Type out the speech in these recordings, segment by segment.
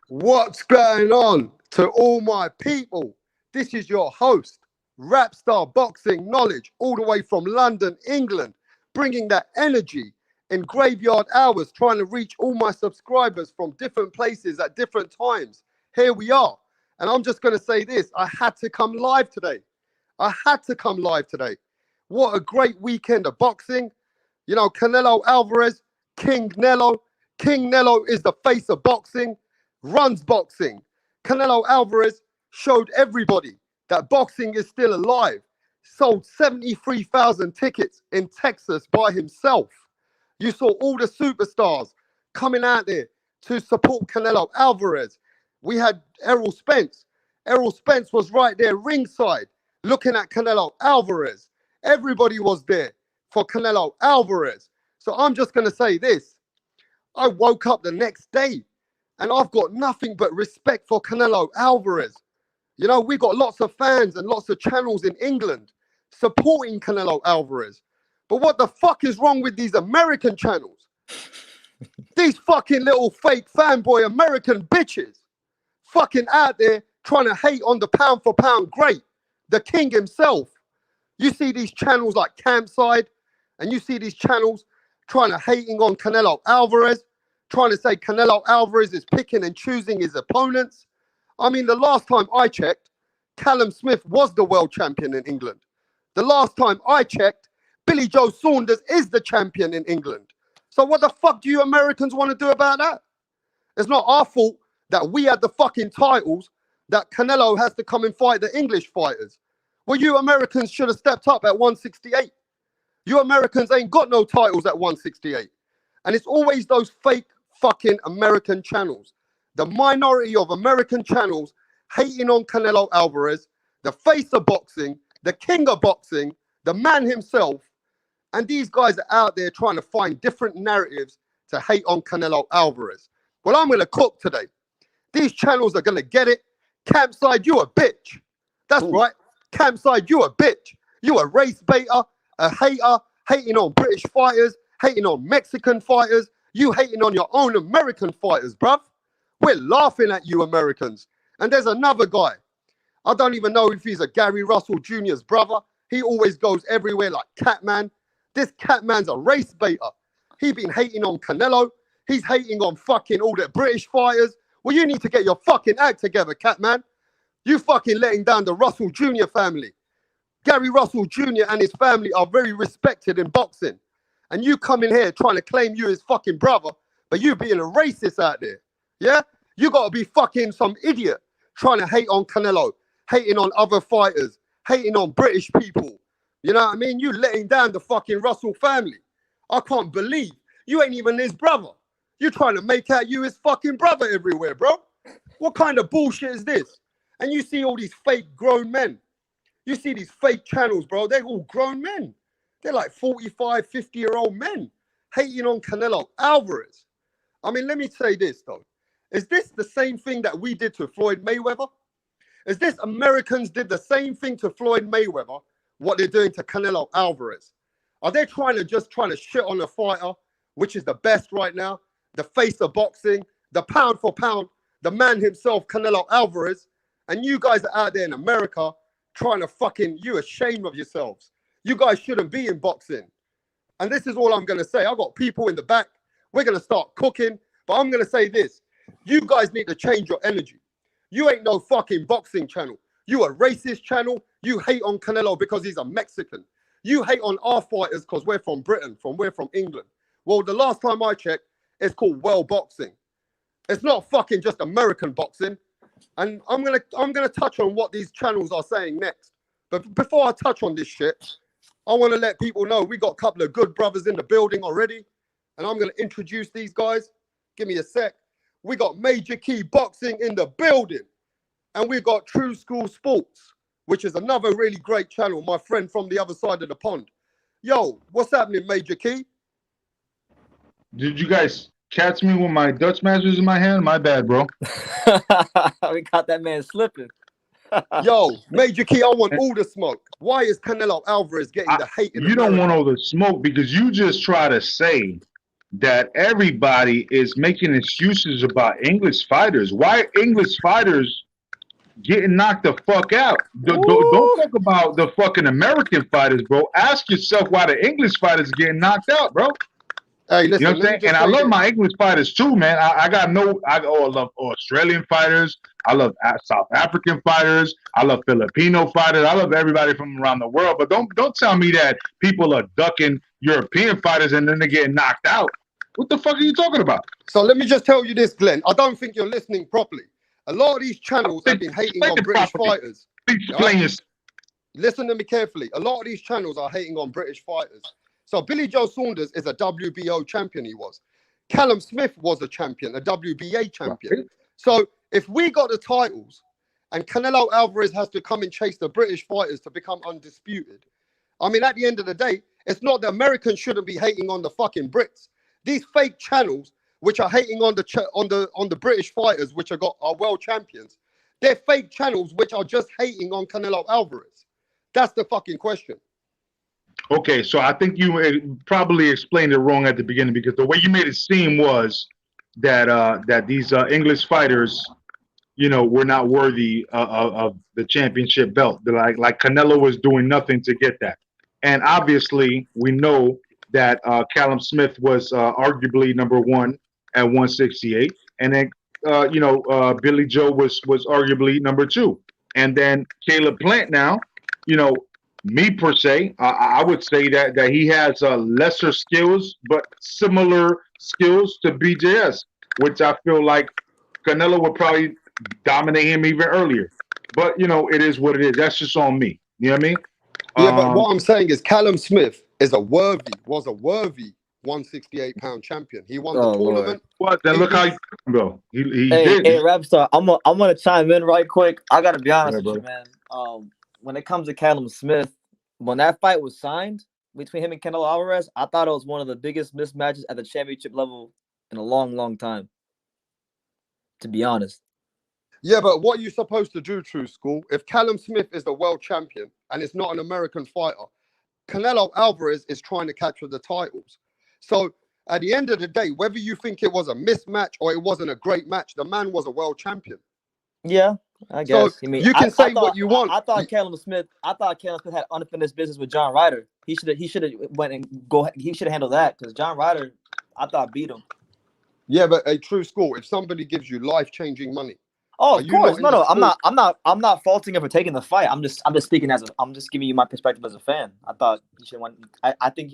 What's going on to all my people? This is your host, Rapstar Boxing Knowledge, all the way from London, England, bringing that energy in graveyard hours, trying to reach all my subscribers from different places at different times. Here we are. And I'm just going to say this. I had to come live today. What a great weekend of boxing. You know, Canelo Alvarez, KINGNELO. KINGNELO is the face of boxing, runs boxing. Canelo Alvarez showed everybody that boxing is still alive. Sold 73,000 tickets in Texas by himself. You saw all the superstars coming out there to support Canelo Alvarez. We had Errol Spence. Errol Spence was right there ringside looking at Canelo Alvarez. Everybody was there for Canelo Alvarez. So I'm just going to say this. I woke up the next day and I've got nothing but respect for Canelo Alvarez. You know, we got lots of fans and lots of channels in England supporting Canelo Alvarez. But what the fuck is wrong with these American channels? These fucking little fake fanboy American bitches fucking out there trying to hate on the pound for pound great, the king himself. You see these channels like Campside, and you see these channels trying to hating on Canelo Alvarez, trying to say Canelo Alvarez is picking and choosing his opponents. I mean, the last time I checked, Callum Smith was the world champion in England. The last time I checked, Billy Joe Saunders is the champion in England. So what the fuck do you Americans want to do about that? It's not our fault that we had the fucking titles that Canelo has to come and fight the English fighters. Well, you Americans should have stepped up at 168. You Americans ain't got no titles at 168. And it's always those fake fucking American channels. The minority of American channels hating on Canelo Alvarez, the face of boxing, the king of boxing, the man himself. And these guys are out there trying to find different narratives to hate on Canelo Alvarez. Well, I'm going to cook today. These channels are going to get it. Campside, you a bitch. That's right. Campside, you a bitch. You a race baiter, a hater, hating on British fighters, hating on Mexican fighters. You hating on your own American fighters, bruv. We're laughing at you Americans. And there's another guy. I don't even know if he's a Gary Russell Jr.'s brother. He always goes everywhere like Catman. This Catman's a race baiter. He been hating on Canelo. He's hating on fucking all the British fighters. Well, you need to get your fucking act together, Catman. You fucking letting down the Russell Jr. family. Gary Russell Jr. and his family are very respected in boxing. And you come in here trying to claim you his fucking brother, but you being a racist out there. Yeah? You got to be fucking some idiot trying to hate on Canelo, hating on other fighters, hating on British people. You know what I mean? You letting down the fucking Russell family. I can't believe you ain't even his brother. You trying to make out you his fucking brother everywhere, bro. What kind of bullshit is this? And you see all these fake grown men. You see these fake channels, bro. They're all grown men. They're like 45, 50-year-old men hating on Canelo Alvarez. I mean, let me say this, though. Is this the same thing that we did to Floyd Mayweather? Is this Americans did the same thing to Floyd Mayweather, what they're doing to Canelo Alvarez? Are they trying to shit on a fighter, which is the best right now, the face of boxing, the pound for pound, the man himself, Canelo Alvarez, and you guys are out there in America trying to fucking, you ashamed of yourselves. You guys shouldn't be in boxing. And this is all I'm going to say. I got people in the back. We're going to start cooking, but I'm going to say this. You guys need to change your energy. You ain't no fucking boxing channel. You a racist channel. You hate on Canelo because he's a Mexican. You hate on our fighters because we're from Britain, we're from England. Well, the last time I checked, it's called world boxing. It's not fucking just American boxing. And I'm gonna touch on what these channels are saying next. But before I touch on this shit, I want to let people know we got a couple of good brothers in the building already. And I'm gonna introduce these guys. Give me a sec. We got Major Key Boxing in the building. And we got True School Sports, which is another really great channel, my friend from the other side of the pond. Yo, what's happening, Major Key? Did you guys catch me with my Dutch Masters in my hand? My bad, bro. We caught that man slipping. Yo, Major Key, I want all the smoke. Why is Canelo Alvarez getting the hate? You don't want all the smoke because you just try to say that everybody is making excuses about English fighters. Why English fighters getting knocked the fuck out? Don't talk about the fucking American fighters, bro. Ask yourself why the English fighters getting knocked out, bro. Hey, You know listen, what I'm let me saying? just And I say love this. my English fighters too, man. I love Australian fighters. I love South African fighters. I love Filipino fighters. I love everybody from around the world. But don't tell me that people are ducking European fighters and then they're getting knocked out. What the fuck are you talking about? So let me just tell you this, Glenn. I don't think you're listening properly. A lot of these channels have been hating on British fighters. Please explain yourself. Listen to me carefully. A lot of these channels are hating on British fighters. So Billy Joe Saunders is a WBO champion. He was. Callum Smith was a champion, a WBA champion. Right. So if we got the titles and Canelo Alvarez has to come and chase the British fighters to become undisputed, I mean, at the end of the day, it's not the Americans shouldn't be hating on the fucking Brits. These fake channels, which are hating on the British fighters, which are world champions, they're fake channels which are just hating on Canelo Alvarez. That's the fucking question. Okay, so I think you probably explained it wrong at the beginning, because the way you made it seem was that that these English fighters, you know, were not worthy of the championship belt. They're like Canelo was doing nothing to get that. And obviously, we know that Callum Smith was arguably number one at 168, and then Billy Joe was arguably number two, and then Caleb Plant now, you know. Me per se, I would say that he has lesser skills but similar skills to BJS, which I feel like Canelo would probably dominate him even earlier. But you know, it is what it is. That's just on me. You know what I mean? Yeah, but what I'm saying is Callum Smith was a worthy 168-pound champion. He won the tournament. Well, then look how he go. He did. Hey, Rapstar, I'm gonna chime in right quick. I gotta be honest with you, man. When it comes to Callum Smith, when that fight was signed between him and Canelo Alvarez, I thought it was one of the biggest mismatches at the championship level in a long, long time. To be honest. Yeah, but what are you supposed to do, True School? If Callum Smith is the world champion and it's not an American fighter, Canelo Alvarez is trying to capture the titles. So at the end of the day, whether you think it was a mismatch or it wasn't a great match, the man was a world champion. Yeah, I guess. So you can say what you want. I thought Callum Smith had unfinished business with John Ryder. He should have went and he should have handled that, because John Ryder, I thought, beat him. Yeah, but a True School, if somebody gives you life-changing money. Oh, of course. No, I'm not faulting him for taking the fight. I'm just speaking I'm just giving you my perspective as a fan. I thought he should win. I think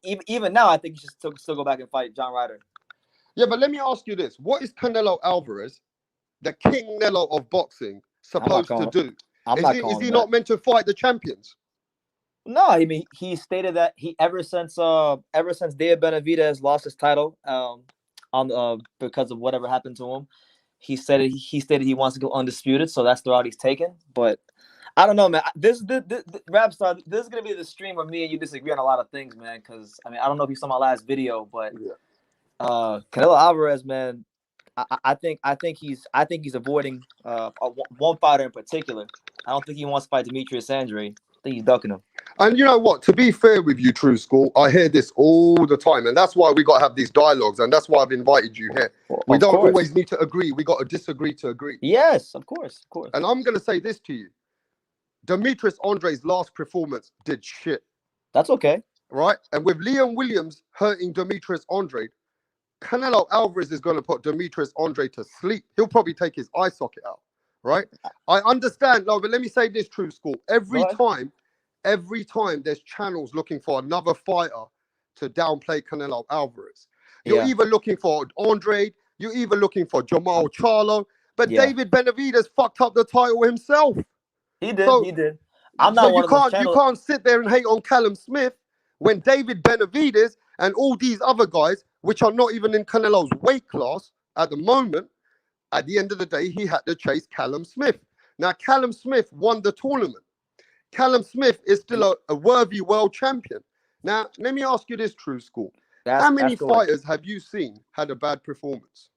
even now I think he should still go back and fight John Ryder. Yeah, but let me ask you this: what is Canelo Alvarez, the KINGNELO of boxing, supposed to do? Is he not meant to fight the champions? No, I mean, he stated that he ever since David Benavidez lost his title because of whatever happened to him, he stated he wants to go undisputed, so that's the route he's taken. But I don't know, man. This Rapstar, this is gonna be the stream where me and you disagree on a lot of things, man. Because I mean, I don't know if you saw my last video, but Canelo Alvarez, man, I think he's avoiding one fighter in particular. I don't think he wants to fight Demetrius Andrade. I think he's ducking him. And you know what? To be fair with you, True School, I hear this all the time, and that's why we got to have these dialogues, and that's why I've invited you here. We don't always need to agree. We got to disagree to agree. Yes, of course. And I'm going to say this to you. Demetrius Andrade's last performance did shit. That's okay. Right? And with Liam Williams hurting Demetrius Andrade, Canelo Alvarez is going to put Demetrius Andrade to sleep. He'll probably take his eye socket out. Right? I understand. No, but let me say this, True School. Every time there's channels looking for another fighter to downplay Canelo Alvarez. You're either looking for Andrade, you're either looking for Charlo, but David Benavidez fucked up the title himself. He did. I'm not one of those channels. You can't sit there and hate on Callum Smith when David Benavidez and all these other guys, which are not even in Canelo's weight class at the moment, at the end of the day, he had to chase Callum Smith. Now, Callum Smith won the tournament. Callum Smith is still a worthy world champion. Now, let me ask you this, True School. How many fighters have you seen had a bad performance?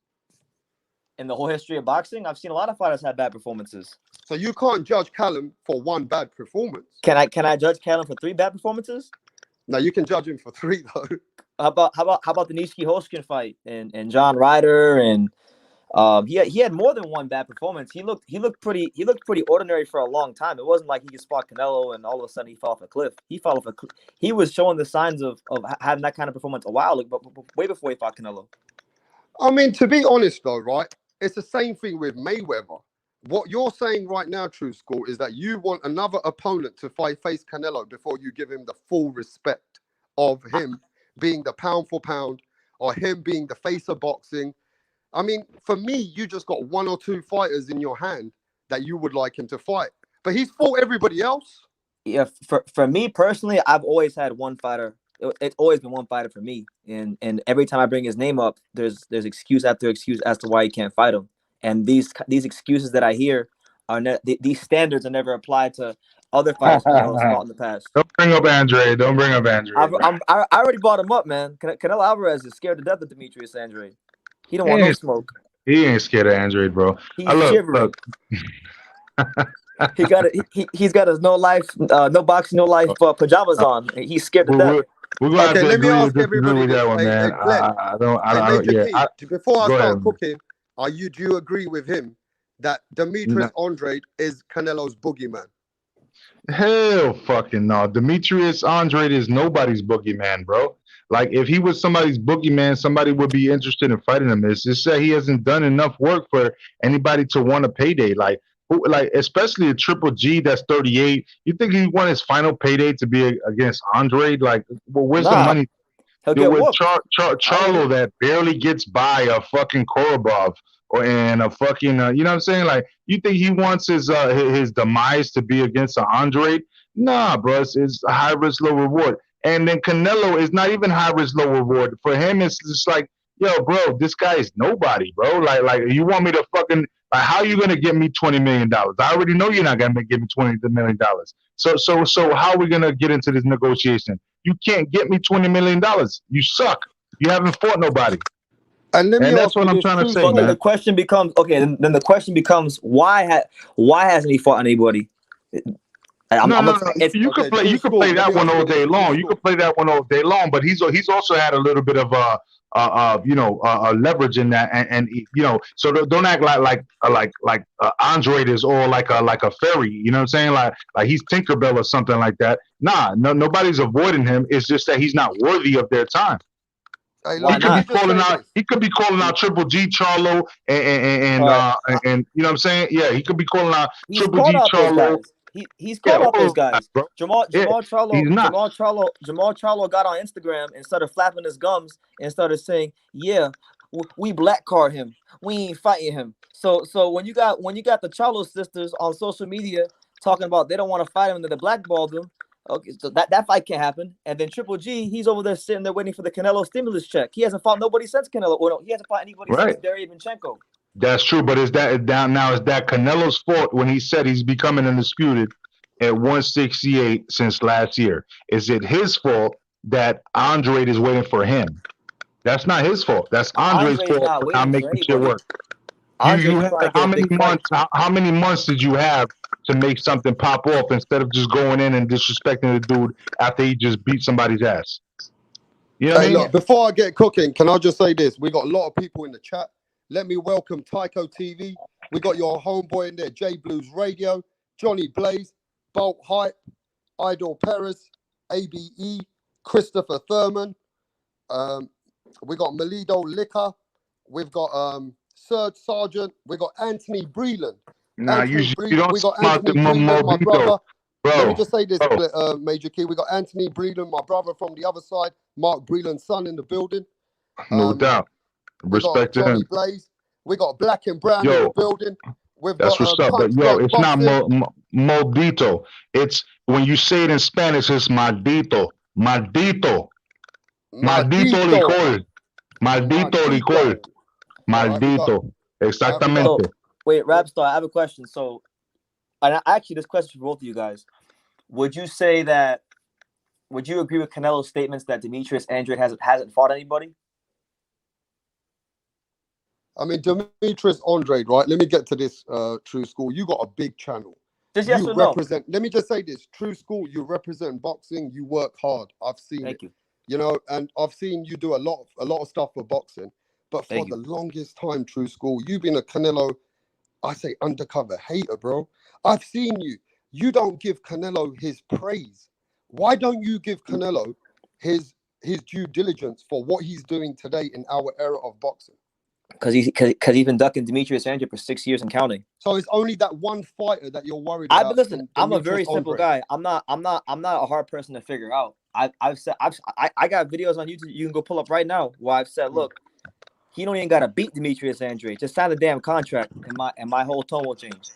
In the whole history of boxing, I've seen a lot of fighters have bad performances. So you can't judge Callum for one bad performance. Can I judge Callum for 3 bad performances? No, you can judge him for 3, though. How about the Nishiki Holzken fight and John Ryder and he had more than one bad performance. He looked pretty ordinary for a long time. It wasn't like he could spot Canelo and all of a sudden he fell off a cliff. He was showing the signs of having that kind of performance a while ago, but way before he fought Canelo. I mean, to be honest though, right? It's the same thing with Mayweather. What you're saying right now, True School, is that you want another opponent to face Canelo before you give him the full respect of him being the pound for pound or him being the face of boxing. I mean, for me, you just got one or two fighters in your hand that you would like him to fight. But he's fought everybody else. Yeah, for me personally, I've always had one fighter. It's always been one fighter for me. And every time I bring his name up, there's excuse after excuse as to why you can't fight him. And these excuses that I hear are these standards are never applied to other fighters Canelo's fought in the past. Don't bring up Andrade. Don't bring up Andrade. I already brought him up, man. Canelo Alvarez is scared to death of Demetrius Andrade. He don't want no smoke. He ain't scared of Andrade, bro. He's shivering. He's got his no boxing, no life pajamas on. He's scared to death. We're gonna have to let me ask agree with that one, man. Before I start cooking, do you agree with him that Demetrius Andrade is Canelo's boogeyman? Hell fucking no. Demetrius Andrade is nobody's boogeyman, bro. Like, if he was somebody's boogeyman, somebody would be interested in fighting him. It's just that he hasn't done enough work for anybody to want a payday. Like, especially a Triple G that's 38. You think he want his final payday to be against Andrade? Like, well, where's the money? He'll get with Charlo that barely gets by a fucking Korobov and a fucking, you know what I'm saying? Like, you think he wants his demise to be against an Andrade? Nah, bro, it's a high risk, low reward. And then Canelo is not even high risk, low reward. For him, it's just like, yo, bro, this guy is nobody, bro. Like you want me to fucking, like, how are you gonna get me $20 million? I already know you're not gonna give me $20 million. So how are we gonna get into this negotiation? You can't get me $20 million. You suck. You haven't fought nobody. And that's what I'm trying to say, man. The question becomes, okay, then the question becomes, why hasn't he fought anybody? No. You could play that one all day long. You could play that one all day long. But he's also had a little bit of leverage in that, and you know. So don't act like Andrade is all like a fairy. You know what I'm saying? Like he's Tinkerbell or something like that. Nah, nobody's avoiding him. It's just that he's not worthy of their time. Hey, he could be calling out Triple G, Charlo, and you know what I'm saying? Yeah, he could be calling out Triple G, Charlo. He's called out those guys. Bro. Jamal Charlo got on Instagram and started flapping his gums and started saying, "Yeah, we black card him. We ain't fighting him." So when you got the Charlo sisters on social media talking about they don't want to fight him and they blackballed him, okay, so that fight can't happen. And then Triple G, he's over there sitting there waiting for the Canelo stimulus check. He hasn't fought nobody since Canelo. Or no, he hasn't fought anybody since Derevyanchenko. That's true, but is that Canelo's fault when he said he's becoming undisputed at 168 since last year? Is it his fault that Andrade is waiting for him? That's not his fault. That's Andrade's fault for not making shit work. How many months did you have to make something pop off instead of just going in and disrespecting the dude after he just beat somebody's ass? You know what I mean? Look, before I get cooking, can I just say this? We got a lot of people in the chat. Let me welcome Tycho TV. We got your homeboy in there, J Blues Radio, Johnny Blaze, Bolt Hype, Idol Perez, ABE, Christopher Thurman. We got Melido Liquor. We've got Serge Sargent. We got Anthony Breland. Nah, you don't we got smart Anthony the Breland, my brother. Bro, let me just say this, Major Key. We got Anthony Breland, my brother from the other side. Mark Breland's son in the building. No doubt. Respect to him. Blaze. We got Black and Brown in the building. That's what's up. But it's not Maldito. It's when you say it in Spanish, it's Maldito. Maldito. Maldito licor. Maldito licor. Maldito. Exactamente. Wait, Rapstar, I have a question. So, and actually, this question for both of you guys. Would you agree with Canelo's statements that Demetrius Andrade hasn't fought anybody? I mean, Demetrius Andrade, right? Let me get to this, True School. You got a big channel. Just yes or no? Let me just say this. True School, you represent boxing. You work hard. I've seen it. Thank you. you know, and I've seen you do a lot of stuff for boxing. But for Thank the you. longest time, True School, you've been a Canelo, I say, undercover hater, bro. I've seen you. You don't give Canelo his praise. Why don't you give Canelo his due diligence for what he's doing today in our era of boxing? Because he's been ducking Demetrius Andrade for 6 years and counting. So it's only that one fighter that you're worried about. Listen, I'm a very Demetrius simple Andrade. guy. I'm not a hard person to figure out. I got videos on YouTube you can go pull up right now where I've said, look, he don't even gotta beat Demetrius Andrade. Just sign a damn contract, and my whole tone will change.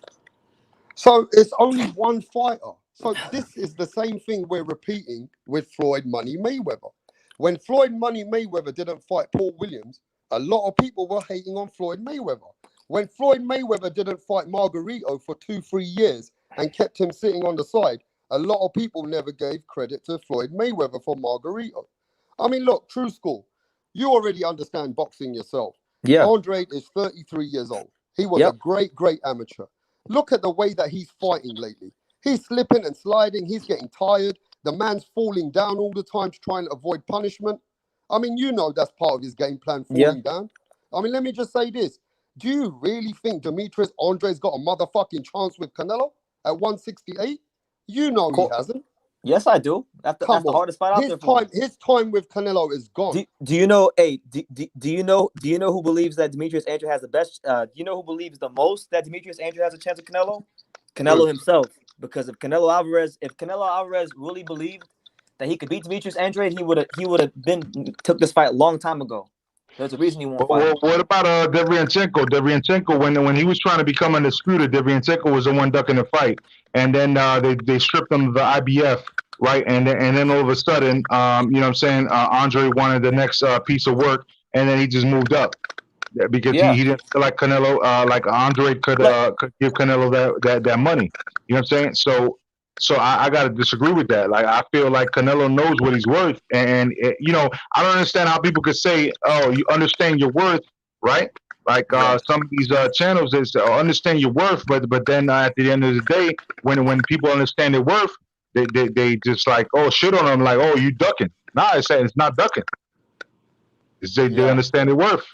So it's only one fighter. So this is the same thing we're repeating with Floyd Money Mayweather. When Floyd Money Mayweather didn't fight Paul Williams, a lot of people were hating on Floyd Mayweather. When Floyd Mayweather didn't fight Margarito for 2-3 years and kept him sitting on the side, a lot of people never gave credit to Floyd Mayweather for Margarito. I mean, look, True School, you already understand boxing yourself. Yeah. Andrade is 33 years old. He was a great amateur. Look at the way that he's fighting lately. He's slipping and sliding. He's getting tired. The man's falling down all the time trying to avoid punishment. I mean, you know that's part of his game plan, falling down. I mean, let me just say this. Do you really think Demetrius Andrade's got a motherfucking chance with Canelo at 168? You know he hasn't. Yes, I do. That's the hardest fight out there for him. His time with Canelo is gone. Do you know? Hey, do you know who believes that Demetrius Andrade has the best? Do you know who believes the most that Demetrius Andrade has a chance at Canelo? Canelo himself. Because if Canelo Alvarez really believed that he could beat Demetrius Andrade, he would have took this fight a long time ago. There's a reason he won't fight. What about Derevyanchenko? Derevyanchenko, when he was trying to become undisputed, Derevyanchenko was the one ducking the fight, and then they stripped him of the IBF, right? And then all of a sudden, you know what I'm saying, Andre wanted the next piece of work, and then he just moved up because he didn't feel like Canelo, like Andre could give Canelo that money. You know what I'm saying? So I got to disagree with that. Like, I feel like Canelo knows what he's worth. And you know, I don't understand how people could say, oh, you understand your worth, right? Like some of these channels is understand your worth. But then at the end of the day, when people understand their worth, they just like, oh, shit on them. Like, oh, you ducking. Nah, it's not ducking. It's they understand their worth.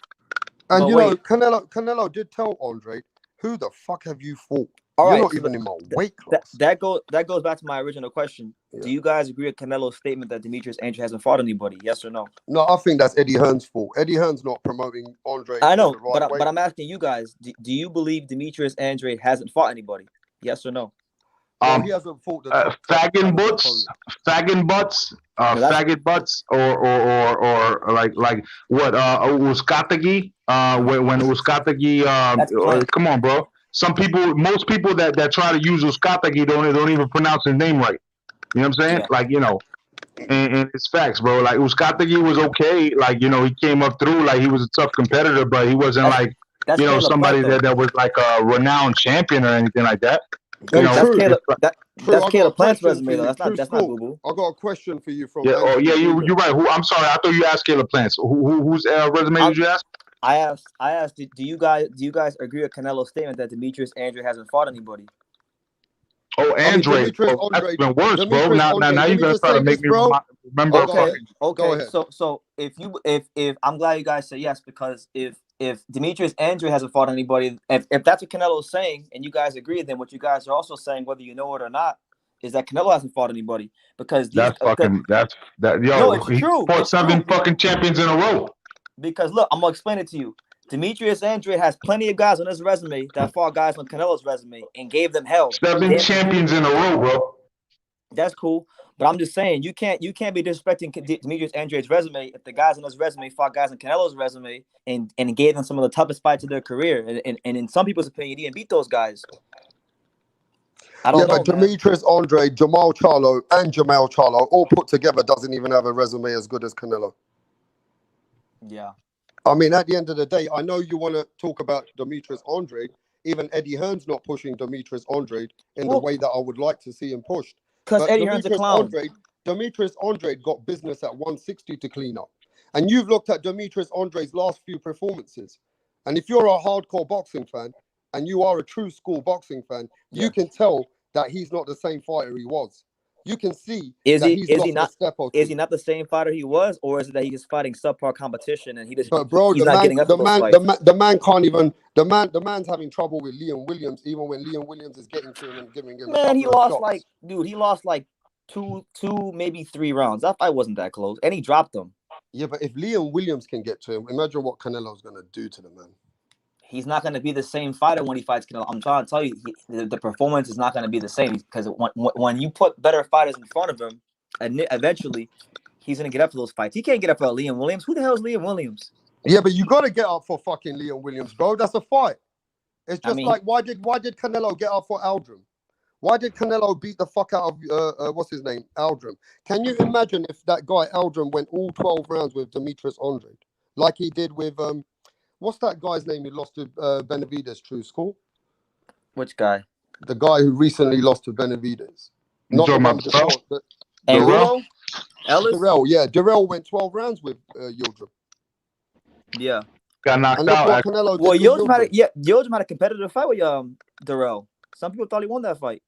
And you know, Canelo did tell Andre, who the fuck have you fought? You're not even in my weight class. That goes back to my original question. Yeah. Do you guys agree with Canelo's statement that Demetrius Andrade hasn't fought anybody? Yes or no? No, I think that's Eddie Hearn's fault. Eddie Hearn's not promoting Andre. I know, but I'm asking you guys: do you believe Demetrius Andrade hasn't fought anybody? Yes or no? Well, he hasn't fought the faggot butts, or like what? Uzcategui. When Uzcategui, come on, bro. Most people that try to use Uzcategui don't even pronounce his name right. You know what I'm saying? Yeah. Like, you know, and it's facts, bro. Like, Uzcategui was okay. Like, you know, he came up through. Like, he was a tough competitor, but he wasn't you know, somebody that was like a renowned champion or anything like that. You know, that's Caleb Plant's resume, though. That's not boo-boo. I got a question for you from. Yeah, you're right. I'm sorry. I thought you asked Caleb Plant's. Whose resume did you ask? I asked. Do you guys agree with Canelo's statement that Demetrius Andrade hasn't fought anybody? Oh, Andrade. That's even worse, bro. Now you're gonna try to make me remember. Okay. Go ahead. So if I'm glad you guys say yes, because if Demetrius Andrade hasn't fought anybody, if that's what Canelo's saying, and you guys agree, then what you guys are also saying, whether you know it or not, is that Canelo hasn't fought anybody. Because yo, he fought 7 fucking champions in a row. Because look, I'm gonna explain it to you. Demetrius Andrade has plenty of guys on his resume that fought guys on Canelo's resume and gave them hell. 7 champions in a row, bro. That's cool, but I'm just saying you can't be disrespecting Demetrius Andrade's resume if the guys on his resume fought guys on Canelo's resume and gave them some of the toughest fights of their career. And in some people's opinion, he didn't beat those guys. I don't know, but Demetrius Andrade, Jermell Charlo, and Jermell Charlo all put together doesn't even have a resume as good as Canelo. Yeah. I mean, at the end of the day, I know you want to talk about Demetrius Andrade. Even Eddie Hearn's not pushing Demetrius Andrade in the way that I would like to see him pushed. Because Eddie Hearn's a clown. Demetrius Andrade got business at 160 to clean up. And you've looked at Demetrius Andrade's last few performances. And if you're a hardcore boxing fan, and you are a true school boxing fan, you can tell that he's not the same fighter he was. you can see Is that he he's is lost he not a step or is two. he not the same fighter he was, or is it that he's just fighting subpar competition and But bro, he's not getting up for those fights? the man can't even. The man's having trouble with Liam Williams, even when Liam Williams is getting to him and giving him a Man, he couple of lost shots. he lost like two, maybe 3 rounds. That fight wasn't that close, and he dropped him. Yeah, but if Liam Williams can get to him, imagine what Canelo's gonna do to the man. He's not going to be the same fighter when he fights Canelo. I'm trying to tell you, the performance is not going to be the same because when you put better fighters in front of him, and eventually he's going to get up for those fights. He can't get up for Liam Williams. Who the hell is Liam Williams? Yeah, but you gotta get up for fucking Liam Williams, bro. That's a fight. It's just like why did Canelo get up for Aldrin? Why did Canelo beat the fuck out of what's his name, Aldrin? Can you imagine if that guy Aldrin went all 12 rounds with Demetrius Andrade, like he did with what's that guy's name who lost to Benavidez? True School. Which guy? The guy who recently lost to Benavidez. You talking about Darrell? Ellis? Darrell, yeah. Darrell went 12 rounds with Yildirim. Yeah. Got knocked And look out. what Canelo did Well, to Yildirim had a competitive fight with Darrell. Some people thought he won that fight.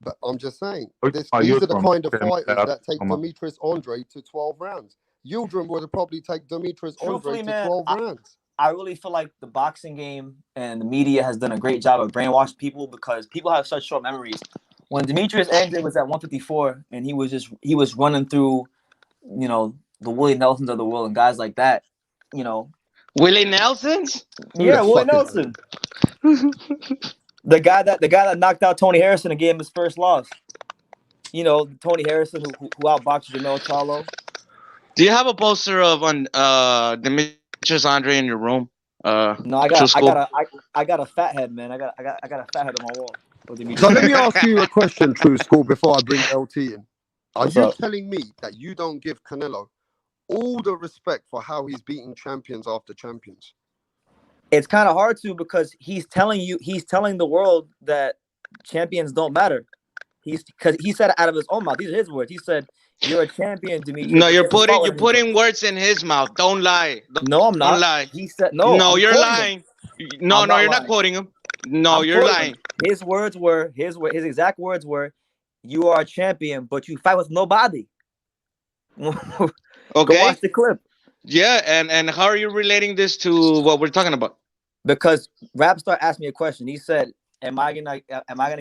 But I'm just saying, these Oh, are the Yildirim. kind of Okay, fighters that take Demetrius Andrade to 12 rounds. Yildirim would have probably take Demetrius Truthfully, Andrade to man, 12 rounds. I really feel like the boxing game and the media has done a great job of brainwashing people because people have such short memories. When Demetrius Andrade was at 154 and he was running through, the Willie Nelsons of the world and guys like that, Willie Nelsons? Yeah, Willie Nelson. The guy that knocked out Tony Harrison and gave him his first loss. Tony Harrison who outboxed Jermell Charlo. Do you have a poster of Demetrius Andrade in your room? No, I got a fat head, man. I got a fat head on my wall. So let me ask you a question, True School, before I bring LT in. Are you telling me that you don't give Canelo all the respect for how he's beating champions after champions? It's kind of hard to because he's telling the world that champions don't matter. Because he said it out of his own mouth. These are his words. He said, "You're a champion, Demetrius." No, you're putting words in his mouth. Don't lie. No, I'm not. Don't lie. He said no. No, you're lying. No, you're not quoting him. No, you're lying. His exact words were, "You are a champion, but you fight with nobody." Okay. Go watch the clip. Yeah, and how are you relating this to what we're talking about? Because Rapstar asked me a question. He said, Am I gonna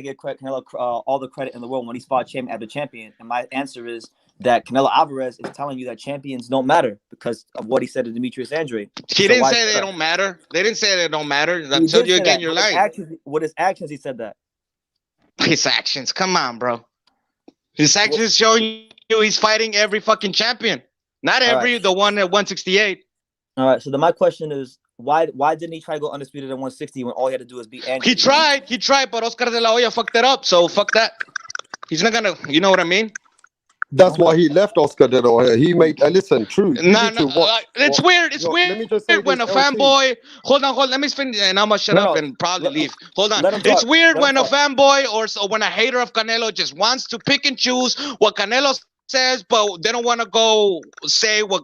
give Canelo all the credit in the world when he's fought champion after champion? And my answer is that Canelo Alvarez is telling you that champions don't matter because of what he said to Demetrius Andrade. He didn't say they don't matter. They didn't say they don't matter. I'm telling you again, you're lying. With his actions, he said that. His actions, come on, bro. His actions showing you he's fighting every fucking champion. Not every, the one at 168. All right. So then my question is, why didn't he try to go undisputed at 160 when all he had to do was beat Andrade? He tried, but Oscar de la Hoya fucked it up. So fuck that. He's not gonna, you know what I mean? That's why he left Oscar de la Hoya. He made listen, true. It's weird. It's weird. Let me just say when a fanboy. Hold on. Let me finish, and I'm gonna shut up and probably leave. Hold on. It's weird when a fanboy or when a hater of Canelo just wants to pick and choose what Canelo says, but they don't want to go say what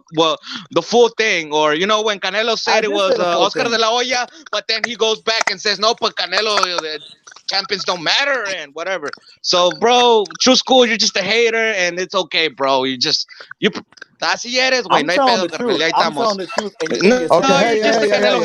the full thing, or when Canelo said it was Oscar de la Hoya, but then he goes back and says no, but Canelo, champions don't matter and whatever. So, bro, True School, you're just a hater, and it's okay, bro. Así eres, güey. No hay pedo, carnal. Ahí estamos. Okay,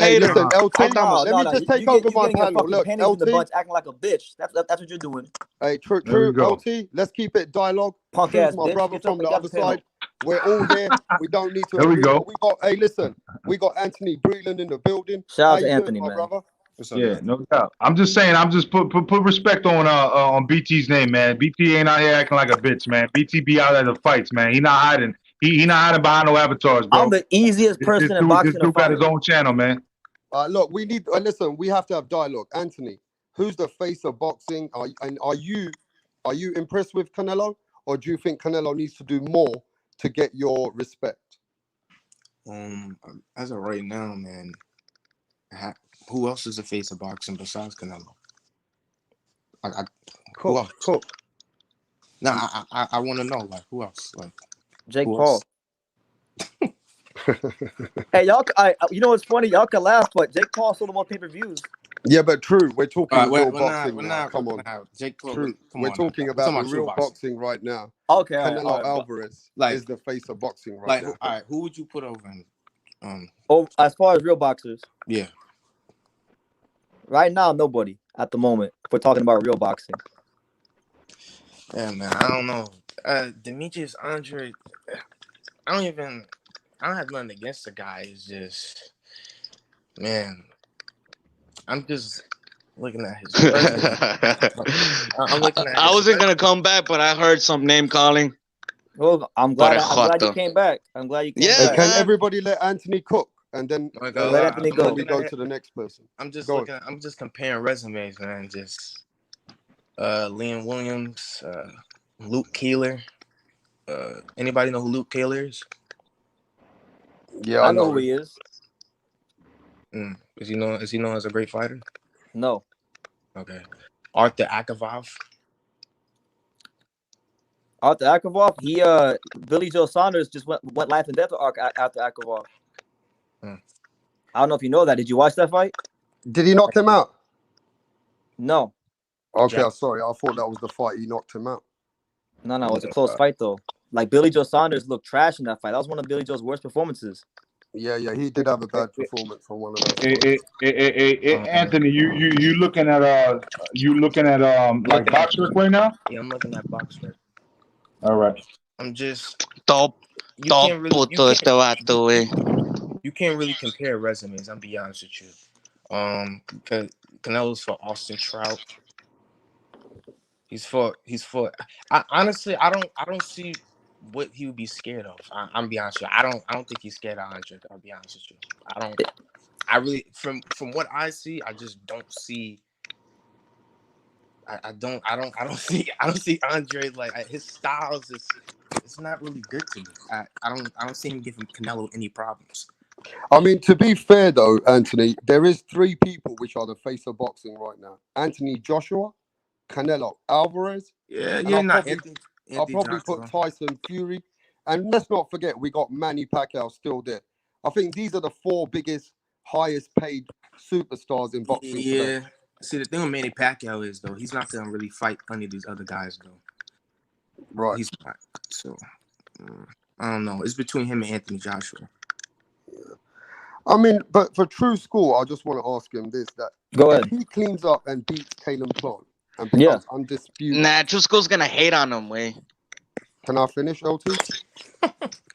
hey, listen, LT, let me just take over my panel. Look, LT, acting like a bitch. That's what you're doing. Hey, true, LT, let's keep it dialogue. Punk ass my brother from the other side. We're all here. We don't need to. There we go. We got Anthony Breland in the building. Shout out to Anthony, man. Brother? Yeah, no doubt. I'm just saying. I'm just put respect on BT's name, man. BT ain't out here acting like a bitch, man. BT be out at the fights, man. He not hiding. He not hiding behind no avatars, bro. I'm the easiest person in boxing. This dude got his own channel, man. Look, we need. Listen, we have to have dialogue. Anthony, who's the face of boxing? Are you impressed with Canelo, or do you think Canelo needs to do more to get your respect? As of right now, man, who else is the face of boxing besides Canelo? Cool. No, I want to know, like, who else? Like, Jake Paul. Hey, y'all, you know what's funny? Y'all can laugh, but Jake Paul sold more pay-per-views. Yeah, but true. We're talking real we're boxing not, now. Come on. Jake Paul. True. Come We're on. talking We're about talking the true real boxing right now. Okay, Canelo all right, Alvarez is the face of boxing right now. All right, who would you put over him? As far as real boxers, Yeah. right now, nobody at the moment. If we're talking about real boxing. Yeah, man. I don't know. Demetrius Andrade. I don't have nothing against the guy. It's just, man. I'm just looking at his resume. I'm looking at. I wasn't gonna come back, but I heard some name calling. Well, I'm glad you came back. I'm glad you came back. Can everybody let Anthony cook, and then let Anthony go. we go to the next person. I'm just comparing resumes, man. Just Liam Williams, Luke Keeler. Anybody know who Luke Keeler is? Yeah, I know who he is. Is he known as a great fighter? No. Okay. Arthur Akavov. Arthur Akavov, Billy Joe Saunders just went life and death with Arthur Akavov. I don't know if you know that. Did you watch that fight? Did he knock him out? No. Okay, sorry. I thought that was the fight he knocked him out. No, it was a close fight though. Like Billy Joe Saunders looked trash in that fight. That was one of Billy Joe's worst performances. Yeah, he did have a bad performance on one of those. Anthony, you looking at like Boxrec right now? Yeah, I'm looking at Boxrec. All right. I'm just You can't really compare resumes. I'll be honest with you. Because Canelo's for Austin Trout. He's for. Honestly, I don't see what he would be scared of. I'm be honest with you. I don't think he's scared of Andre. I'll be honest with you. I really from what I see, I just don't see. I don't see Andre like his styles it's not really good to me. I don't see him giving Canelo any problems. I mean, to be fair though, Anthony, there is 3 people which are the face of boxing right now: Anthony Joshua, Canelo Alvarez. I'll probably put Tyson Fury, and let's not forget we got Manny Pacquiao still there. I think these are the 4 biggest, highest paid superstars in boxing today. See, the thing with Manny Pacquiao is though he's not gonna really fight any of these other guys though. Right. He's not. So I don't know. It's between him and Anthony Joshua. Yeah. I mean, but for True School, I just want to ask him this: that go ahead. If he cleans up and beats Kalen Plant and becomes undisputed. Nah, True School's gonna hate on him, way. Can I finish, LT?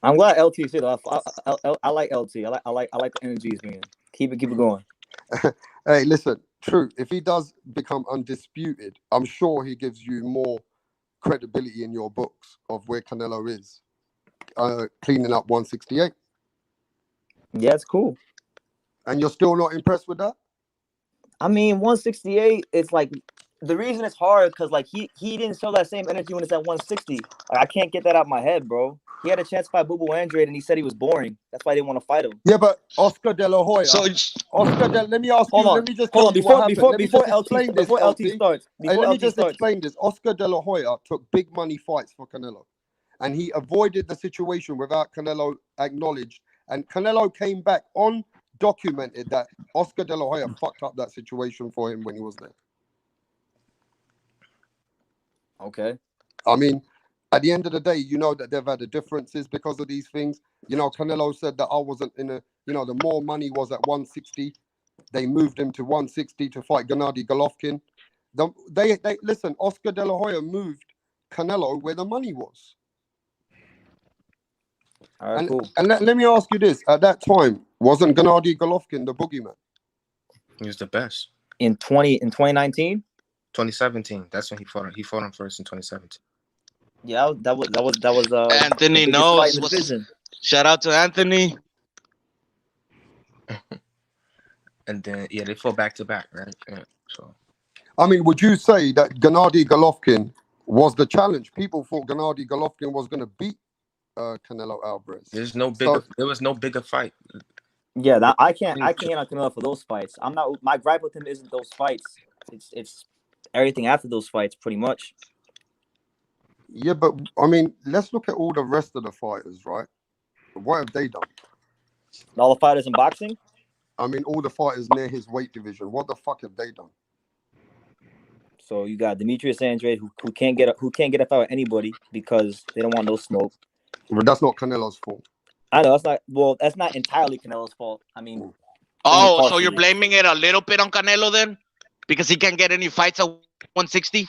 I'm glad LT said I like LT. I like the energies, man. Keep it going. Hey, listen, True. If he does become undisputed, I'm sure he gives you more credibility in your books of where Canelo is, cleaning up 168. Yeah, it's cool. And you're still not impressed with that? I mean, 168. It's like the reason it's hard because like he didn't show that same energy when it's at 160. I can't get that out of my head, bro. He had a chance to fight Boo Andrade and he said he was boring. That's why I didn't want to fight him. Yeah, but Oscar De La Hoya. Let me ask you. Let me just hold on before LT starts. Let me just explain this. Oscar De La Hoya took big money fights for Canelo, and he avoided the situation without Canelo acknowledged. And Canelo came back on documented that Oscar De La Hoya fucked up that situation for him when he was there. Okay. I mean, at the end of the day, you know that they've had the differences because of these things. You know, Canelo said that I wasn't in the more money was at 160. They moved him to 160 to fight Gennady Golovkin. They listen, Oscar De La Hoya moved Canelo where the money was. All right, cool. And let me ask you this. At that time, wasn't Gennady Golovkin the boogeyman? He was the best. In 2019? 2017. That's when he fought him. He fought him first in 2017. Yeah, that was Anthony knows. Shout out to Anthony. And then they fought back to back, right? Yeah. So I mean, would you say that Gennady Golovkin was the challenge? People thought Gennady Golovkin was going to beat Canelo Alvarez. There was no bigger fight. Yeah, I can't on Canelo for those fights. I'm not. My gripe with him isn't those fights. It's everything after those fights, pretty much. Yeah, but I mean, let's look at all the rest of the fighters, right? What have they done? All the fighters in boxing? I mean, all the fighters near his weight division. What the fuck have they done? So you got Demetrius Andrade, who can't get a fight with anybody because they don't want no smoke. But that's not Canelo's fault. I know that's not entirely Canelo's fault. I mean, oh, so you're blaming it a little bit on Canelo then, because he can't get any fights at 160.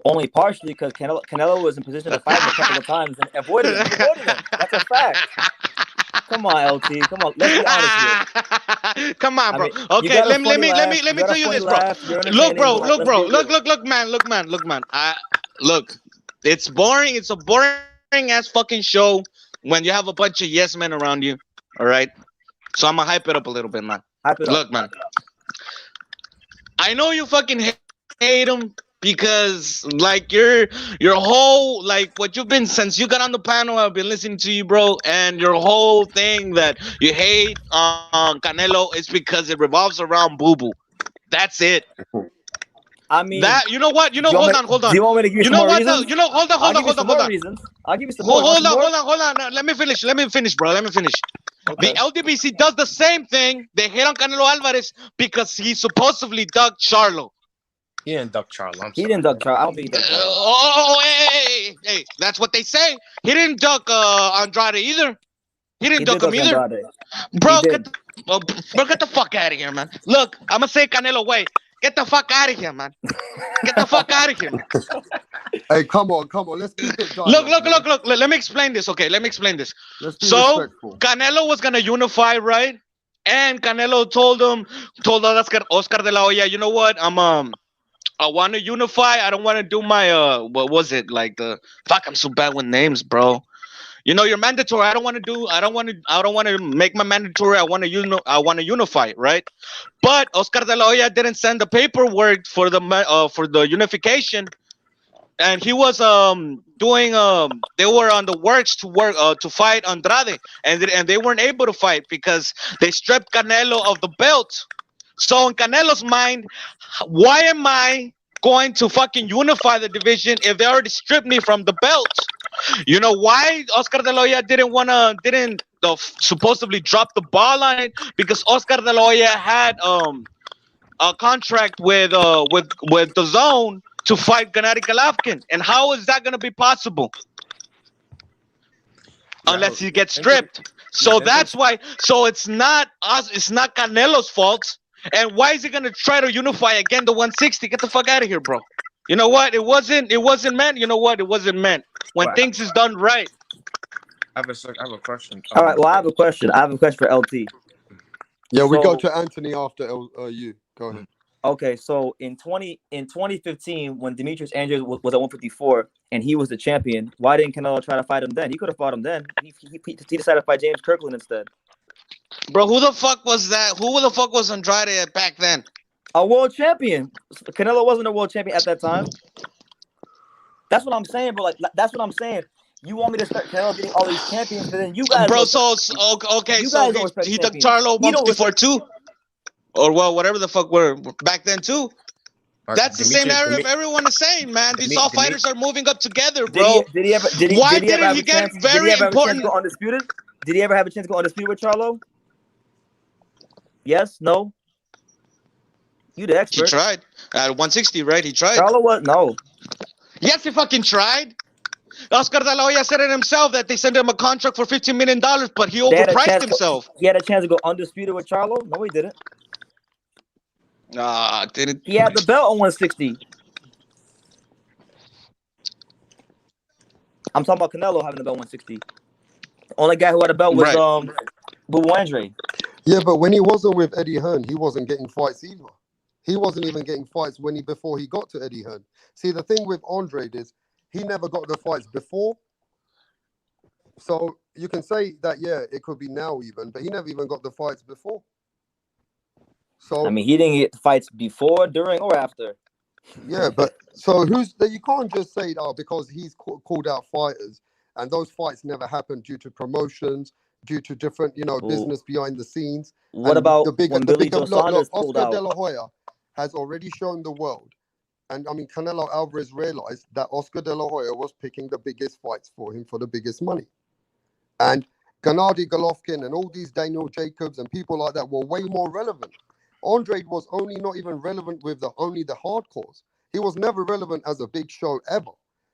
Only partially because Canelo was in position to fight him a couple of times and avoided him. That's a fact. Come on, LT. Come on, let's be honest here. Come on, bro. I mean, okay, let me tell you this, bro. Look, man. Look, it's boring. It's a boring ass fucking show when you have a bunch of yes men around you. All right, so I'm gonna hype it up a little bit, man. Look, man. I know you fucking hate him because like your whole, like what you've been since you got on the panel, I've been listening to you, bro, and your whole thing that you hate on Canelo is because it revolves around Boo Boo. That's it. I mean, that you know what? Hold on. Do you want me to give you some more reasons? Hold on. I'll give you some hold on. Let me finish, bro. Let me finish. Okay. The LDBC does the same thing. They hate on Canelo Alvarez because he supposedly dug Charlo. He didn't duck Charlo. He didn't duck Charlo. I don't think he ducked Charlo. Hey. That's what they say. He didn't duck Andrade either. He didn't duck him either. Andrade. Bro, get the fuck out of here, man. Look, I'm going to say Canelo way. Get the fuck out of here, man. Get the fuck out of here. Hey, come on. Let's keep it going. Look. Let me explain this, okay? So, respectful. Canelo was going to unify, right? And Canelo told Oscar de la Hoya, you know what? I want to unify. I don't want to do my what was it? Like I'm so bad with names, bro. You know, you're mandatory. I don't want to make my mandatory. I want to unify, right? But Oscar de la Hoya didn't send the paperwork for the unification, and he was doing they were on the works to fight Andrade, and they weren't able to fight because they stripped Canelo of the belt. So in Canelo's mind, why am I going to fucking unify the division if they already stripped me from the belt? You know why Oscar de la Hoya didn't supposedly drop the ball on it? Because Oscar de la Hoya had a contract with the Zone to fight Gennady Golovkin, and how is that gonna be possible unless he gets stripped? So that's why. So it's not us. It's not Canelo's fault. And why is he gonna try to unify again the 160? Get the fuck out of here, bro. You know what? It wasn't meant. You know what? It wasn't meant. When things is done right. I have a question. All right. Well, I have a question. for LT. Yeah, we go to Anthony after you. Go ahead. Okay, so in 2015, when Demetrius Andrade was at 154 and he was the champion, why didn't Canelo try to fight him then? He could have fought him then. He decided to fight James Kirkland instead. Bro, who the fuck was that? Who the fuck was Andrade back then? A world champion. Canelo wasn't a world champion at that time. That's what I'm saying, bro. Like, that's what I'm saying. You want me to start Canelo getting all these champions, but then you guys. Bro, so he took Charlo 154 too, or well, whatever the fuck were back then too. That's the same narrative everyone is saying, man. These all fighters are moving up together, bro. Did he ever get very important? Undisputed? Did he ever have a chance to go undisputed with Charlo? Yes? No? You the expert. He tried at 160, right? He tried. Charlo was no. Yes, he fucking tried. Oscar de la Hoya said it himself that they sent him a contract for $15 million, but he overpriced himself. He had a chance to go undisputed with Charlo? No, he didn't. Didn't. He had the belt on 160. I'm talking about Canelo having the belt 160. The only guy who had a belt was Boo Andrade. Yeah, but when he wasn't with Eddie Hearn, he wasn't getting fights either. He wasn't even getting fights before he got to Eddie Hearn. See, the thing with Andrade is he never got the fights before. So you can say that, yeah, it could be now even, but he never even got the fights before. So I mean, he didn't get fights before, during, or after. Yeah, but so you can't just say because he's called out fighters and those fights never happened due to promotions, due to different, business behind the scenes. What about the bigger Oscar de la Hoya has already shown the world, and I mean Canelo Alvarez realized that Oscar de la Hoya was picking the biggest fights for him for the biggest money, and Gennady Golovkin and all these Daniel Jacobs and people like that were way more relevant. Andrade was only not even relevant with only the hardcores. He was never relevant as a big show ever.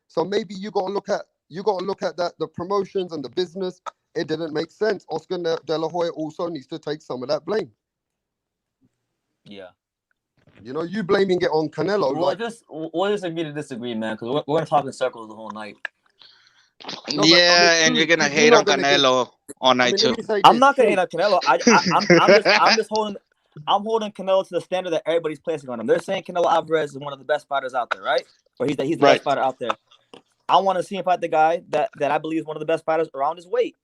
So maybe you got to look at that, the promotions and the business. It didn't make sense. Oscar De La Hoya also needs to take some of that blame. Yeah. You know, you blaming it on Canelo. We'll just agree to disagree, man, because we're going to talk in circles the whole night. No, and you're gonna hate on Canelo all night too. I'm not gonna hate on Canelo. I'm holding Canelo to the standard that everybody's placing on him. They're saying Canelo Alvarez is one of the best fighters out there, right? Or he's the best fighter out there. I want to see him fight the guy that I believe is one of the best fighters around his weight.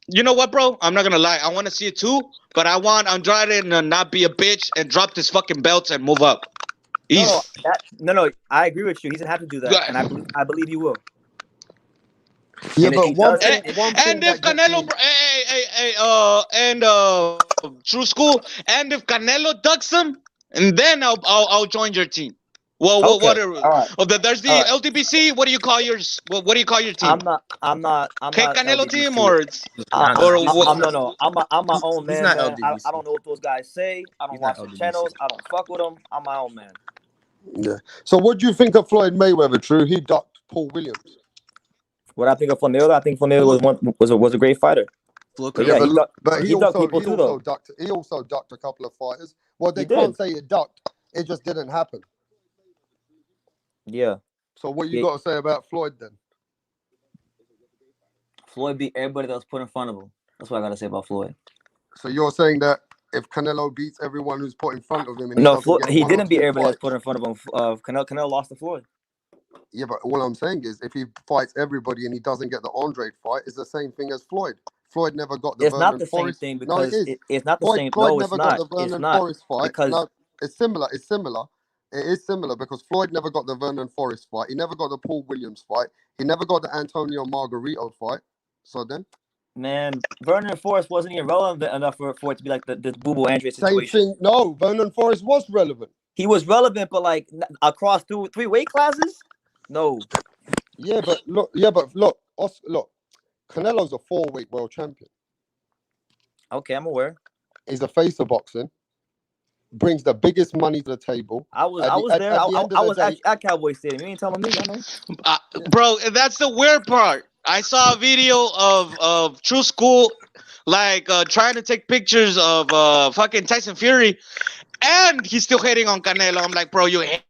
You know what, bro? I'm not gonna lie. I want to see it too, but I want Andrade to not be a bitch and drop this fucking belts and move up. No, I agree with you. He doesn't have to do that, and I believe he will. Yeah, and but if Canelo, True School, and if Canelo ducks him, and then I'll join your team. Well, okay. what are? Right. Oh, there's the LTBC. What do you call yours? What do you call your team? I'm not Canelo LDBC. team or it's I'm my own man. I don't know what those guys say. I don't watch the channels. I don't fuck with them. I'm my own man. Yeah. So what do you think of Floyd Mayweather? True, he ducked Paul Williams. What I think of Flamingo, I think Flamingo was a great fighter. But he also ducked a couple of fighters. Well, they can't say it ducked. It just didn't happen. Yeah. So what you got to say about Floyd then? Floyd beat everybody that was put in front of him. That's what I got to say about Floyd. So you're saying that if Canelo beats everyone who's put in front of him, and he didn't beat everybody that's put in front of him. Canelo lost to Floyd. Yeah, but all I'm saying is if he fights everybody and he doesn't get the Andrade fight, it's the same thing as Floyd. Floyd never got the Vernon Forrest. Same thing because no, it is. It's not the Floyd, same. Floyd no, never it's got not. the Vernon Forrest fight. Because no, it's similar. It is similar because Floyd never got the Vernon Forrest fight. He never got the Paul Williams fight. He never got the Antonio Margarito fight. So then, man, Vernon Forrest wasn't even relevant enough for it to be like the Boo Andrade situation. Same thing. No, Vernon Forrest was relevant. He was relevant, but like across three weight classes, no. Yeah, but look, Canelo's a 4-weight world champion. Okay, I'm aware. He's a face of boxing. Brings the biggest money to the table. I was there. I was at Cowboy Stadium. You ain't telling me, I know. Bro, that's the weird part. I saw a video of True School, like trying to take pictures of fucking Tyson Fury, and he's still hating on Canelo. I'm like, bro, you hate.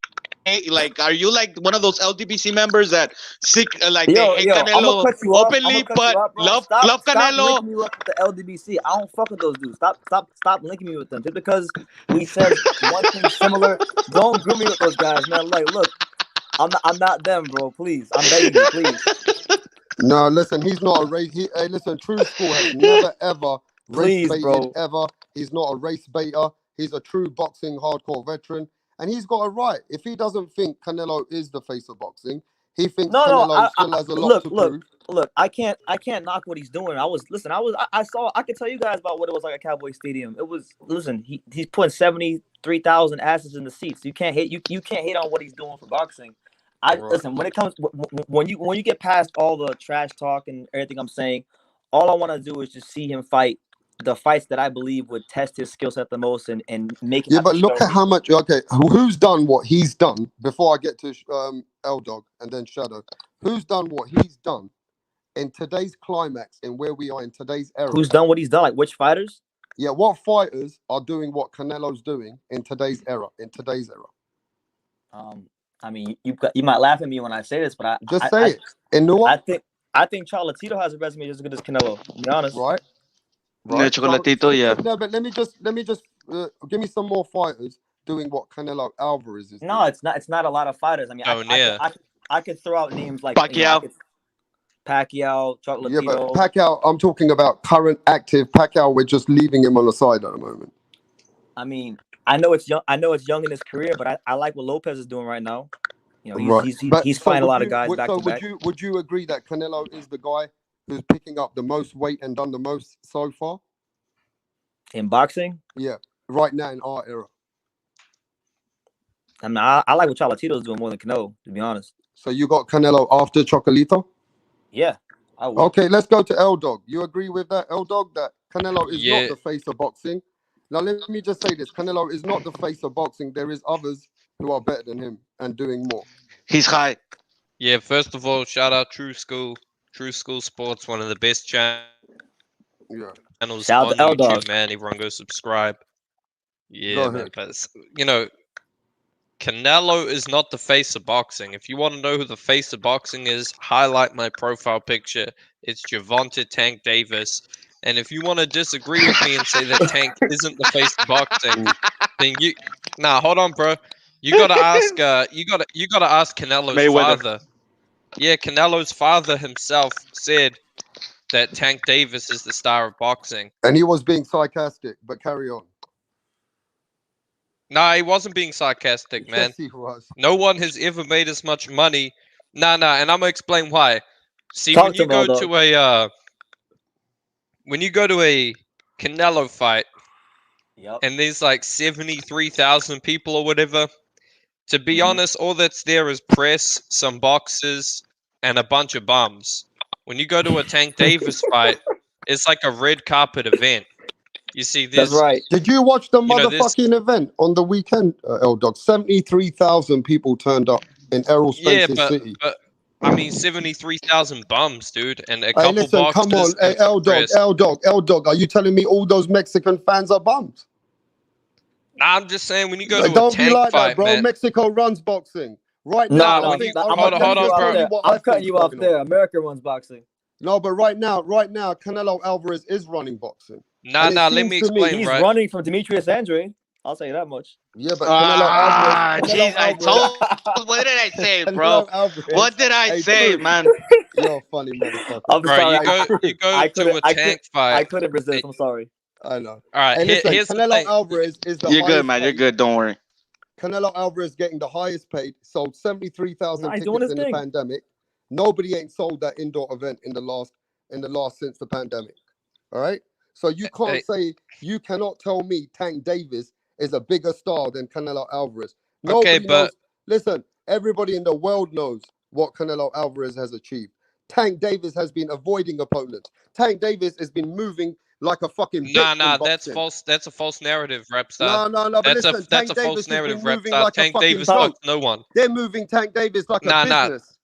Like, are you like one of those LTBC members that they hate Canelo openly, but love Canelo? Stop linking me up with the LTBC. I don't fuck with those dudes. Stop linking me with them. Just because we said one thing similar, don't group me with those guys, man. Like, look, I'm not them, bro. Please, I'm begging you, please. No, listen, he's not a race. Listen, True School has never ever race baited ever. He's not a race baiter. He's a true boxing hardcore veteran. And he's got a right. If he doesn't think Canelo is the face of boxing, he thinks Canelo still has a lot to prove. Look, I can't knock what he's doing. I could tell you guys about what it was like at Cowboy Stadium. It was, listen, he's putting 73,000 asses in the seats. You can't hate on what he's doing for boxing. Listen, when you get past all the trash talk and everything I'm saying, all I want to do is just see him fight the fights that I believe would test his skill set the most and make it. Yeah, but look at how much. Okay, who's done what he's done? Before I get to L-Dog and then Shadow, who's done what he's done in today's climax and where we are in today's era? Who's done what he's done? Like which fighters? Yeah, what fighters are doing what Canelo's doing in today's era? I mean, you might laugh at me when I say this, but just say it. In New York, I think Charlo has a resume just as good as Canelo. To be honest, right? Yeah. No, but let me just give me some more fighters doing what Canelo Alvarez is. No, it's not a lot of fighters. I mean, I could throw out names like Pacquiao, Chocolatito. Yeah, but Pacquiao, I'm talking about current active Pacquiao. We're just leaving him on the side at the moment. I mean, I know it's young in his career, but I like what Lopez is doing right now. You know, he's fighting a lot of guys back to back. Would you agree that Canelo is the guy who's picking up the most weight and done the most so far in boxing? Yeah, right now in our era. I mean, I like what Chocolatito is doing more than Canelo, to be honest. So you got Canelo after Chocolito? Yeah, I would. Okay, let's go to L Dog. You agree with that, L Dog, that Canelo is Yeah. not the face of boxing? Now let me just say this: Canelo is not the face of boxing. There is others who are better than him and doing more. He's high. Yeah, first of all, shout out True School Sports, one of the best channels Yeah. Shout out on to L YouTube, Dog. man. Everyone go subscribe. Yeah, Go man. ahead. But Canelo is not the face of boxing. If you want to know who the face of boxing is, highlight my profile picture. It's Gervonta Tank Davis. And if you want to disagree with me and say that Tank isn't the face of boxing, then hold on, bro. You gotta ask you gotta ask Canelo's Mayweather. father. Yeah, Canelo's father himself said that Tank Davis is the star of boxing. And he was being sarcastic, but carry on. Nah, he wasn't being sarcastic, man. Yes, he was. No one has ever made as much money. Nah, and I'm gonna explain why. See, Talk when to you him, go L-Dog. to a Canelo fight, Yep. and there's like 73,000 people or whatever, to be honest, all that's there is press, some boxers, and a bunch of bums. When you go to a Tank Davis fight, it's like a red carpet event. You see, That's there's right. Did you watch the You know, this- motherfucking event on the weekend, L Dog? 73,000 people turned up in Errol yeah, Spencer's city. but I mean 73,000 bums, dude, and a Hey, couple listen, boxers. come on. Hey, and some L Dog, press. L Dog. Are you telling me all those Mexican fans are bums? Nah, I'm just saying when you go Like, to a don't be Tank like fight, that, bro. man. Mexico runs boxing. Right No, now, Nah, I when think you- I'm hold on, let me just bro. tell you what I I'm cutting think's you off going on. there. America runs boxing. No, but right now, Canelo Alvarez is running boxing. Nah, And it let seems me to me- explain, He's right? running from Demetrius Andrade. I'll say that much. Yeah, but Canelo Alvarez. Canelo Jeez, I Alvarez. told. What did I say, bro? Canelo Alvarez. What did I Hey, say, dude. man? You're a funny motherfucker. I'm Bro, sorry. you go I to couldn't- a Tank fight. I couldn't resist. I'm sorry. I know. All right, Hey, listen, here's the Canelo thing. Alvarez is the You're highest good, man. You're paid. good. Don't worry. Canelo Alvarez getting the highest paid, sold 73,000 Nah, he's doing tickets his in the thing. pandemic. Nobody ain't sold that indoor event in the last since the pandemic. All right. So you can't say, you cannot tell me Tank Davis is a bigger star than Canelo Alvarez. Nobody but- knows. Listen, everybody in the world knows what Canelo Alvarez has achieved. Tank Davis has been avoiding opponents. Tank Davis has been moving like a fucking bitch in That's boxing. false. That's a false narrative, Rapstar. No, but That's listen, a Tank false Davis has been narrative, moving Rapstar. like a Tank fucking Davis goat. fucks no one. They're moving Tank Davis like a business.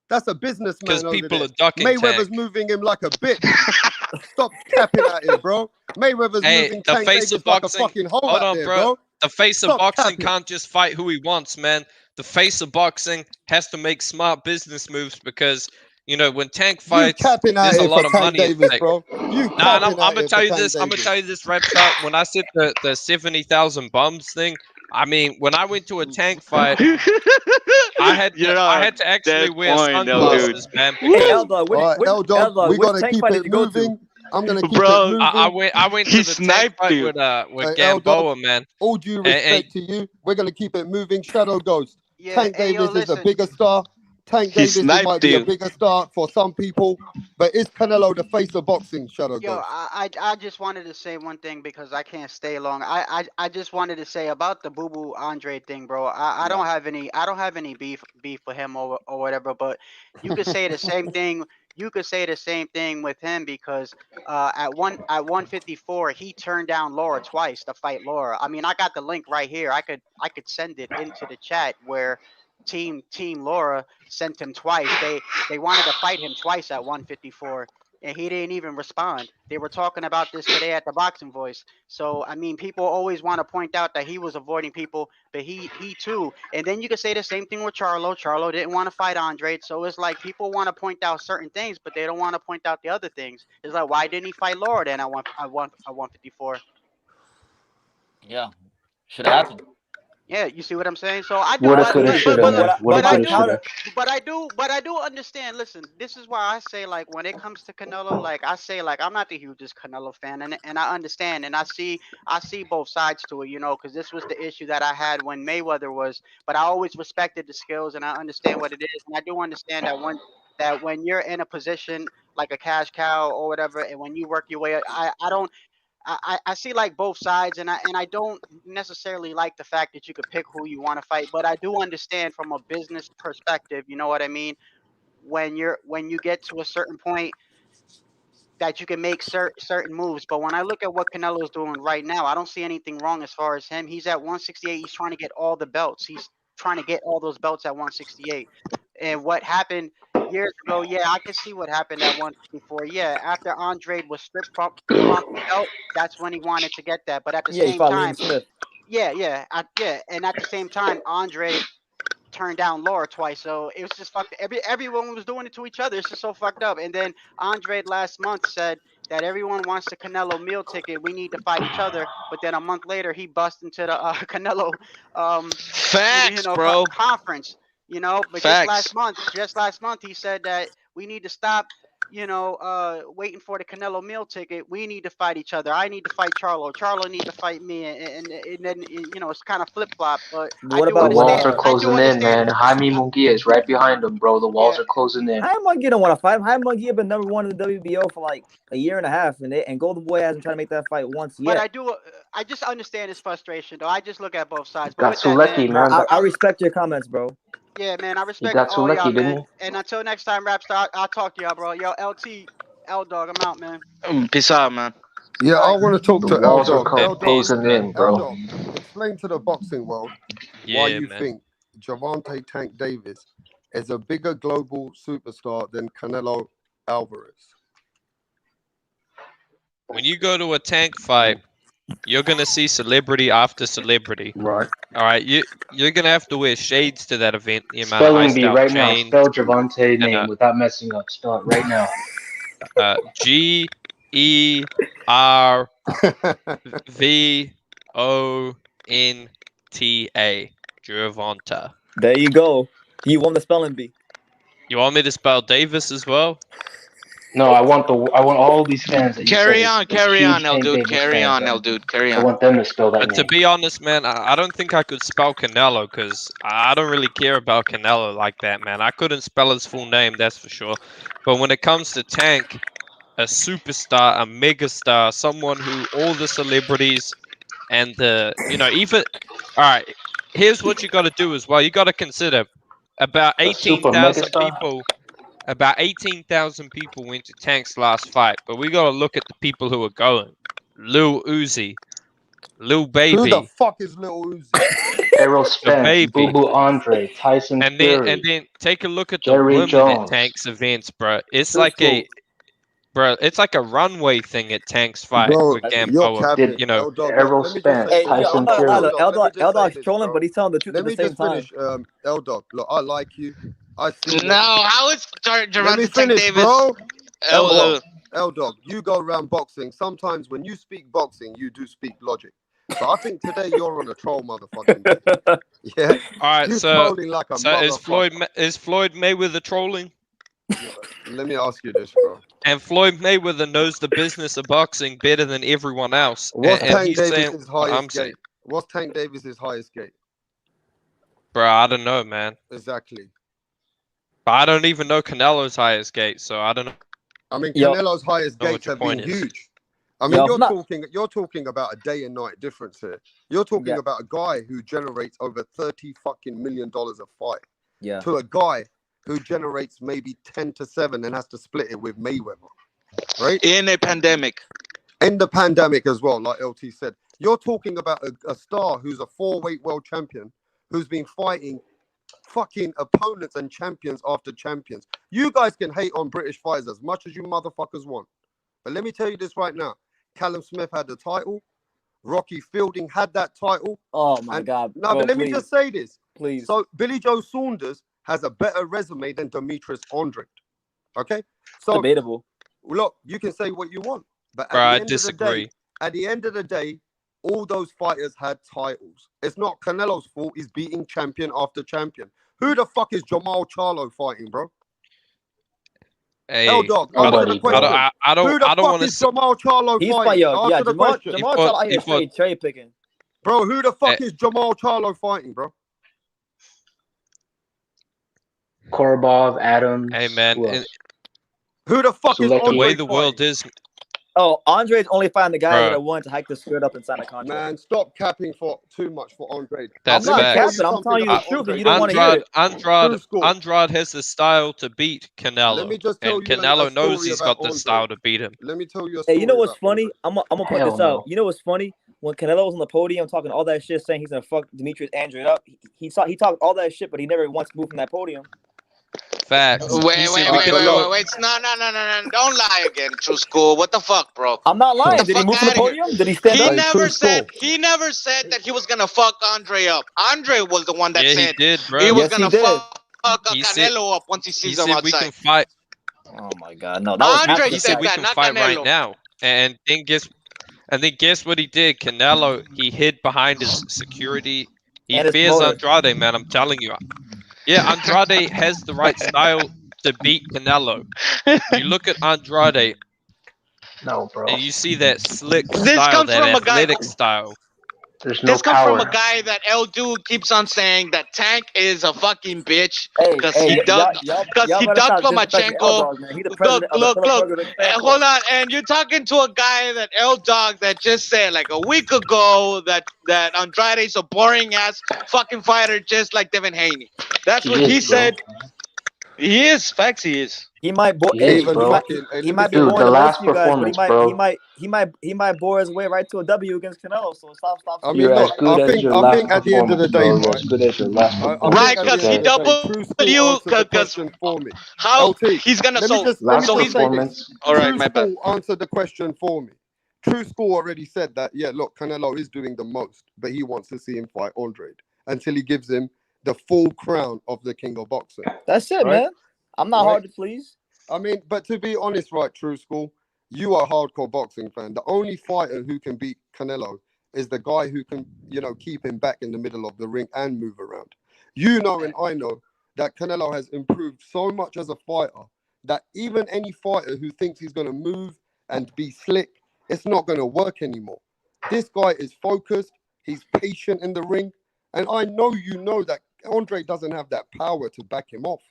That's a businessman Because over people there. are ducking Mayweather's Tank. moving him like a bitch. Stop capping out here, bro. Mayweather's Hey, moving the Tank face Davis of like a boxing- fucking hoe Hold out on, there, bro. The face of Stop boxing capping. can't just fight who he wants, man. The face of boxing has to make smart business moves because, when Tank You fights, capping out there's a here lot for of Tank money at Davis, stake. bro. You Nah, and capping I'm out gonna here tell for you Tank this. I'm gonna Davis. tell you this, Rapstar. When I said the 70,000 bums thing, I mean when I went to a Tank fight, I had to actually dead wear point, though, sunglasses, man. Hey, Because L-Dog, All right, L-Dog, we which gotta tank keep fight it did you go to? moving. I'm gonna keep Bro, it moving. I went He to the Tank sniped fight you. with Hey, Gamboa, man. All due Hey, respect to you, we're gonna keep it moving. Shadow Ghost. Yeah, Tank hey, yo, Davis is a listen. bigger star. Tank He Davis sniped might be a you. bigger star for some people, but is Canelo the face of boxing, Shadow Yo, Ghost? I just wanted to say one thing because I can't stay long. I just wanted to say about the Boo Boo Andre thing, bro. I don't have any beef with him or whatever, but you could say the same thing. You could say the same thing with him because at 154 he turned down Laura twice to fight Laura. I mean, I got the link right here. I could send it into the chat where Team Laura sent him twice. They wanted to fight him twice at 154 and he didn't even respond. They were talking about this today at the Boxing Voice. So I mean, people always want to point out that he was avoiding people, but he too. And then you could say the same thing with Charlo. Charlo didn't want to fight Andre, so it's like people want to point out certain things, but they don't want to point out the other things. It's like, why didn't he fight Laura then at 154? Yeah, should have happened. Yeah, you see what I'm saying? So I do, Woulda, but, coulda, but, shoulda, but, man. but, Woulda, but I coulda, do, shoulda. but I do understand. Listen, this is why I say like when it comes to Canelo, like I say like I'm not the hugest Canelo fan, and I understand and I see both sides to it, because this was the issue that I had when Mayweather was, but I always respected the skills and I understand what it is, and I do understand that when you're in a position like a cash cow or whatever, and when you work your way, I don't. I see like both sides, and I don't necessarily like the fact that you could pick who you want to fight, but I do understand from a business perspective. You know what I mean? When you get to a certain point, that you can make certain moves. But when I look at what Canelo's doing right now, I don't see anything wrong as far as him. He's at 168. He's trying to get all the belts. He's trying to get all those belts at 168. And what happened years ago, yeah, I can see what happened at 154. Yeah, after Andrade was stripped from the belt, that's when he wanted to get that. But at the same time, yeah, and at the same time, Andrade turned down Laura twice, so it was just fucked. Everyone was doing it to each other. It's just so fucked up. And then Andrade last month said that everyone wants the Canelo meal ticket. We need to fight each other. But then a month later, he bust into the Canelo facts, bro, conference. You know, but facts. just last month, he said that we need to stop. You know, waiting for the Canelo meal ticket. We need to fight each other. I need to fight Charlo. Charlo need to fight me, and then you know it's kind of flip flop. But what about the walls are closing in, man? Jaime Munguia is right behind him, bro. The walls are closing in. Jaime Munguia don't want to fight him. Jaime Munguia been #1 in the WBO for like a year and a half, and Golden Boy hasn't tried to make that fight once yet. But I just understand his frustration, though. I just look at both sides. But got so lucky, man. I respect your comments, bro. Yeah, man, I respect all y'all, man. And until next time, Rapstar, I'll talk to y'all, bro. Yo, LT, L-Dog, I'm out, man. Peace out, man. Yeah, I want to talk to L-Dog. Closing in, bro. Explain to the boxing world why you think Gervonta Tank Davis is a bigger global superstar than Canelo Alvarez. When you go to a Tank fight, you're gonna see celebrity after celebrity. Right. All right. You're gonna have to wear shades to that event. The amount Spelling bee right now. Spell Gervonta name without messing up. Spell it right now. Gervonta. Gervonta. There you go. You won the spelling bee. You want me to spell Davis as well? No, I want all these fans. That carry on, El Dude. Carry on. I want them to spell that name. But to be honest, man, I don't think I could spell Canelo because I don't really care about Canelo like that, man. I couldn't spell his full name, that's for sure. But when it comes to Tank, a superstar, a megastar, someone who all the celebrities and even all right. Here's what you got to do as well. You got to consider about 18,000 people. About 18,000 people went to Tank's last fight, but we got to look at the people who are going. Lil Uzi, Lil Baby. Who the fuck is Lil Uzi? Errol Spence, Boo Boo Andre, Tyson Fury. And then take a look at the women at Tank's events, bro. It's like it's like a runway thing at Tank's fight with Gamboa. Errol Spence, Tyson Fury. L-Dog's trolling, but he's telling the truth at the same time. Let me just finish, L-Dog. Look, I like you. How is Gervonta Tank Davis? Bro. L-Dog, you go around boxing. Sometimes when you speak boxing, you do speak logic. So I think today you're on a troll, motherfucker. Yeah. All right. You're so like a is Floyd Mayweather trolling? Yeah, let me ask you this, bro. And Floyd Mayweather knows the business of boxing better than everyone else. What's Tank Davis's highest gate? What's Tank Davis's highest gate? Bro, I don't know, man. Exactly. But I don't even know Canelo's highest gate, so I don't know. I mean, Canelo's highest gates have been huge. I mean, you're talking about a day and night difference here. You're talking about a guy who generates over $30 fucking million a fight. Yeah. To a guy who generates maybe 10 to 7 and has to split it with Mayweather. Right? In a pandemic. In the pandemic as well, like LT said. You're talking about a star who's a 4-weight world champion who's been fighting fucking opponents and champions after champions. You guys can hate on British fighters as much as you motherfuckers want. But let me tell you this right now. Callum Smith had the title. Rocky Fielding had that title. Oh my God. No, but let me just say this. Please. So Billy Joe Saunders has a better resume than Demetrius Andrade. Okay? So debatable. Look, you can say what you want. But I disagree. At the end of the day, all those fighters had titles. It's not Canelo's fault. He's beating champion after champion. Who the fuck is Jermell Charlo fighting, bro? Hey, L-Dog, answer the question. Who the fuck is Jermell Charlo fighting? Answer the question. Jermell Charlo ain't cherry picking. Bro, who the fuck is Jermell Charlo fighting, bro? Korobov, Adams. Hey, man. Who the fuck is the way the world is? Oh, Andre's only fighting the guy Bruh. that wanted to hike the skirt up and sign a contract. Man, stop capping for too much for Andre. That's I'm not facts. capping. I'm telling you the truth, and you don't want to hear it. Andrade has the style to beat Canelo. Let me just tell and you Canelo a knows story he's about got the Andre. style to beat him. Let me tell you a story. Hey, you know what's about funny? Andre. I'm gonna point this out. You know what's funny? When Canelo was on the podium talking all that shit, saying he's gonna fuck Demetrius Andrade up, he talked all that shit, but he never once moved from that podium. Wait. Wait. No. Don't lie again, True School. What the fuck, bro? I'm not lying. Did he move from the outta here. podium? Did he stand up? He never said that he was gonna fuck Andre up. Andre was the one that said he did, bro. he was gonna fuck Canelo up once he sees him outside. We can fight. Oh my god, no! That was Andre he said said we that, can not fight Canelo. right now, and then guess what he did? Canelo, he hid behind his security. He fears Andrade, man. I'm telling you. Yeah, Andrade has the right style to beat Canelo. You look at Andrade, no, bro, and you see that slick This style, comes that from a guy athletic style. There's no This comes power. from a guy that El Dude keeps on saying that Tank is a fucking bitch Hey, because hey, he dug y'all better stop disrespecting L-Dog, man. He the president of the Look. Philip fan club. Hold on, and you're talking to a guy that L Dog that just said like a week ago that Andrade's a boring ass fucking fighter, just like Devin Haney. That's what he said. He is. Facts. He is. He might bore. He He might be boring the to most last of you guys, but performance, he might bore his way right to a W against Canelo. So stop. I mean, look, I think at the end of the day, right? as good as your last performance. Right, because he doubled you. Because for me. how LT, he's gonna last performance. All right, my bad. Answer the question for me. True School already said that. Yeah, look, Canelo is doing the most, but he wants to see him fight Andre until he gives him the full crown of the king of boxing. That's it, man. I'm not hard to please. I mean, but to be honest, right, True School, you are a hardcore boxing fan. The only fighter who can beat Canelo is the guy who can, keep him back in the middle of the ring and move around. You know, and I know that Canelo has improved so much as a fighter that even any fighter who thinks he's going to move and be slick, it's not going to work anymore. This guy is focused. He's patient in the ring. And I know you know that Andre doesn't have that power to back him off.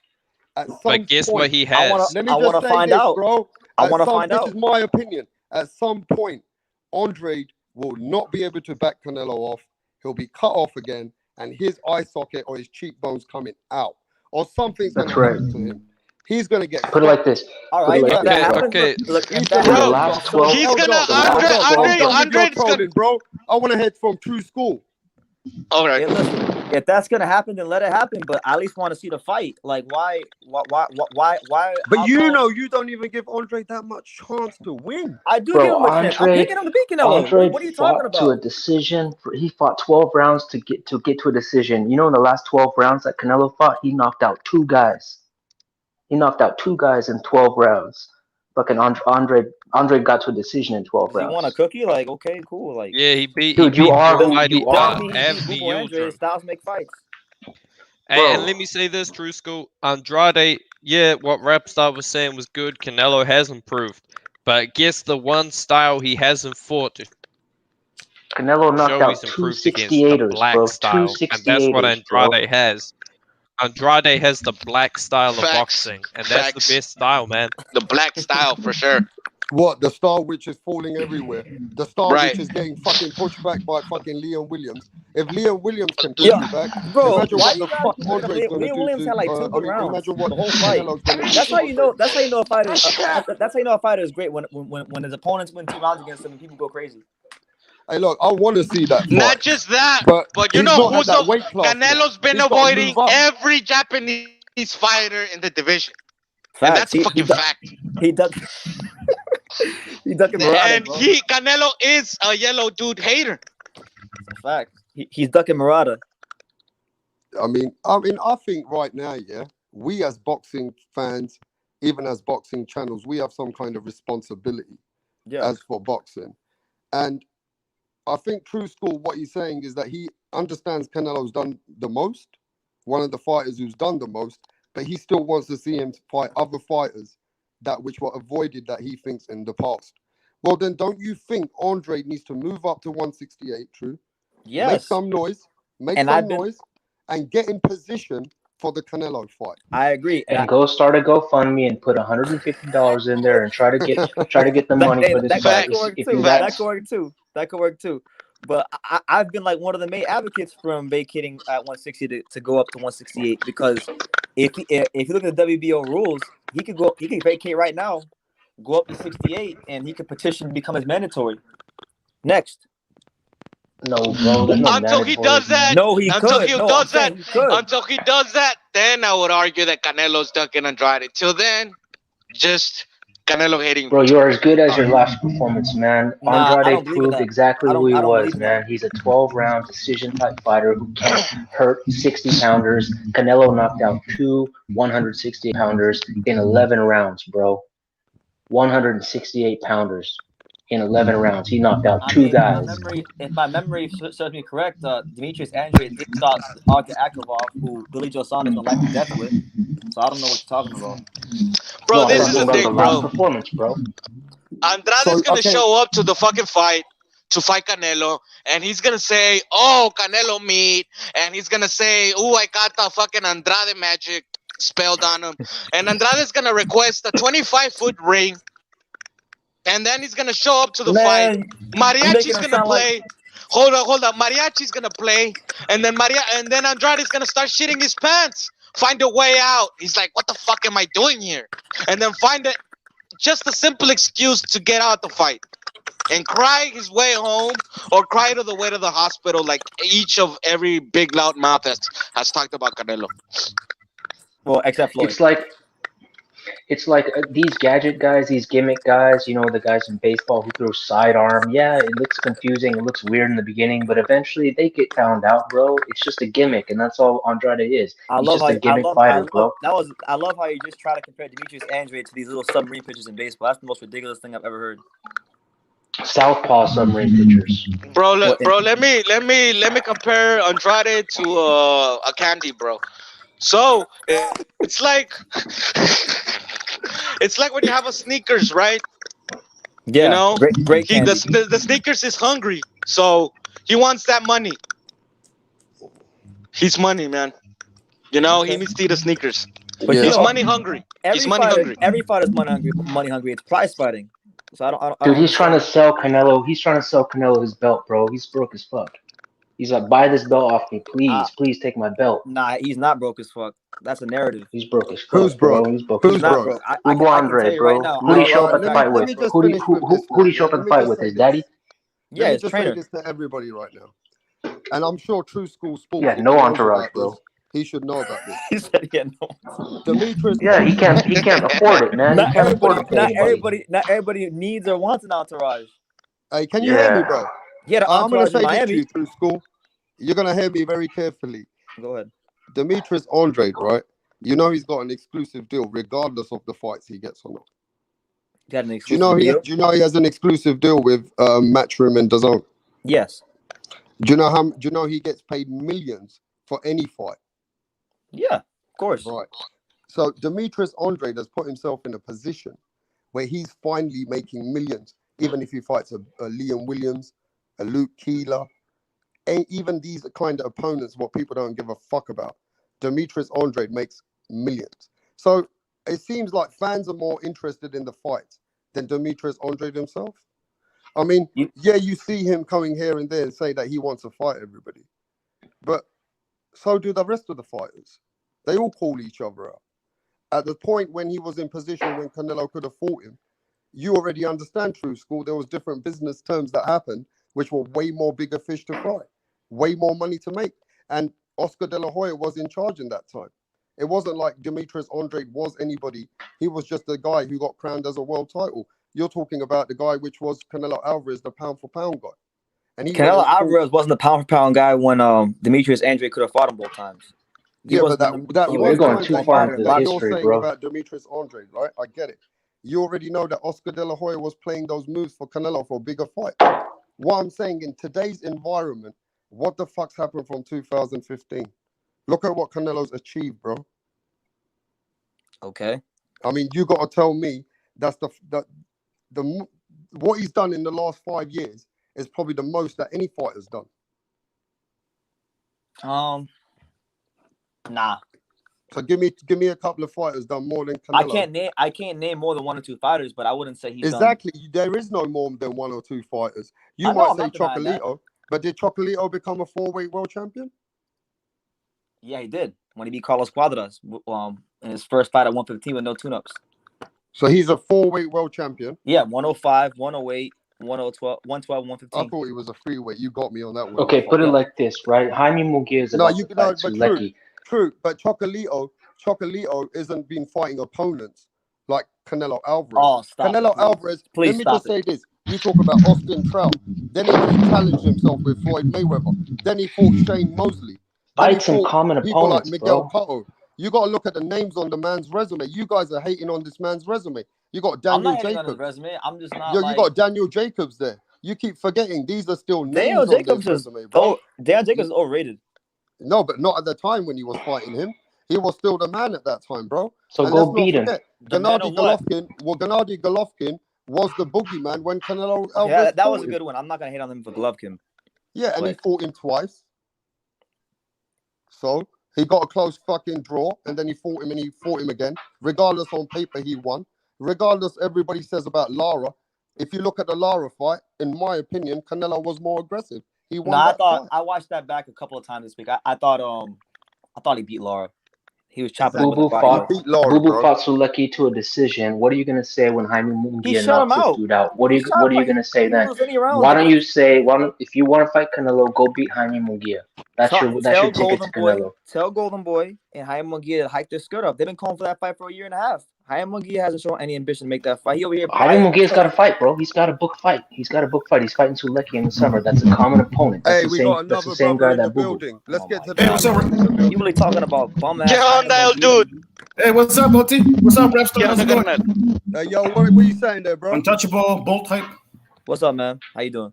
But guess what he has? I want to find out, bro. I want to find out. This is my opinion. At some point, Andre will not be able to back Canelo off. He'll be cut off again, and his eye socket or his cheekbones coming out, or something's going to happen to him. He's going to get. Put it like this. All right. Okay. Look, he's gonna. Andre's gonna. Bro, I want to head from True School. All right. Hey, listen, if that's gonna happen, then let it happen. But I at least want to see the fight. Like, why? But you don't even give Andre that much chance to win. I do give him a chance. I'm picking him to beat Canelo. What are you talking about? To a decision. He fought 12 rounds to get to a decision. You know, in the last 12 rounds that Canelo fought, he knocked out 2 guys. He knocked out 2 guys in 12 rounds. Fucking Andre got to a decision in 12 rounds. You want a cookie? Like, okay, cool. Like, yeah, he beat. Dude, you are. Styles make fights. And let me say this, True School. Andrade, yeah, what Rap Star was saying was good. Canelo has improved, but guess the one style he hasn't fought to Canelo knocked out 268ers, bro. Style, and that's what Andrade has. Andrade has the black style of boxing, and that's the best style, man. The black style, for sure. What? The style which is falling everywhere. The style which is getting fucking pushed back by fucking Liam Williams. If Liam Williams can push you back, bro, imagine what the fuck Andre's going to do. Liam Williams had like 2 good rounds. Imagine what the whole fight. That's how you know. That's how you know a fighter. That's how you know a fighter is great when his opponents win 2 rounds against him and people go crazy. Hey, look, I want to see that fight. Not just that, but you know who's Canelo's been avoiding every Japanese fighter in the division. And that's a fucking fact. He does. He ducking Murata, and bro. Canelo is a yellow dude hater. Fact. He's ducking Murata. I mean, I think right now, yeah, we as boxing fans, even as boxing channels, we have some kind of responsibility as for boxing. And I think True School, what he's saying is that he understands Canelo's done the most, one of the fighters who's done the most, but he still wants to see him fight other fighters that which were avoided that he thinks in the past. Well, then don't you think Andre needs to move up to 168, True? Yes. Make some noise, and get in position for the Canelo fight. I agree. And go start a GoFundMe and put $150 in there and try to get the money for this fight. If you that could work too. But I've been like one of the main advocates from vacating at 160 to go up to 168 because if you look at the WBO rules, he could vacate right now, go up to 68, and he could petition to become as mandatory. Next. No, bro. Until he does that. No, he until could. he No, does that. could. Until he does that, then I would argue that Canelo's ducking Andrade. Till then, just Canelo hating. Bro, you're as good as your last performance, man. Andrade proved exactly who he was, man. He's a 12-round decision-type fighter who can't hurt 60-pounders. Canelo knocked out two 160-pounders in 11 rounds, bro. 168-pounders. In 11 rounds, he knocked out two guys. If my memory serves me correct, Demetrius Andrade did stop Arthur Akavov, who Billy Joe Saunders in life and death with. So I don't know what you're talking about. Bro, this is the thing, bro. Performance, bro. Andrade's gonna show up to the fucking fight to fight Canelo, and he's gonna say, "Oh, Canelo meat," and he's gonna say, "Oh, I got the fucking Andrade magic spelled on him," and Andrade's gonna request a 25-foot ring. And then he's gonna show up to the fight. Mariachi's gonna play. Hold on. Mariachi's gonna play, and then Andrade's gonna start shitting his pants. Find a way out. He's like, "What the fuck am I doing here?" And then find just a simple excuse to get out the fight, and cry his way home or cry to the way to the hospital, like every big loud mouth has talked about Canelo. Well, except Floyd. It's like these gadget guys, these gimmick guys, you know, the guys in baseball who throw sidearm. Yeah, it looks confusing, it looks weird in the beginning, but eventually they get found out, bro. It's just a gimmick, and that's all Andrade is. He's just a gimmick fighter, bro. I love how you just try to compare Demetrius Andrade to these little submarine pitchers in baseball. That's the most ridiculous thing I've ever heard. Southpaw submarine pitchers. Bro, let me compare Andrade to a candy, bro. So it's like when you have a Snickers, right? Yeah, you know, great candy. The Snickers is hungry, so he wants that money. He's money, man. You know, he needs to eat a Snickers. But he's money hungry. He's money hungry. Every fighter's money hungry. It's prize fighting. So I don't. Dude, he's trying to sell Canelo. He's trying to sell Canelo his belt, bro. He's broke as fuck. He's like, buy this belt off me, please. Please take my belt. Nah, he's not broke as fuck. That's a narrative. He's broke as fuck. Who's broke? Bro. He's broke. Who's as broke? fuck. I can Andre, bro. Right now. Who did he show up at the fight with? Who did he show up at the fight with? His daddy? Yeah, his trainer. Let me just say this to everybody right now. And I'm sure True School Sports. Yeah, no entourage, bro. He should know about this. He said he had no. Demetrius. Yeah, he can't afford it, man. He can't afford it. Not everybody needs or wants an entourage. Hey, can you hear me, bro? Yeah, I'm gonna say Miami. this to you, True School. You're gonna hear me very carefully. Go ahead. Demetrius Andrade, right? You know he's got an exclusive deal, regardless of the fights he gets or not. He had an Do you know he has an exclusive deal with Matchroom and DAZN? Yes. Do you know he gets paid millions for any fight? Yeah, of course. Right. So Demetrius Andrade has put himself in a position where he's finally making millions, even if he fights a Liam Williams, a Luke Keeler, and even these kind of opponents, what people don't give a fuck about. Demetrius Andrade makes millions. So it seems like fans are more interested in the fight than Demetrius Andrade himself. I mean, yeah, you see him coming here and there and say that he wants to fight everybody. But so do the rest of the fighters. They all call each other out. At the point when he was in position when Canelo could have fought him, you already understand, True School, there was different business terms that happened, which were way more bigger fish to fry, way more money to make. And Oscar De La Hoya was in charge in that time. It wasn't like Demetrius Andrade was anybody. He was just the guy who got crowned as a world title. You're talking about the guy which was Canelo Alvarez, the pound-for-pound guy. And Canelo Alvarez wasn't the pound-for-pound guy when Demetrius Andrade could have fought him both times. But we're going too far into the history, bro. About Demetrius Andrade, right? I get it. You already know that Oscar De La Hoya was playing those moves for Canelo for a bigger fight. What I'm saying, in today's environment, what the fuck's happened from 2015? Look at what Canelo's achieved, bro. Okay. I mean, you got to tell me that's what he's done in the last 5 years is probably the most that any fighter's done. Nah. So give me a couple of fighters done more than Canelo. I can't name more than 1 or 2 fighters, but I wouldn't say he's exactly. done. There is no more than 1 or 2 fighters. You might say Chocolatito, but did Chocolatito become a 4-weight world champion? Yeah, he did when he beat Carlos Cuadras in his first fight at 115 with no tune-ups. So he's a 4-weight world champion. Yeah, 105, 108, 112, 115. I thought he was a 3-weight. You got me on that one. Okay, put it like this, right? Jaime Munguia is about to fight Sulecki. True, but Chocolatito isn't been fighting opponents like Canelo Alvarez. Oh, stop. Canelo Alvarez. Please let me just say this. You talk about Austin Trout. Then he challenged himself with Floyd Mayweather. Then he fought Shane Mosley. Fight some common opponents, like Miguel bro. Cotto. You got to look at the names on the man's resume. You guys are hating on this man's resume. You got Daniel Jacobs. On his resume. I'm just not. You got Daniel Jacobs there. You keep forgetting these are still names on this resume, bro. Daniel Jacobs is overrated. No, but not at the time when he was fighting him. He was still the man at that time, bro. So and go beat him. Gennady Golovkin was the boogeyman when Canelo Alvarez. Yeah, that was a good one. I'm not gonna hate on him for Golovkin. Yeah, and he fought him twice. So he got a close fucking draw, and then he fought him and he fought him again. Regardless, on paper he won. Regardless, everybody says about Lara. If you look at the Lara fight, in my opinion, Canelo was more aggressive. He won. I watched that back a couple of times this week. I thought he beat Lara. He was chopping. Boo fought Sulecki to a decision. What are you gonna say when Jaime Munguia knocks this dude out? What are you gonna say then? Why don't you say if you want to fight Canelo, go beat Jaime Munguia? That's your ticket to Canelo. Tell Golden Boy and Jaime Munguia to hike their skirt up. They've been calling for that fight for a year and a half. Jaime Munguia hasn't shown any ambition to make that fight. He over here. Jaime Munguia's got to fight, bro. He's got a book fight. He's fighting Sulecki in the summer. That's a common opponent. That's that's the same guy that building. Let's get to that. You really talking about bum ass? Get on dial, dude. Hey, what's up, Moti? What's up, Repstar? How's it going? Yo, what are you saying there, bro? Untouchable, Bolt hype. What's up, man? How you doing?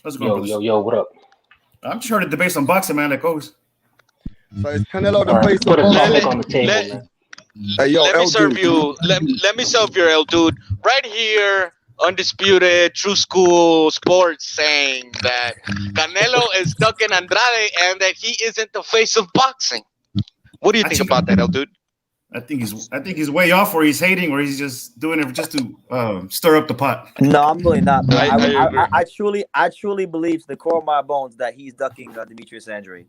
How's it going? Yo, what up? I'm just trying to debate some boxing, man. That goes. So it's Canelo the face put a topic on the table, man. Hey, yo, let me serve you. Let me serve your L, dude. Right here, undisputed, true school sports saying that Canelo is ducking Andrade and that he isn't the face of boxing. What do you think about that, L, dude? I think he's way off, or he's hating, or he's just doing it just to stir up the pot. No, I'm really not. I truly believe to the core of my bones that he's ducking Demetrius Andrade.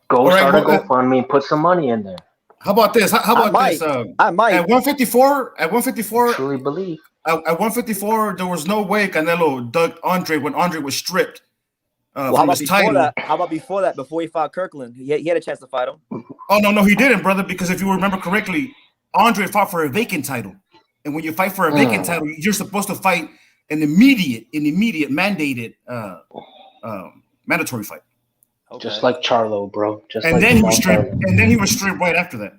Go start a GoFundMe and put some money in there. How about this? How about this? I might. At 154. Truly believe. At 154, there was no way Canelo ducked Andre when Andre was stripped from his title. How about before that? Before he fought Kirkland, he had a chance to fight him. Oh no, he didn't, brother. Because if you remember correctly, Andre fought for a vacant title, and when you fight for a vacant title, you're supposed to fight an immediate mandated mandatory fight. Okay. Just like Charlo, bro. Then he was stripped right after that.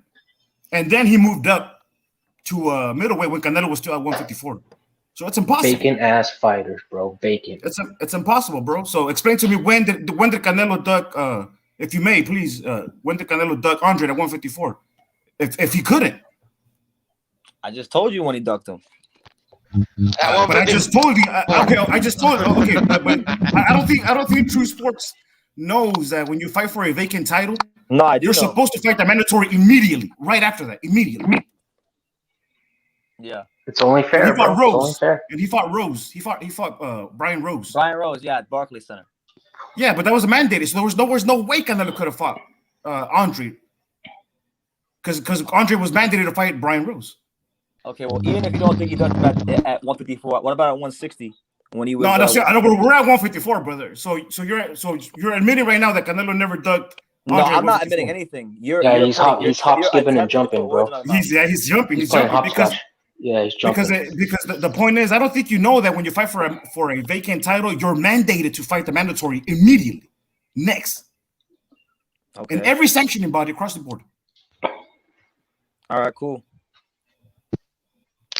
And then he moved up to middleweight when Canelo was still at 154. So it's impossible. Vacant ass fighters, bro. Vacant. It's impossible, bro. So explain to me when did Canelo duck? If you may, please. When did Canelo duck Andre at 154? If he couldn't. I just told you when he ducked him. But I just told you. I just told you. Okay, but I don't think True Sports knows that when you fight for a vacant title, you're supposed to fight the mandatory immediately, right after that, immediately. Yeah, it's only fair. And he fought Rose, and he fought Rose. He fought Brian Rose. Brian Rose, yeah, at Barclays Center. Yeah, but that was a mandated, so there was no way Canelo could have fought Andre, because Andre was mandated to fight Brian Rose. Okay, well, even if you don't think he ducked him at 154, what about at 160? When he was, I know we're at 154, brother. So you're admitting right now that Canelo never ducked. No, I'm not admitting anything. He's hop skipping and jumping, bro. He's jumping. He's jumping because he's jumping. Because the point is, I don't think you know that when you fight for a vacant title, you're mandated to fight the mandatory immediately. Next, in every sanctioning body across the board. All right, cool.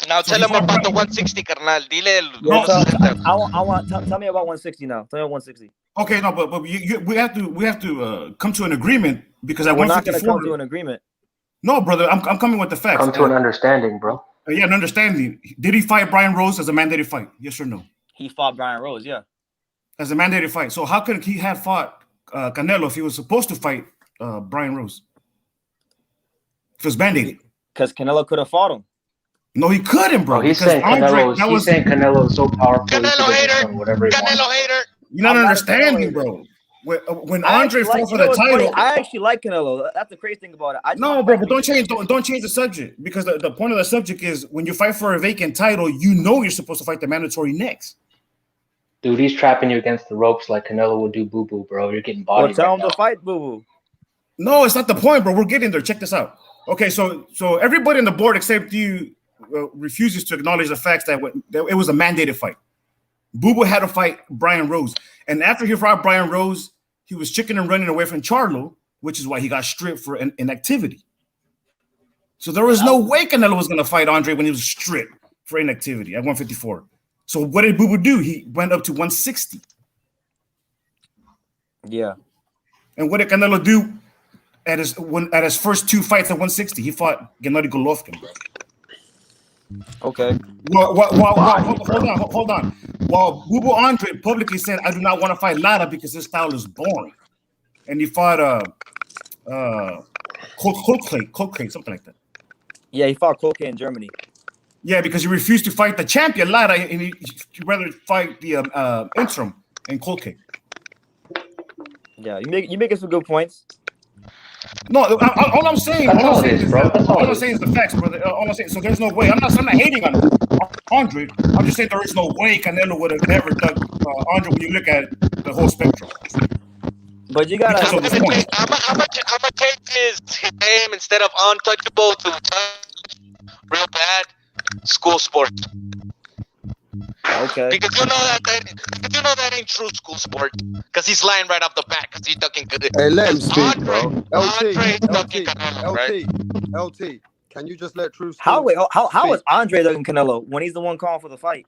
Now tell him about the 160, carnal. Tell me about 160 now. Tell me about 160. Okay, no, but we have to come to an agreement because at 154. We're not going to come to an agreement. No, brother, I'm coming with the facts. Come to an understanding, bro. Yeah, an understanding. Did he fight Brian Rose as a mandated fight? Yes or no? He fought Brian Rose, yeah. As a mandated fight. So how could he have fought Canelo if he was supposed to fight Brian Rose? If it was mandated. Because Canelo could have fought him. No, he couldn't, bro. He's saying Canelo is so powerful. Canelo hater. Canelo hater. You're not understanding, bro. When Andre fought for the title, I actually like Canelo. That's the crazy thing about it. No, bro, but don't change the subject, because the point of the subject is when you fight for a vacant title, you know you're supposed to fight the mandatory next. Dude, he's trapping you against the ropes like Canelo would do Boo Boo, bro. You're getting bodied. Well, tell him to fight Boo Boo. No, it's not the point, bro. We're getting there. Check this out. Okay, so everybody on the board except you refuses to acknowledge the facts that it was a mandated fight. Boo Boo had to fight Brian Rose, and after he fought Brian Rose, he was chicken and running away from Charlo, which is why he got stripped for inactivity. So there was no way Canelo was going to fight Andre when he was stripped for inactivity at 154. So what did Boo Boo do? He went up to 160. Yeah. And what did Canelo do at his first two fights at 160? He fought Gennady Golovkin. Okay. Hold on. While Boo Boo Andre publicly said, "I do not want to fight Lara because his style is boring," and he fought Colclay, something like that. Yeah, he fought Colclay in Germany. Yeah, because he refused to fight the champion Lara, and he'd rather fight the interim in Colclay. Yeah, you making some good points. No, all I'm saying, all I'm saying is the facts, brother. All I'm saying, so there's no way. I'm not hating on Andre. I'm just saying there is no way Canelo would have ever done Andre when you look at the whole spectrum. But you gotta. I'm gonna take his name instead of untouchable to touch real bad. School sport. Okay. Because you know that ain't true school sport. Because he's lying right off the bat. Because he's ducking. Hey, let him speak, bro. LT, can you just let True speak? How is Andre ducking Canelo when he's the one calling for the fight?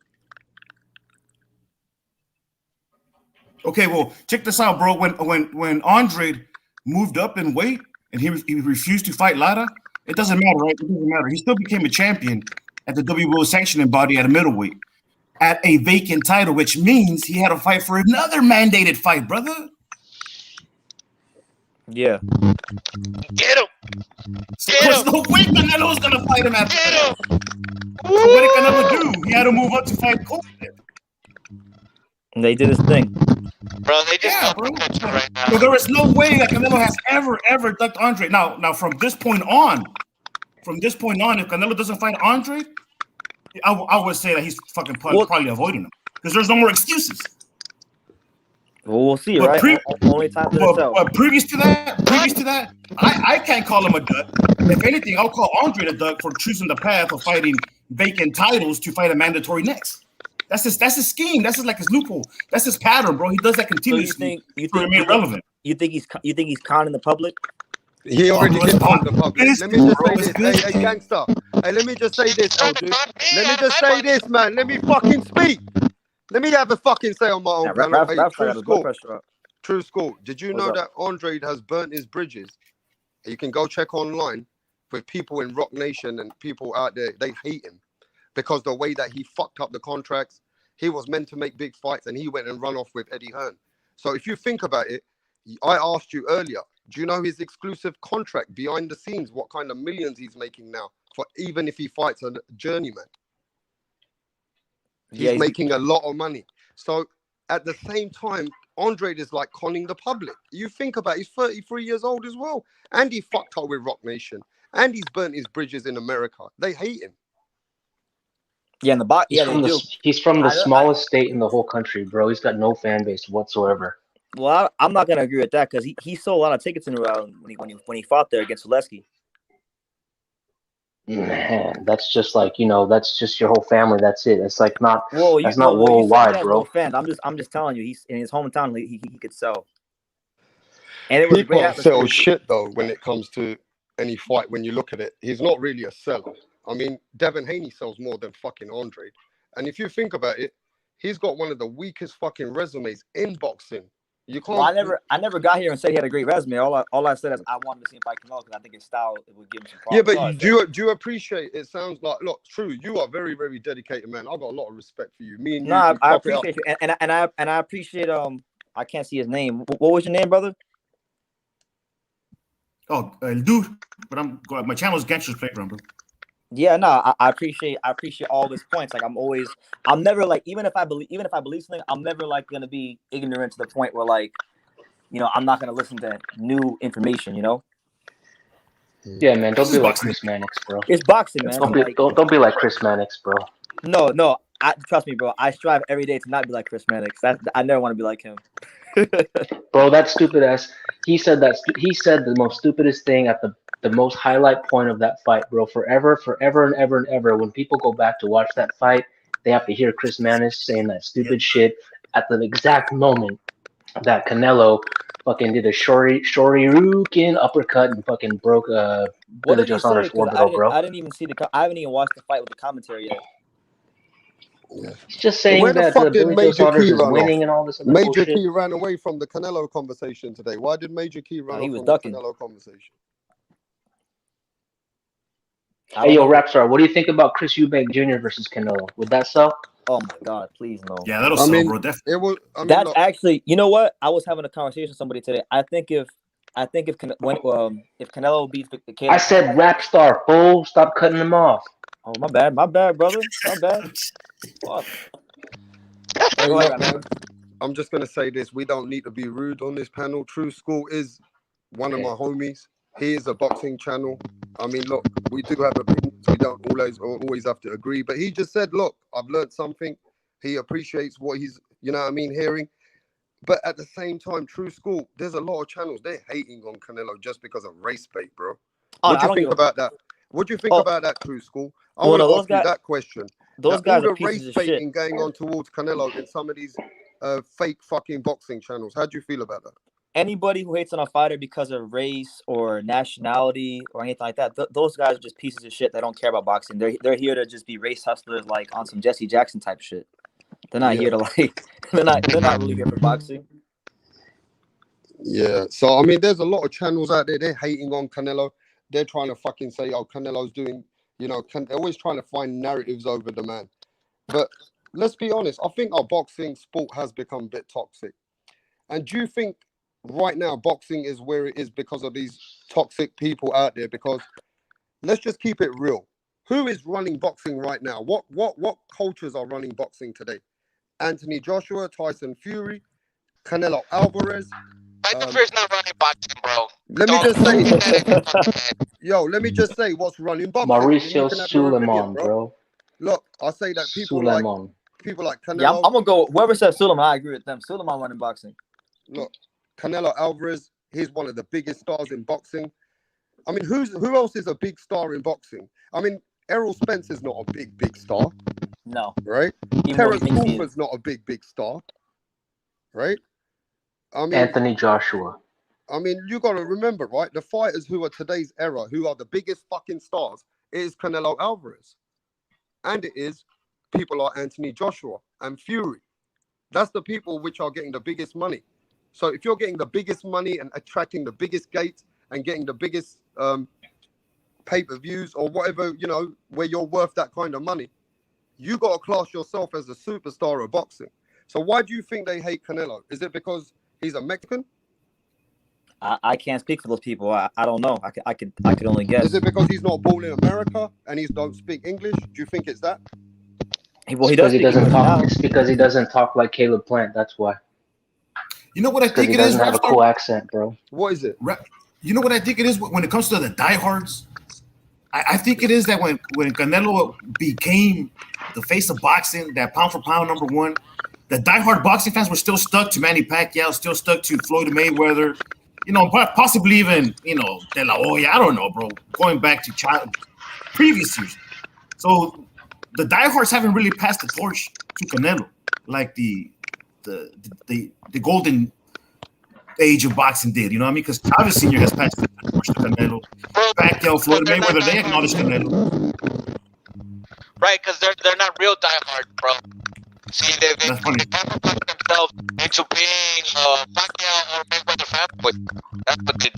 Okay, well, check this out, bro. When Andre moved up in weight and he refused to fight Lara, it doesn't matter, right? It doesn't matter. He still became a champion at the WBO sanctioning body at a middleweight at a vacant title, which means he had to fight for another mandated fight, brother. Yeah. Get him. There's no way Canelo was gonna fight him after that. So what did Canelo do? He had to move up to fight Colclay. And they did his thing. Bro, they just right now. So there is no way that Canelo has ever ducked Andre. Now from this point on, if Canelo doesn't fight Andre, I would say that he's fucking probably avoiding him because there's no more excuses. Well, we'll see, right? Only time to tell. But previous to that, I can't call him a duck. If anything, I'll call Andre a duck for choosing the path of fighting vacant titles to fight a mandatory next. That's his scheme. That's his loophole. That's his pattern, bro. He does that continuously to remain relevant. You think he's conning the public? He already did con the public. Let me just say this. Hey, gangster. Hey, let me just say this, LG. Let me just say this, man. Let me fucking speak. Let me have a fucking say on my own. True school. Did you know that Andre has burnt his bridges? You can go check online with people in Rock Nation and people out there. They hate him because the way that he fucked up the contracts. He was meant to make big fights and he went and run off with Eddie Hearn. So if you think about it, I asked you earlier, do you know his exclusive contract behind the scenes? What kind of millions he's making now for even if he fights a journeyman? He's making a lot of money. So at the same time, Andre is like conning the public. You think about it, he's 33 years old as well. And he fucked up with Rock Nation. And he's burnt his bridges in America. They hate him. Yeah, in the box. Yeah, he's from the smallest state in the whole country, bro. He's got no fan base whatsoever. Well, I'm not gonna agree with that because he sold a lot of tickets in Raleigh when he fought there against Zaleski. Man, that's just like that's just your whole family. That's it. It's like not. That's not worldwide, bro. Fans. I'm just telling you, he's in his hometown. He could sell. And it was people sell shit though when it comes to any fight. When you look at it, he's not really a seller. I mean, Devin Haney sells more than fucking Andre. And if you think about it, he's got one of the weakest fucking resumes in boxing. You can't. Well, I never got here and said he had a great resume. All I said is I wanted to see him fight Canelo because I think his style would give him some problems. Yeah, but do you appreciate? It sounds like look, true. You are very, very dedicated, man. I've got a lot of respect for you. Me and you. No, I appreciate you, and I appreciate I can't see his name. What was your name, brother? Oh, dude, but my channel is Gangsters Playground, bro. Yeah, no, I appreciate all these points. Like I'm never like even if I believe something, I'm never like gonna be ignorant to the point where like, I'm not gonna listen to new information. Yeah, man, don't be like Chris Mannix, bro. It's boxing, man. Don't be like Chris Mannix, bro. No, trust me, bro. I strive every day to not be like Chris Mannix. I never want to be like him. Bro, that stupid ass. He said the most stupidest thing at the most highlight point of that fight, bro. Forever and ever. When people go back to watch that fight, they have to hear Chris Mannix saying that stupid shit at the exact moment that Canelo fucking did a Shoryuken uppercut and fucking broke Billy Joe Saunders' orbital, bro. I didn't even see I haven't even watched the fight with the commentary yet. Yeah. He's just saying that Billy Joe Saunders is winning and all this other Major bullshit. Key ran away from the Canelo conversation today. Why did Major Key run away from ducking. the Canelo conversation? Hey, yo, Rapstar, what do you think about Chris Eubank Jr. versus Canelo? Would that sell? Oh my God, please no. Yeah, that'll sell, bro. Definitely. That's actually, you know what? I was having a conversation with somebody today. I think if Canelo beats Caleb, I said Rapstar, fool. Stop cutting him off. Oh, my bad, brother. My bad. Hey, look, man, I'm just gonna say this: we don't need to be rude on this panel. True School is one of my homies. He is a boxing channel. I mean, look, we do have opinions. We don't always have to agree. But he just said, look, I've learned something. He appreciates what he's, hearing. But at the same time, True School, there's a lot of channels. They're hating on Canelo just because of race bait, bro. What do you think about that? What do you think about that, True School? I want to ask you that question. Those guys are pieces race of baiting shit. going on towards Canelo in some of these fake fucking boxing channels. How do you feel about that? Anybody who hates on a fighter because of race or nationality or anything like that, those guys are just pieces of shit that don't care about boxing. They're here to just be race hustlers, like on some Jesse Jackson type shit. They're not here to like. They're not really here for boxing. Yeah. So I mean, there's a lot of channels out there. They're hating on Canelo. They're trying to fucking say, "Oh, Canelo's doing," they're always trying to find narratives over the man. But let's be honest. I think our boxing sport has become a bit toxic. And do you think right now boxing is where it is because of these toxic people out there? Because let's just keep it real. Who is running boxing right now? What cultures are running boxing today? Anthony Joshua, Tyson Fury, Canelo Alvarez. Tyson Fury's not running boxing, bro. Let me just say what's running boxing. Mauricio Suleiman, bro. Look, I say that people like Canelo. Yeah, I'm gonna go. Whoever says Suleiman, I agree with them. Suleiman running boxing. Look, Canelo Alvarez, he's one of the biggest stars in boxing. I mean, who else is a big star in boxing? I mean, Errol Spencer's not a big star. No. Right? Terence Crawford's not a big star. Right? I mean, Anthony Joshua. I mean, you got to remember, right? The fighters who are today's era, who are the biggest fucking stars, it is Canelo Alvarez. And it is people like Anthony Joshua and Fury. That's the people which are getting the biggest money. So if you're getting the biggest money and attracting the biggest gates and getting the biggest pay-per-views or whatever, where you're worth that kind of money, you got to class yourself as a superstar of boxing. So why do you think they hate Canelo? Is it because he's a Mexican? I can't speak for those people. I don't know. I could only guess. Is it because he's not born in America and he don't speak English? Do you think it's that? Well, he doesn't talk. It's because he doesn't talk like Caleb Plant. That's why. You know what I think it is? He doesn't have a cool accent, bro. What is it? You know what I think it is when it comes to the diehards? I think it is that when Canelo became the face of boxing, that pound for pound number one, the diehard boxing fans were still stuck to Manny Pacquiao, still stuck to Floyd Mayweather, possibly even, De La Hoya. I don't know, bro. Going back to previous years. So the diehards haven't really passed the torch to Canelo like the golden age of boxing did, you know what I mean? Because Chavez Sr. has passed the torch to Canelo. Pacquiao, Floyd Mayweather, they acknowledge Canelo. Right, because they're not real diehards, bro. See, they camouflage themselves into being Pacquiao or Mayweather fanboy. That's what they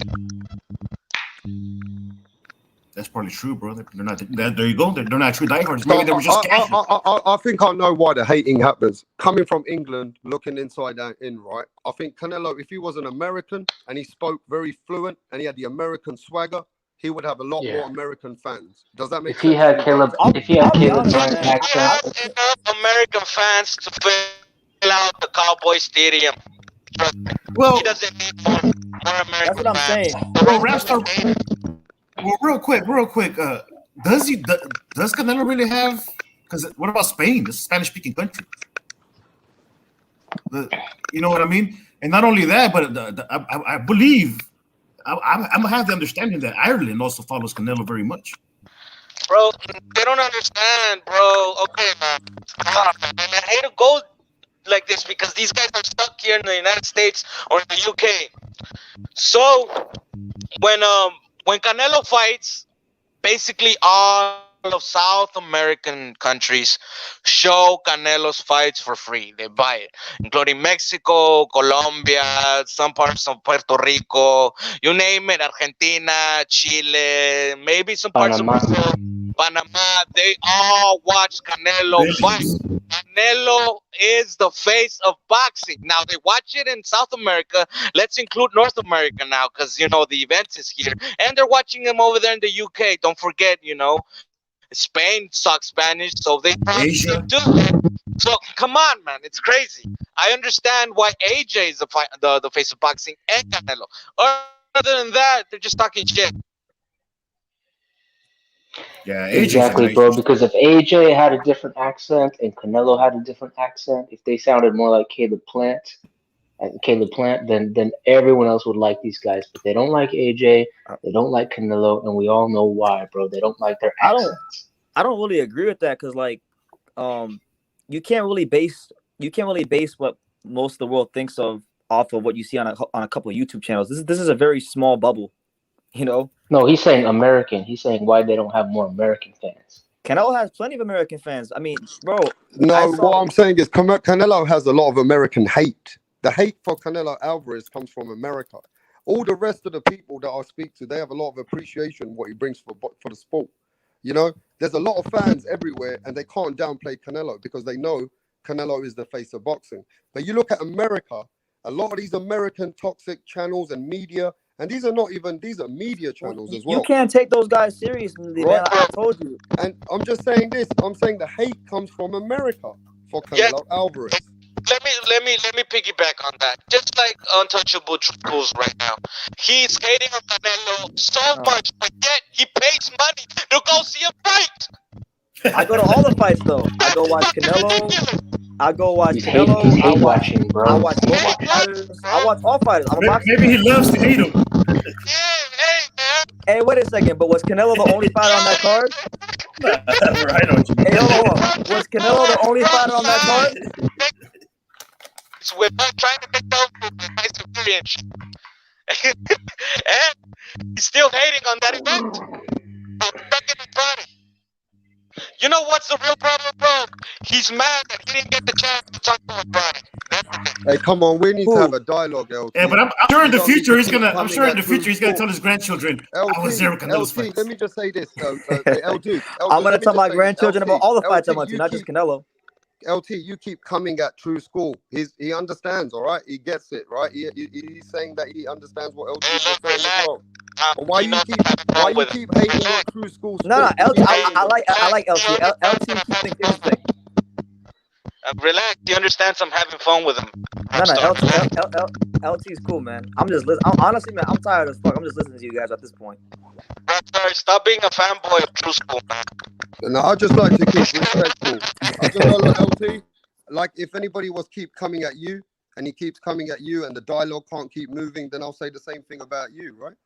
do. That's probably true, bro. They're not. There you go. They're not true diehards. Maybe they were just casual. I think I know why the hating happens. Coming from England, looking inside out in, right? I think Canelo, if he was an American and he spoke very fluent and he had the American swagger, he would have a lot more American fans. Does that make sense? If he had Caleb Bryant's accent, have enough American fans to fill out the Cowboy Stadium. Well, he doesn't need more American that's what I'm fans. saying. Well, Rapstar, well, real quick. Does Canelo really have? Because what about Spain? It's a Spanish-speaking country. You know what I mean? And not only that, but I believe I'm gonna have the understanding that Ireland also follows Canelo very much. Bro, they don't understand, bro. Okay, man. I hate to go like this because these guys are stuck here in the United States or in the UK. So when Canelo fights, basically all of South American countries show Canelo's fights for free. They buy it, including Mexico, Colombia, some parts of Puerto Rico, you name it, Argentina, Chile, maybe some parts of Brazil, Panama. They all watch Canelo fight. Canelo is the face of boxing. Now they watch it in South America. Let's include North America now, because the event is here, and they're watching him over there in the UK. Don't forget, Spain sucks Spanish, so they probably do. So come on, man, it's crazy. I understand why AJ is the face of boxing and Canelo. Other than that, they're just talking shit. Yeah, exactly, bro. Because if AJ had a different accent and Canelo had a different accent, if they sounded more like Caleb Plant, then everyone else would like these guys. But they don't like AJ, they don't like Canelo, and we all know why, bro. They don't like their accents. I don't really agree with that because, you can't really base what most of the world thinks of off of what you see on a couple of YouTube channels. This is a very small bubble, No, he's saying American. He's saying why they don't have more American fans. Canelo has plenty of American fans. I mean, bro. No, what I'm saying is Canelo has a lot of American hate. The hate for Canelo Alvarez comes from America. All the rest of the people that I speak to, they have a lot of appreciation what he brings for the sport. There's a lot of fans everywhere, and they can't downplay Canelo because they know Canelo is the face of boxing. But you look at America, a lot of these American toxic channels and media, and these are media channels as well. You can't take those guys seriously, right? Man. I told you. And I'm just saying this. I'm saying the hate comes from America for Canelo Alvarez. Let me piggyback on that. Just like Untouchable Truthfuls right now, he's hating on Canelo so much, but yet he pays money to go see a fight. I go to all the fights though. I go watch Canelo. I go watch Canelo. He's hate watching, bro. I watch both fighters. I watch all fighters. I'm a boxer. Maybe he loves to hate him. Hey, wait a second. But was Canelo the only fighter on that card? I know what you mean. Hey, hold on. Was Canelo the only fighter on that card? We're not trying to make up for my experience. And he's still hating on that event. You know what's the real problem, bro? He's mad that he didn't get the chance to talk to his brother. Hey, come on, we need to have a dialogue, LT. Yeah, but I'm sure in the future he's gonna tell his grandchildren, LT, I was there with Canelo's fights. Let me just say this, LT. I'm gonna tell my grandchildren about all the fights I went to, not just Canelo. LT, you keep coming at True School. He understands, all right? He gets it, right? He's saying that he understands what LT is saying as well. Why you keep hating on True School? No, LT, I like LT. LT keeps thinking his thing. Relax. He understands I'm having fun with him. LT is cool, man. I'm just listening. Honestly, man, I'm tired as fuck. I'm just listening to you guys at this point. Sorry, stop being a fanboy of True School, man. No, I just like to keep respectful. I just like LT. Like, if anybody was keep coming at you, and he keeps coming at you, and the dialogue can't keep moving, then I'll say the same thing about you, right?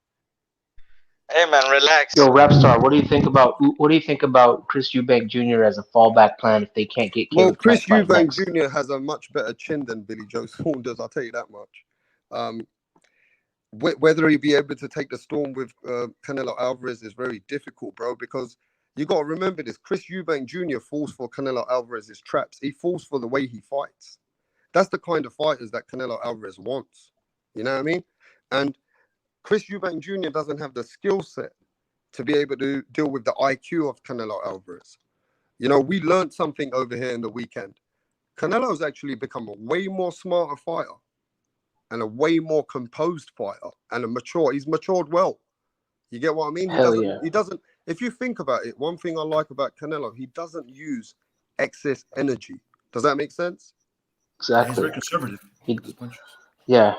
Hey, man, relax. Yo, Rapstar, what do you think about Chris Eubank Jr. as a fallback plan if they can't get Caleb? Well, Chris Eubank Jr. has a much better chin than Billy Joe Saunders. I'll tell you that much. Whether he'd be able to take the storm with Canelo Alvarez is very difficult, bro, because you got to remember this. Chris Eubank Jr. falls for Canelo Alvarez's traps. He falls for the way he fights. That's the kind of fighters that Canelo Alvarez wants. You know what I mean? And Chris Eubank Jr. doesn't have the skill set to be able to deal with the IQ of Canelo Alvarez. You know, we learned something over here in the weekend. Canelo's actually become a way more smarter fighter and a way more composed fighter and he's matured well. You get what I mean? He doesn't, if you think about it, one thing I like about Canelo, he doesn't use excess energy. Does that make sense? He's Exactly. very conservative. Yeah.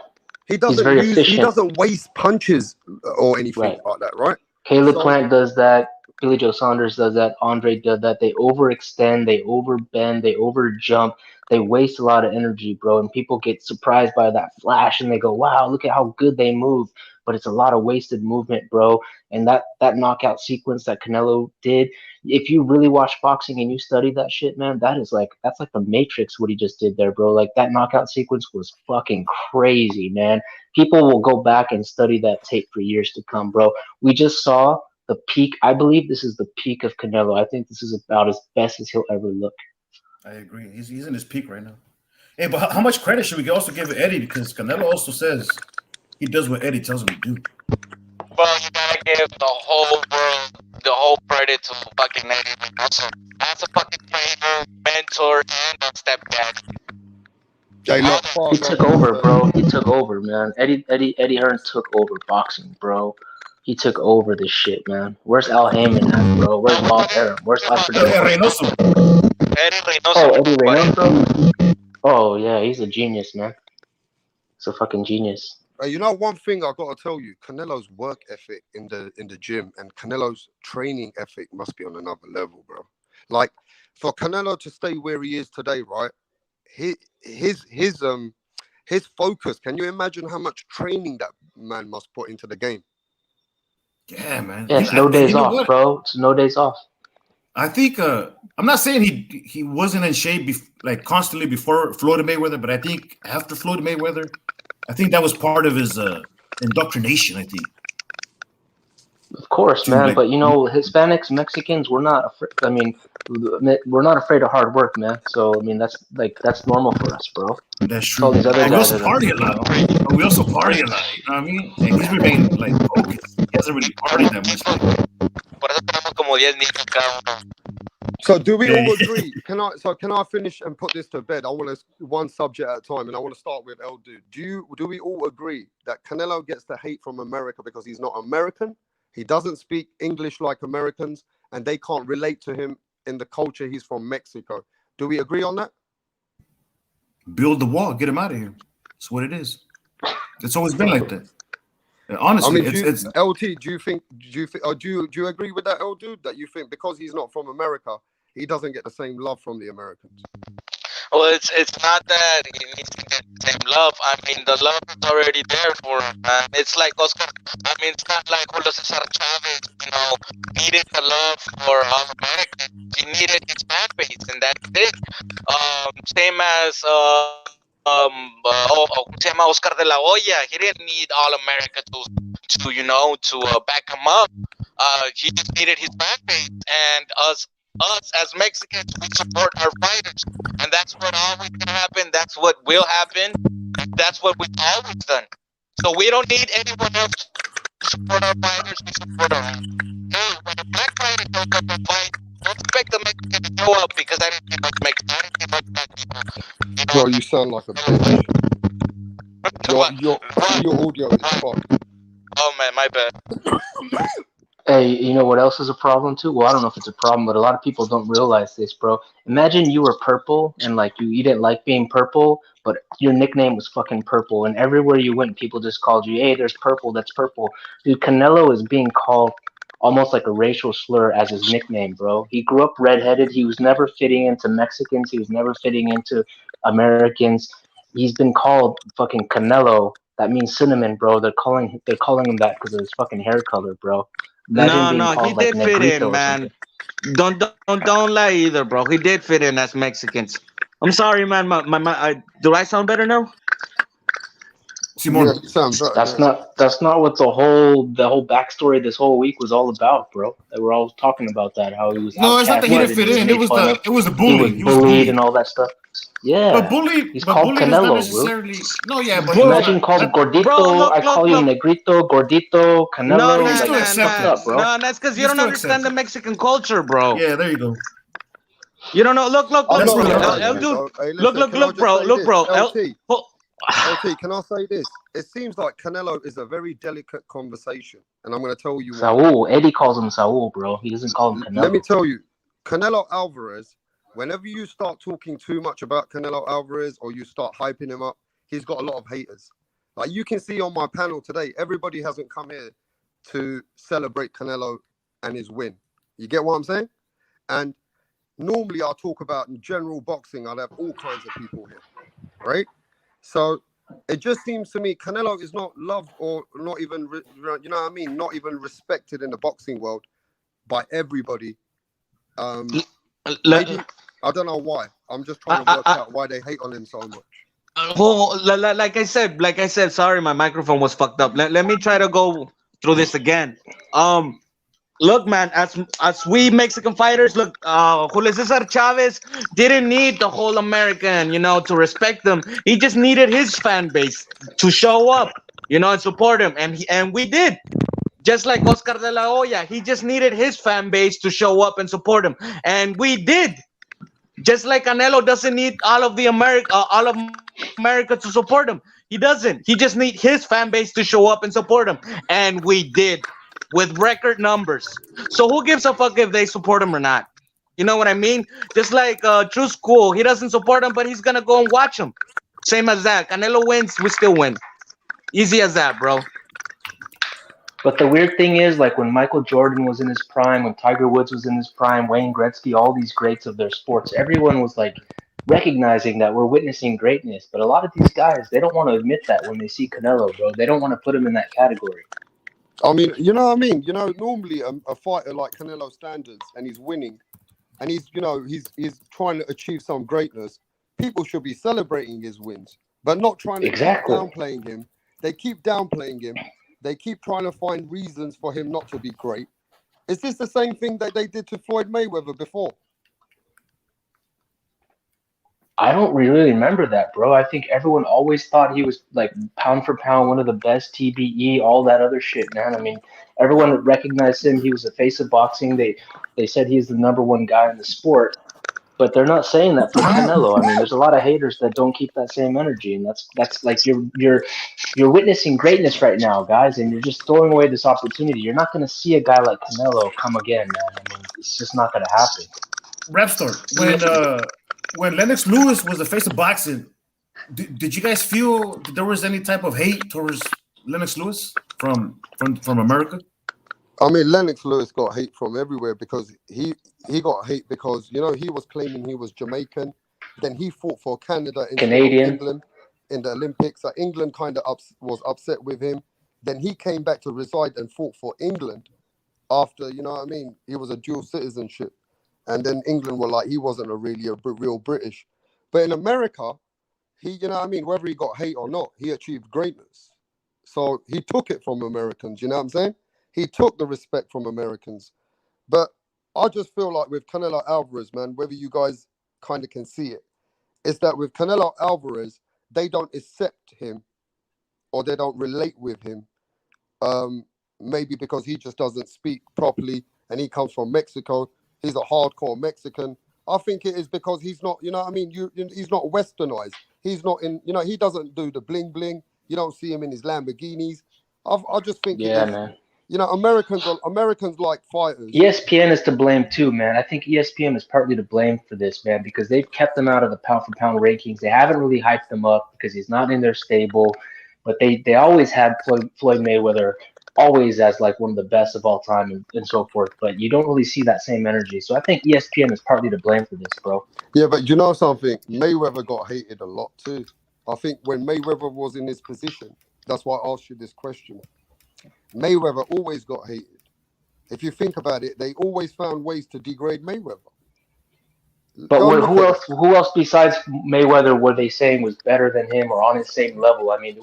He doesn't waste punches or anything like that, right? Caleb Plant does that. Billy Joe Saunders does that. Andre does that. They overextend, they overbend, they overjump. They waste a lot of energy, bro. And people get surprised by that flash and they go, wow, look at how good they move. But it's a lot of wasted movement, bro. And that knockout sequence that Canelo did, if you really watch boxing and you study that shit, man, that's like the Matrix, what he just did there, bro. Like that knockout sequence was fucking crazy, man. People will go back and study that tape for years to come, bro. We just saw the peak. I believe this is the peak of Canelo. I think this is about as best as he'll ever look. I agree. He's in his peak right now. Hey, but how much credit should we also give Eddie? Because Canelo also says he does what Eddie tells him to do. Well, you gotta give the whole world, the whole credit to fucking Eddie Reynoso. As a fucking trainer, mentor, and a stepdad. He took over, bro. He took over, man. Eddie Hearn took over boxing, bro. He took over this shit, man. Where's Al Heyman at, bro? Where's Bob Arum? Where's Alfredo? Eddie Reynoso. Oh, Eddie Reynoso? Oh, yeah, he's a genius, man. He's a fucking genius. You know, one thing I got to tell you, Canelo's work ethic in the gym and Canelo's training ethic must be on another level, bro. Like, for Canelo to stay where he is today, right? His focus. Can you imagine how much training that man must put into the game? Yeah, man. Yeah, it's no days off, bro. It's no days off. I think I'm not saying he wasn't in shape like constantly before Floyd Mayweather, but I think after Floyd Mayweather, I think that was part of his indoctrination. I think. Of course, man. But you know, Hispanics, Mexicans, we're not afraid. I mean, we're not afraid of hard work, man. So I mean, that's normal for us, bro. That's true. All these other guys we also party a lot. We also party a lot. You know what I mean? And he's remained like focused. He hasn't really partied that much. So do we all agree? Can I finish and put this to bed? I want to one subject at a time, and I want to start with El Dude. Do we all agree that Canelo gets the hate from America because he's not American? He doesn't speak English like Americans, and they can't relate to him in the culture. He's from Mexico. Do we agree on that? Build the wall, get him out of here. That's what it is. It's always been like that. Honestly, I mean, LT, do you agree with that, L Dude? That you think because he's not from America, he doesn't get the same love from the Americans? Well, it's not that he needs to get the same love. I mean, the love is already there for him, man. It's like Oscar. I mean, it's not like Julio Cesar Chavez, you know, needed the love for all Americans. He needed his fan base, and that's it. Same as Oscar de la Hoya. He didn't need all America to back him up. He just needed his fan base, and us as Mexicans, we support our fighters, and that's what always can happen. That's what will happen. That's what we've always done. So we don't need anyone else to support our fighters. We support our own. Hey, when a black fighter goes up and fight, don't expect the Mexican to show up because I didn't give up Mexican. I didn't give up black people. Bro, you sound like a bitch. Your audio is fucked. Oh man, my bad. Hey, you know what else is a problem too? Well, I don't know if it's a problem, but a lot of people don't realize this, bro. Imagine you were purple and like you didn't like being purple, but your nickname was fucking Purple, and everywhere you went, people just called you, hey, there's Purple, that's Purple. Dude, Canelo is being called almost like a racial slur as his nickname, bro. He grew up redheaded. He was never fitting into Mexicans. He was never fitting into Americans. He's been called fucking Canelo. That means cinnamon, bro. They're calling him that because of his fucking hair color, bro. No, he did fit in, man. Don't lie either, bro. He did fit in as Mexicans. I'm sorry, man. Do I sound better now? That's not what the whole backstory this whole week was all about, bro. They were all talking about that, how he was. No, it's not that he didn't fit in. It was the bully. He was bullied and all that stuff. Yeah. But bullying, He's but called bullying is not Canelo, necessarily. No, yeah, but imagine called Gordito. Bro, I call you Negrito, Gordito, Canelo. No, you nah, still nah, accept nah. it. up, bro? No, that's because you don't still understand accept the it. Mexican culture, bro. Yeah, there you go. You don't know. Look, I'm That's not what gonna I'm lie El to you, dude. bro. Hey, Look, listen, can I just say look, this? bro. LT, Oh, LT, can I say this? It seems like Canelo is a very delicate conversation, and I'm gonna tell you why. Saul. Eddie calls him Saul, bro. He doesn't call him Let me Canelo. tell you, Canelo Alvarez, whenever you start talking too much about Canelo Alvarez or you start hyping him up, he's got a lot of haters. Like you can see on my panel today, everybody hasn't come here to celebrate Canelo and his win. You get what I'm saying? And normally I'll talk about in general boxing, I'll have all kinds of people here, right? So it just seems to me Canelo is not loved or not even, you know what I mean? Not even respected in the boxing world by everybody. Maybe, I don't know why. I'm just trying to work out why they hate on him so much. well, like I said, sorry, my microphone was fucked up. Let me try to go through this again. Look, man, as we Mexican fighters, look, Julio Cesar Chavez didn't need the whole American, to respect them. He just needed his fan base to show up, and support him, and we did. Just like Oscar de la Hoya, he just needed his fan base to show up and support him, and we did. Just like Canelo doesn't need all of America to support him. He doesn't. He just needs his fan base to show up and support him, and we did. With record numbers. So who gives a fuck if they support him or not? You know what I mean? Just like True School, he doesn't support him, but he's gonna go and watch him. Same as that. Canelo wins, we still win. Easy as that, bro. But the weird thing is, like when Michael Jordan was in his prime, when Tiger Woods was in his prime, Wayne Gretzky, all these greats of their sports, everyone was like recognizing that we're witnessing greatness. But a lot of these guys, they don't want to admit that when they see Canelo, bro. They don't want to put him in that category. I mean, you know what I mean? Normally a fighter like Canelo standards and he's winning and he's trying to achieve some greatness. People should be celebrating his wins, but not trying to keep downplaying him. They keep downplaying him. They keep trying to find reasons for him not to be great. Is this the same thing that they did to Floyd Mayweather before? I don't really remember that, bro. I think everyone always thought he was like pound for pound one of the best, TBE, all that other shit, man. I mean, everyone recognized him. He was the face of boxing. They said he's the number one guy in the sport, but they're not saying that for Canelo. I mean, there's a lot of haters that don't keep that same energy, and that's like you're witnessing greatness right now, guys, and you're just throwing away this opportunity. You're not going to see a guy like Canelo come again, man. I mean, it's just not going to happen. Rapstar, when Lennox Lewis was the face of boxing, did you guys feel that there was any type of hate towards Lennox Lewis from America? I mean, Lennox Lewis got hate from everywhere because he got hate because, he was claiming he was Jamaican. Then he fought for Canada instead of England in the Olympics. So England kind of was upset with him. Then he came back to reside and fought for England after, he was a dual citizenship. And then England were like, he wasn't really a real British. But in America, he, whether he got hate or not, he achieved greatness. So he took it from Americans, you know what I'm saying? He took the respect from Americans. But I just feel like with Canelo Alvarez, man, whether you guys kind of can see it, is that with Canelo Alvarez, they don't accept him or they don't relate with him. Maybe because he just doesn't speak properly and he comes from Mexico. He's a hardcore Mexican. I think it is because he's not, he's not westernized. He's not in, he doesn't do the bling bling. You don't see him in his Lamborghinis. I just think man. Americans like fighters. ESPN is to blame too, man. I think ESPN is partly to blame for this, man, because they've kept him out of the pound for pound rankings. They haven't really hyped him up because he's not in their stable. But they always had Floyd Mayweather always as like one of the best of all time and so forth, but you don't really see that same energy. So I think ESPN is partly to blame for this, bro. Yeah, but you know something? Mayweather got hated a lot too. I think when Mayweather was in his position, that's why I asked you this question. Mayweather always got hated. If you think about it, they always found ways to degrade Mayweather. But who else besides Mayweather were they saying was better than him or on his same level? I mean,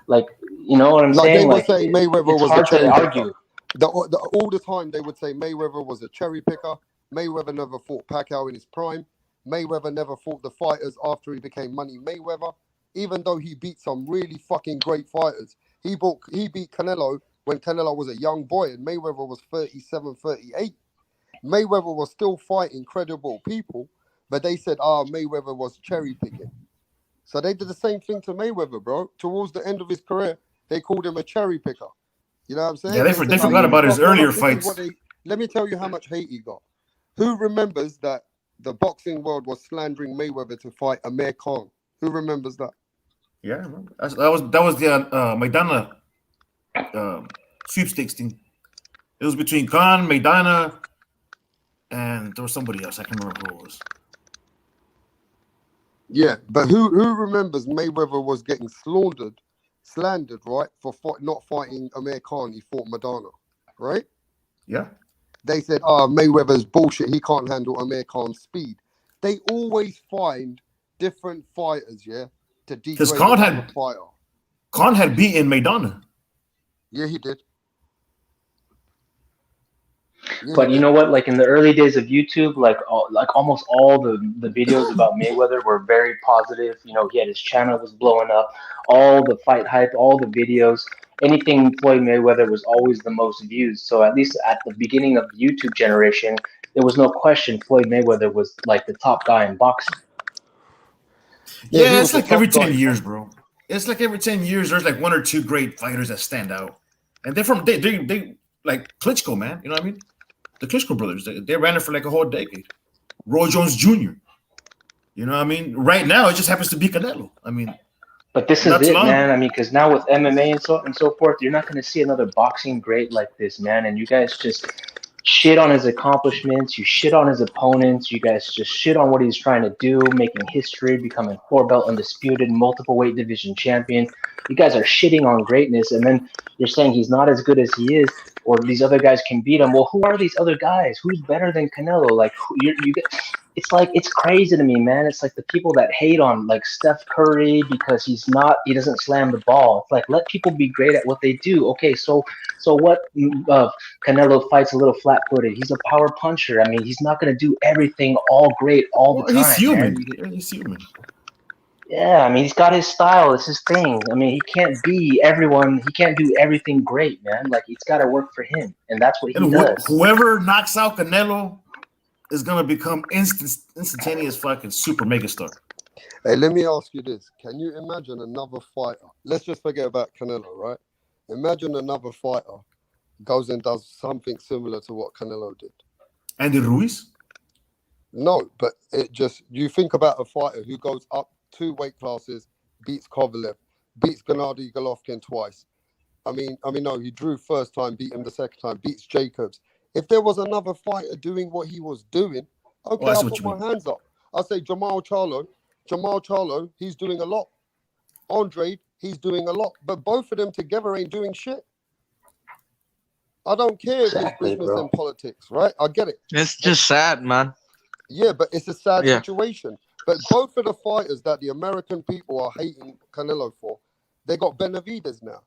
like you know what I'm saying? They would say Mayweather was hard to argue. All the time they would say Mayweather was a cherry picker. Mayweather never fought Pacquiao in his prime. Mayweather never fought the fighters after he became Money Mayweather, even though he beat some really fucking great fighters. He beat Canelo when Canelo was a young boy and Mayweather was 37, 38. Mayweather was still fighting credible people, but they said, Mayweather was cherry picking. So they did the same thing to Mayweather, bro. Towards the end of his career, they called him a cherry picker. You know what I'm saying? Yeah, they forgot about his earlier fights. Let me tell you how much hate he got. Who remembers that the boxing world was slandering Mayweather to fight Amir Khan? Who remembers that? Yeah, I remember. That was the Maidana sweepstakes thing. It was between Khan, Maidana, and there was somebody else. I can't remember who it was. Yeah, but who remembers Mayweather was getting slandered, right, for not fighting Amir Khan? He fought Madonna, right? Yeah. They said, Mayweather's bullshit. He can't handle Amir Khan's speed. They always find different fighters, yeah, to degrade the fighter. Khan had beaten Maidana. Yeah, he did. Yeah, but you know what? Like in the early days of YouTube, like almost all the videos about Mayweather were very positive. You know, he had his channel was blowing up, all the fight hype, all the videos, anything Floyd Mayweather was always the most views. So at least at the beginning of the YouTube generation, there was no question Floyd Mayweather was like the top guy in boxing. Yeah, it's like every 10 years, bro. It's like every 10 years, there's like one or two great fighters that stand out, and they're from they like Klitschko, man. You know what I mean? The Klitschko brothers, they ran it for like a whole decade. Roy Jones Jr. You know what I mean? Right now, it just happens to be Canelo. I mean, but this is it, man. I mean, because now with MMA and so forth, you're not going to see another boxing great like this, man. And you guys just shit on his accomplishments. You shit on his opponents. You guys just shit on what he's trying to do, making history, becoming 4-belt undisputed, multiple weight division champion. You guys are shitting on greatness, and then you're saying he's not as good as he is, or these other guys can beat him. Well, who are these other guys? Who's better than Canelo? Like, it's like, it's crazy to me, man. It's like the people that hate on like Steph Curry because he doesn't slam the ball. It's like, let people be great at what they do. Okay, so what? Canelo fights a little flat-footed. He's a power puncher. I mean, he's not going to do everything all great all the time. He's human. Man. He's human. Yeah, I mean, he's got his style. It's his thing. I mean, he can't be everyone. He can't do everything great, man. Like, it's got to work for him, and that's what he does. Whoever knocks out Canelo is gonna become instantaneous fucking super megastar. Hey, let me ask you this: can you imagine another fighter? Let's just forget about Canelo, right? Imagine another fighter goes and does something similar to what Canelo did. Andy Ruiz? No, but you think about a fighter who goes up 2 weight classes, beats Kovalev, beats Gennady Golovkin twice. I mean, no, he drew first time, beat him the second time, beats Jacobs. If there was another fighter doing what he was doing, okay, I'll put my hands up. I'll say Jermell Charlo, he's doing a lot. Andrade, he's doing a lot. But both of them together ain't doing shit. I don't care if it's business and politics, right? I get it. It's just sad, man. Yeah, but it's a sad situation. But both of the fighters that the American people are hating Canelo for, they got Benavidez now.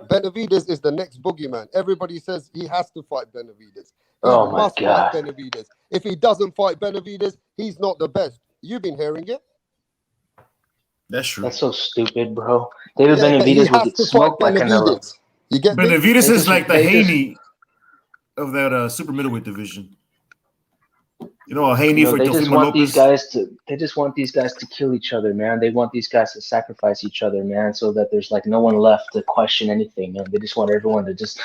Benavidez is the next boogeyman. Everybody says he has to fight Benavidez. He must fight Benavidez. If he doesn't fight Benavidez, he's not the best. You've been hearing it. That's true. That's so stupid, bro. David Benavidez will get smoked by Canelo. You get Benavidez is like the Haney of that super middleweight division. You know, Haney for they just want Lopez. They just want these guys to kill each other, man. They want these guys to sacrifice each other, man, so that there's like no one left to question anything, man. They just want everyone to just,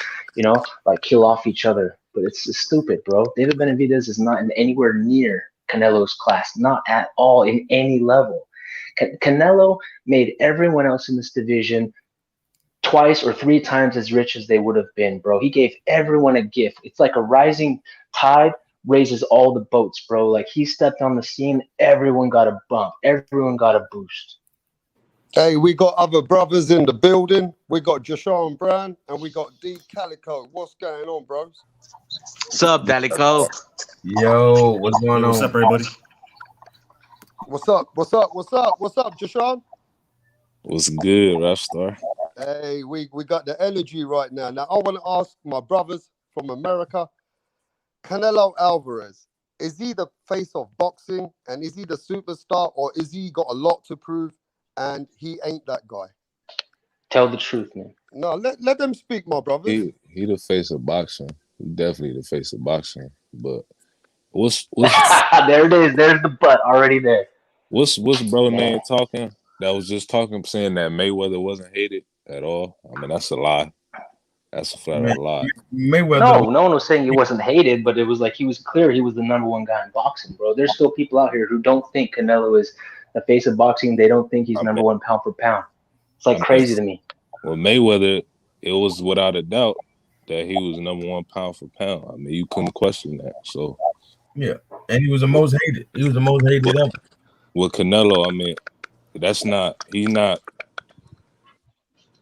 like kill off each other. But it's stupid, bro. David Benavidez is not anywhere near Canelo's class, not at all in any level. Canelo made everyone else in this division twice or 3 times as rich as they would have been, bro. He gave everyone a gift. It's like a rising tide raises all the boats, bro. Like, he stepped on the scene, everyone got a bump, everyone got a boost. Hey, we got other brothers in the building. We got Jashawn Brown and we got D Calico. What's going on, bros? What's up, Calico? Yo, what's going on? What's up, everybody? What's up, Jashawn? What's good, Rapstar? Hey, we got the energy right now. Now, I want to ask my brothers from America, Canelo Alvarez, is he the face of boxing and is he the superstar or is he got a lot to prove and he ain't that guy? Tell the truth, man. No, let them speak, my brothers. He the face of boxing. He definitely the face of boxing. But what's there it is. There's the butt already there. What's brother man talking? That was just talking, saying that Mayweather wasn't hated at all. I mean, that's a lie. That's a flat out lie. Mayweather. No one was saying he wasn't hated, but it was like he was clear he was the number one guy in boxing, bro. There's still people out here who don't think Canelo is the face of boxing. They don't think he's number one pound for pound. It's like crazy to me. Well, Mayweather, it was without a doubt that he was number one pound for pound. I mean, you couldn't question that. So yeah, and he was the most hated. He was the most hated ever. With Canelo, I mean, he's not.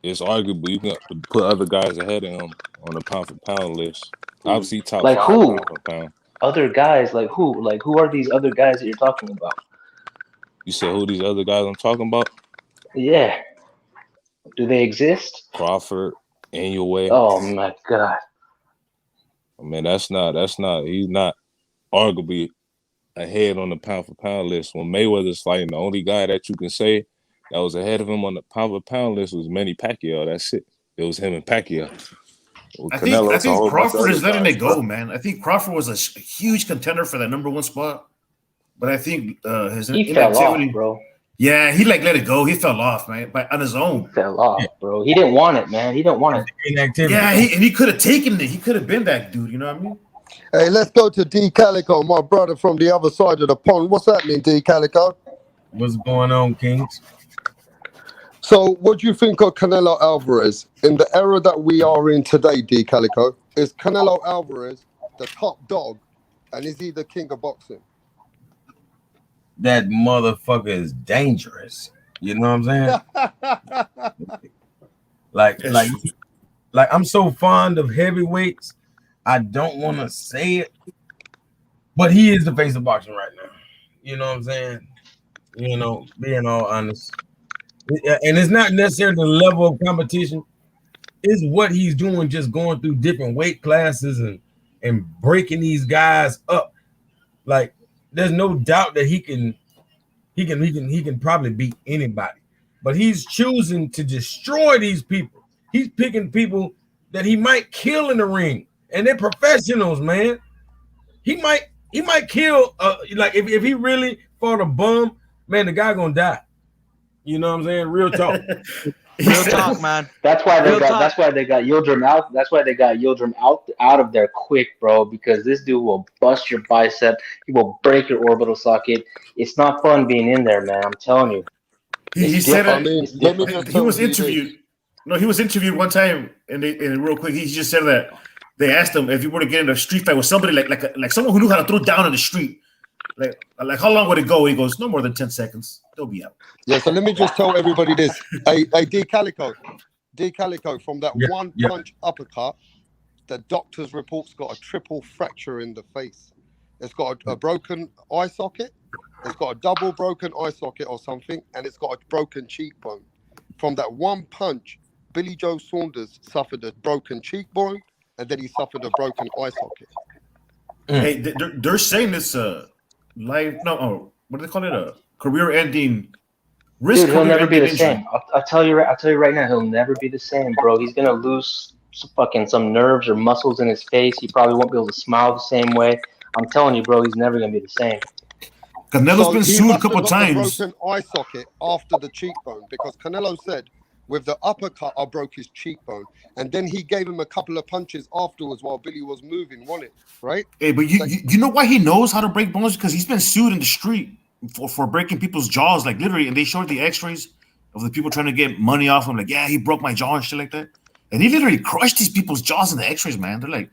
It's arguable. You can put other guys ahead of him on the pound for pound list. Obviously, top like 5 who? pound for pound. Other guys, like who? Like who are these other guys that you're talking about? You said who these other guys I'm talking about? Yeah. Do they exist? Crawford, Inoue. Oh my God. I mean, that's not. He's not arguably ahead on the pound for pound list. When Mayweather's fighting, the only guy that you can say that was ahead of him on the pound for pound list was Manny Pacquiao. That's it. It was him and Pacquiao. I think Crawford is letting it go, man. I think Crawford was a huge contender for that number one spot, but I think his inactivity, fell off, bro. Yeah, he let it go. He fell off, man, on his own. He fell off, bro. He didn't want it, man. He didn't want it. Inactivity. Yeah, he could have taken it. He could have been that dude. You know what I mean? Hey, let's go to D Calico, my brother from the other side of the pond. What's happening, D Calico? What's going on, Kings? So, what do you think of Canelo Alvarez in the era that we are in today, D Calico? Is Canelo Alvarez the top dog, and is he the king of boxing? That motherfucker is dangerous. You know what I'm saying? like I'm so fond of heavyweights. I don't want to say it, but he is the face of boxing right now. You know what I'm saying? You know, being all honest. And it's not necessarily the level of competition. It's what he's doing, just going through different weight classes and breaking these guys up. Like, there's no doubt that he can probably beat anybody. But he's choosing to destroy these people. He's picking people that he might kill in the ring. And they're professionals, man. He might kill like if he really fought a bum, man, the guy gonna die. You know what I'm saying? Real talk. Real talk, man. That's why they got Yildirim out. That's why they got Yildirim out of there quick, bro. Because this dude will bust your bicep. He will break your orbital socket. It's not fun being in there, man. I'm telling you. He said it. He was interviewed. No, he was interviewed one time, and real quick, he just said that they asked him if he were to get in a street fight with somebody like someone who knew how to throw down in the street. Like how long would it go? He goes, no more than 10 seconds. They'll be out. Yeah, so let me just tell everybody this. Hey, D Calico, from that one punch uppercut, the doctor's report's got a triple fracture in the face. It's got a broken eye socket, it's got a double broken eye socket or something, and it's got a broken cheekbone. From that one punch, Billy Joe Saunders suffered a broken cheekbone, and then he suffered a broken eye socket. Hey, they're saying this what do they call it? A career-ending risk. Dude, he'll never be the same. I'll tell you right now, he'll never be the same, bro. He's gonna lose some nerves or muscles in his face. He probably won't be able to smile the same way. I'm telling you, bro, he's never gonna be the same. Canelo's been sued a couple times. Broken eye socket after the cheekbone because Canelo said, with the uppercut, I broke his cheekbone. And then he gave him a couple of punches afterwards while Billy was moving, wasn't it? Right? Hey, but you know why he knows how to break bones? Because he's been sued in the street for breaking people's jaws, like literally. And they showed the x-rays of the people trying to get money off him. Like, yeah, he broke my jaw and shit like that. And he literally crushed these people's jaws in the x-rays, man. They're like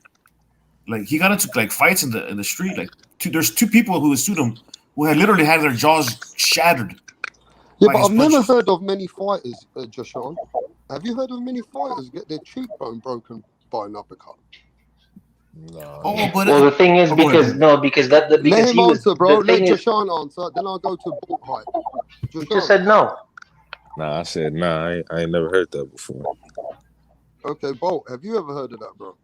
he got into like fights in the street. Like there's two people who sued him who had literally had their jaws shattered. Yeah, but I've never heard of many fighters, Joshan. Have you heard of many fighters get their cheekbone broken by an uppercut? No. The thing is because let him answer, bro. Let Joshan answer, then I'll go to Bolt Hype. You just said no. Nah, I said nah. I ain't never heard that before. Okay, Bolt, have you ever heard of that, bro?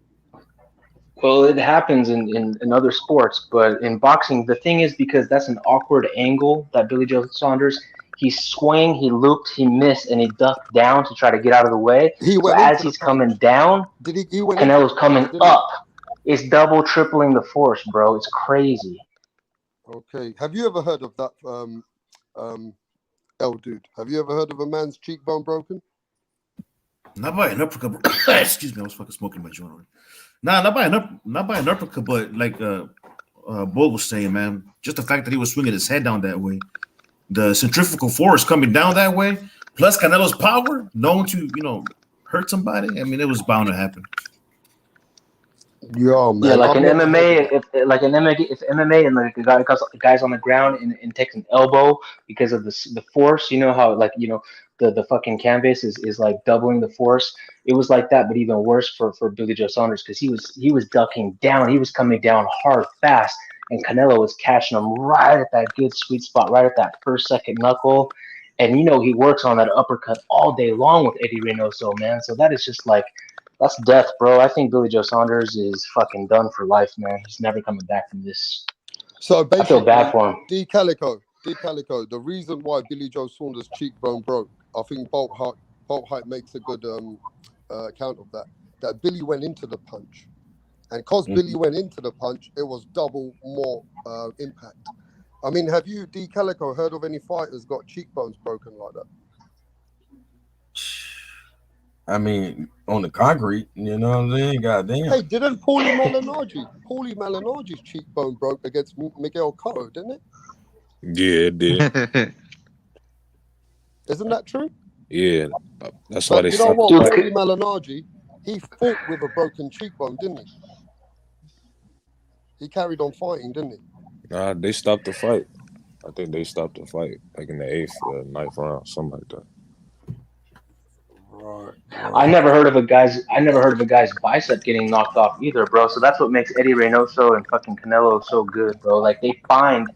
Well, it happens in other sports, but in boxing, the thing is because that's an awkward angle that Billy Joe Saunders, he swung, he looped, he missed, and he ducked down to try to get out of the way. He So went as into the he's punch. coming down, Did he went Canelo's into the coming punch, didn't up. It's double, tripling the force, bro. It's crazy. Okay. Have you ever heard of that, L dude? Have you ever heard of a man's cheekbone broken? Not by an uppercut. Excuse me, I was fucking smoking my joint already. Nah, not by an uppercut, but like Bull was saying, man, just the fact that he was swinging his head down that way, the centrifugal force coming down that way, plus Canelo's power, known to hurt somebody. I mean, it was bound to happen. Yo, man. Yeah, like in MMA, if MMA and like a guy's on the ground and takes an elbow because of the force, you know how the fucking canvas is like doubling the force. It was like that, but even worse for Billy Joe Saunders because he was ducking down, he was coming down hard, fast, and Canelo was catching him right at that good sweet spot, right at that first second knuckle, and he works on that uppercut all day long with Eddie Reynoso, man. So that is just like. That's death, bro. I think Billy Joe Saunders is fucking done for life, man. He's never coming back from this. So basically, I feel bad for him. D Calico. The reason why Billy Joe Saunders' cheekbone broke, I think Bolt Hype makes a good account of that. That Billy went into the punch, and because Billy went into the punch, it was double more impact. I mean, have you, D Calico, heard of any fighters got cheekbones broken like that? I mean, on the concrete, you know what I'm saying? Goddamn. Hey, didn't Paulie Malignaggi's cheekbone broke against Miguel Cotto, didn't it? Yeah, it did. Isn't that true? Yeah, that's why they. You know what? Paulie Malignaggi, he fought with a broken cheekbone, didn't he? He carried on fighting, didn't he? Nah, they stopped the fight. I think they stopped the fight, like in the 8th or 9th round, something like that. Right. I never heard of a guy's bicep getting knocked off either, bro. So that's what makes Eddie Reynoso and fucking Canelo so good, bro. Like they find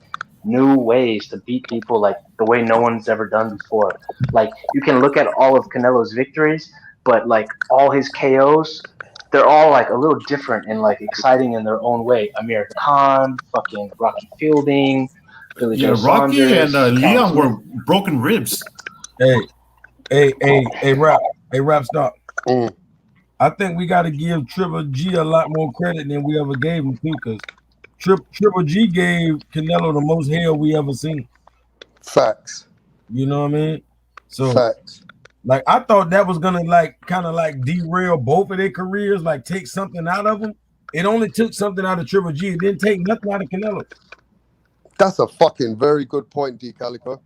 new ways to beat people like the way no one's ever done before. Like you can look at all of Canelo's victories, but like all his KOs, they're all like a little different and like exciting in their own way. Amir Khan, fucking Rocky Fielding, Billy Joe Rocky Saunders, and Leon were broken ribs. Hey, Rap Stop. I think we got to give Triple G a lot more credit than we ever gave him too, because Triple G gave Canelo the most hell we ever seen. Facts. You know what I mean? So, facts. Like I thought that was gonna kind of derail both of their careers, like take something out of them. It only took something out of Triple G. It didn't take nothing out of Canelo. That's a fucking very good point, D Calico.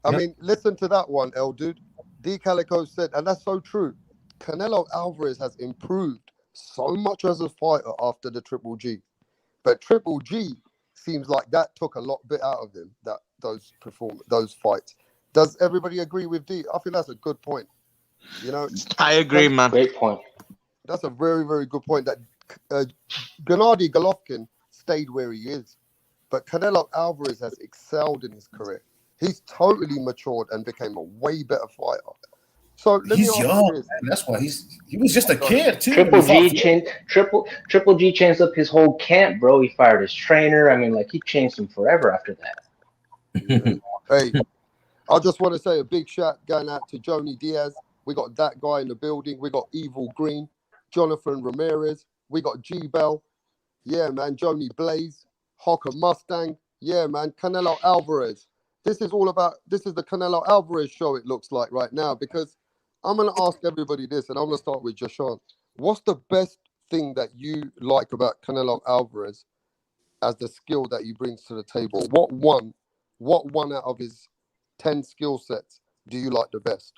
I mean, listen to that one, L dude. D Calico said, and that's so true. Canelo Alvarez has improved so much as a fighter after the Triple G, but Triple G seems like that took a lot bit out of him. Those fights. Does everybody agree with D? I think that's a good point. You know, I agree, man. Great point. That's a very, very good point. That Gennady Golovkin stayed where he is, but Canelo Alvarez has excelled in his career. He's totally matured and became a way better fighter. So he's young, man. That's why he was just a kid too. Triple G changed up his whole camp, bro. He fired his trainer. I mean, like he changed him forever after that. Hey, I just want to say a big shout going out to Joni Diaz. We got that guy in the building. We got Evil Green, Jonathan Ramirez. We got G Bell. Yeah, man. Joni Blaze, Hocker Mustang. Yeah, man. Canelo Alvarez. This is the Canelo Alvarez show, it looks like right now, because I'm going to ask everybody this, and I'm going to start with Jashawn. What's the best thing that you like about Canelo Alvarez as the skill that he brings to the table? What one out of his 10 skill sets do you like the best?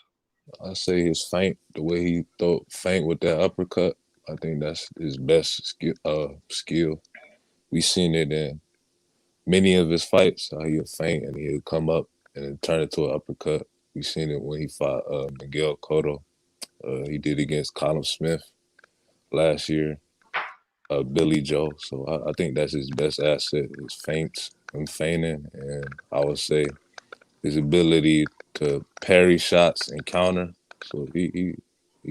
I say his feint, the way he feint with that uppercut. I think that's his best skill. We seen it in many of his fights, how he'll feint and he'll come up and then turn it to an uppercut. We seen it when he fought Miguel Cotto. He did against Colin Smith last year. Billy Joe. So I think that's his best asset, his feints and feinting, and I would say his ability to parry shots and counter. So he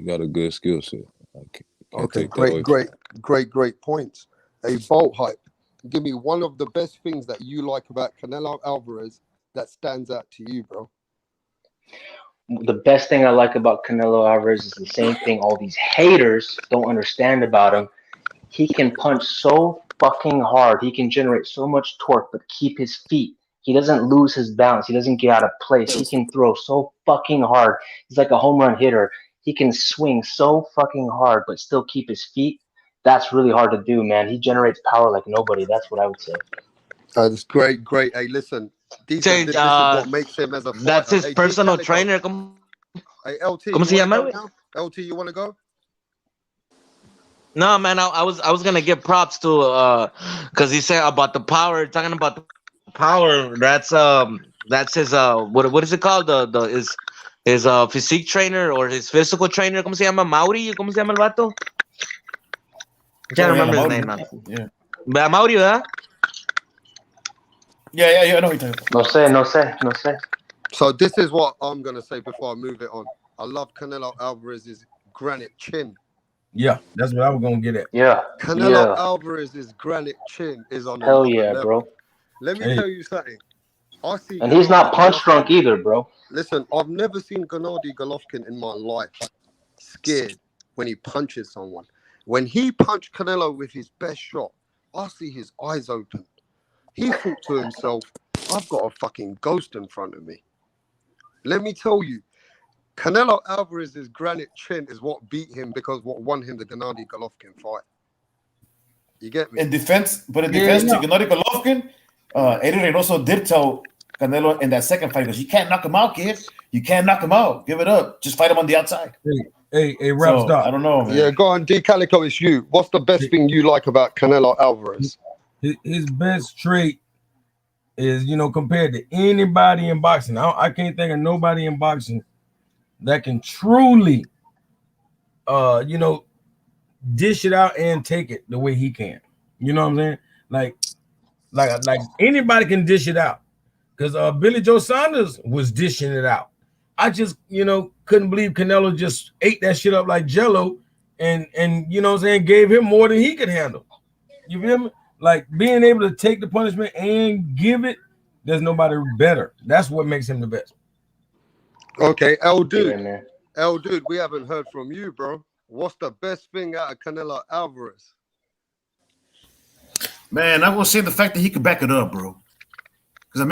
got a good skill set. Okay, great Great points. A Bolt Hype. Give me one of the best things that you like about Canelo Alvarez that stands out to you, bro. The best thing I like about Canelo Alvarez is the same thing all these haters don't understand about him. He can punch so fucking hard. He can generate so much torque, but keep his feet. He doesn't lose his balance. He doesn't get out of place. He can throw so fucking hard. He's like a home run hitter. He can swing so fucking hard, but still keep his feet. That's really hard to do, man. He generates power like nobody. That's what I would say. That's great. Hey, listen. This is what makes him as a fighter. That's his hey, personal trainer. Hey, LT, ¿Cómo se llama? LT, you want to go? No, man. I was gonna give props to because he said about the power. Talking about the power. That's his what is it called? His physique trainer or his physical trainer. ¿Cómo se llama? Mauri. ¿Cómo se llama el vato? Can't remember his name, man. Yeah. Mauri, ¿verdad? Yeah, I know what you're talking about. No sé. So this is what I'm going to say before I move it on. I love Canelo Alvarez's granite chin. Yeah, that's what I was going to get at. Yeah. Canelo Alvarez's granite chin is on hell yeah, level. bro. Let me tell you something. And he's not punch drunk either, bro. Listen, I've never seen Gennady Golovkin in my life scared when he punches someone. When he punched Canelo with his best shot, I see his eyes open. He thought to himself, I've got a fucking ghost in front of me. Let me tell you, Canelo Alvarez's granite chin is what beat him because what won him the Gennady Golovkin fight. You get me? In defense to Gennady Golovkin, Eddie Reynoso did tell Canelo in that second fight, because you can't knock him out, kid. You can't knock him out. Give it up. Just fight him on the outside. Hey, Rap Stop. I don't know, man. Yeah, go on, D Calico, it's you. What's the best thing you like about Canelo Alvarez? His best trait is, compared to anybody in boxing. I can't think of nobody in boxing that can truly, dish it out and take it the way he can. You know what I'm saying? Like anybody can dish it out. Because Billy Joe Saunders was dishing it out. I just, couldn't believe Canelo just ate that shit up like Jello and gave him more than he could handle. You feel me? Like being able to take the punishment and give it, there's nobody better. That's what makes him the best. Okay, Dude, we haven't heard from you, bro. What's the best thing out of Canelo Alvarez? Man, I will say the fact that he could back it up, bro. Because,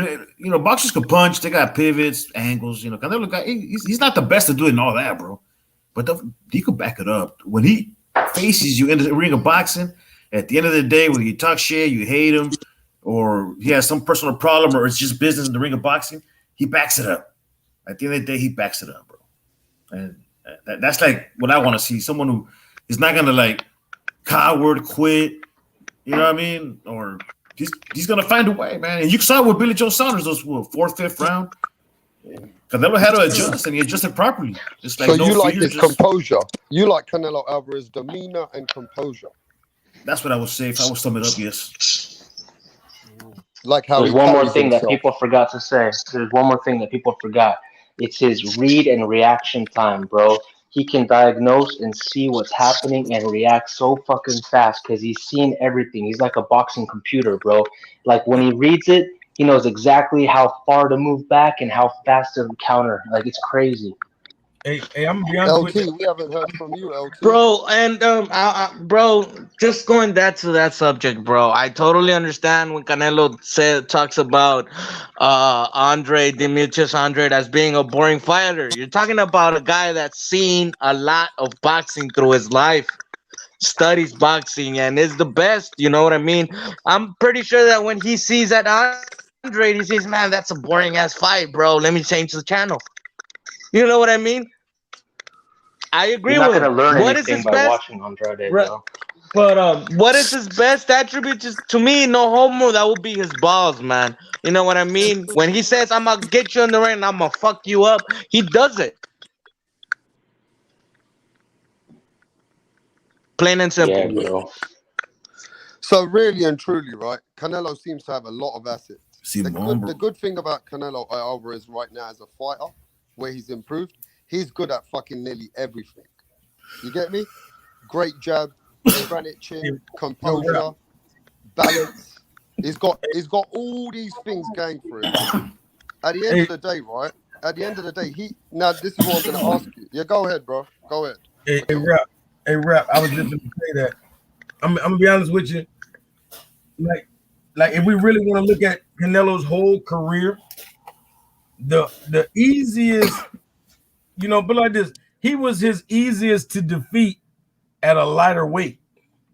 boxers can punch. They got pivots, angles. Canelo guy, he's not the best at doing all that, bro. But he could back it up. When he faces you in the ring of boxing, at the end of the day, when you talk shit, you hate him, or he has some personal problem, or it's just business in the ring of boxing, he backs it up. At the end of the day, he backs it up, bro. And that's like what I want to see. Someone who is not going to, coward quit, you know what I mean? Or he's going to find a way, man. And you saw with Billy Joe Saunders, those fourth, fifth round. Canelo had to adjust, and he adjusted properly. Just like so you like his composure. You like Canelo Alvarez's demeanor and composure. That's what I would say if I was sum it up, yes. Like how There's one more thing that people forgot to say. It's his read and reaction time, bro. He can diagnose and see what's happening and react so fucking fast because he's seen everything. He's like a boxing computer, bro. Like when he reads it, he knows exactly how far to move back and how fast to counter. Like it's crazy. Hey, I'm gonna be honest with you. We haven't heard from you, LT. Bro, and bro, just going back to that subject, bro. I totally understand when Canelo talks about Demetrius Andrade as being a boring fighter. You're talking about a guy that's seen a lot of boxing through his life, studies boxing, and is the best. You know what I mean? I'm pretty sure that when he sees that Andrade, he says, "Man, that's a boring ass fight, bro. Let me change the channel." You know what I mean? I agree with him. You're not gonna learn what anything is his by best? watching Andrade, bro. But what is his best attribute? Just to me, no homo. That would be his balls, man. You know what I mean? When he says, "I'm gonna get you in the ring and I'm gonna fuck you up," he does it. Plain and simple. Yeah, bro. So really and truly, right? Canelo seems to have a lot of assets. The good thing about Canelo Alvarez right now as a fighter, where he's improved, he's good at fucking nearly everything. You get me? Great jab, granite chin, composure, balance. He's got all these things going for him. At the end of the day, right? At the end of the day, now this is what I'm gonna ask you. Yeah, go ahead, bro. Go ahead. Hey, Rap. I was just gonna say that. I'm gonna be honest with you. Like if we really want to look at Canelo's whole career, the easiest, but like this, he was his easiest to defeat at a lighter weight.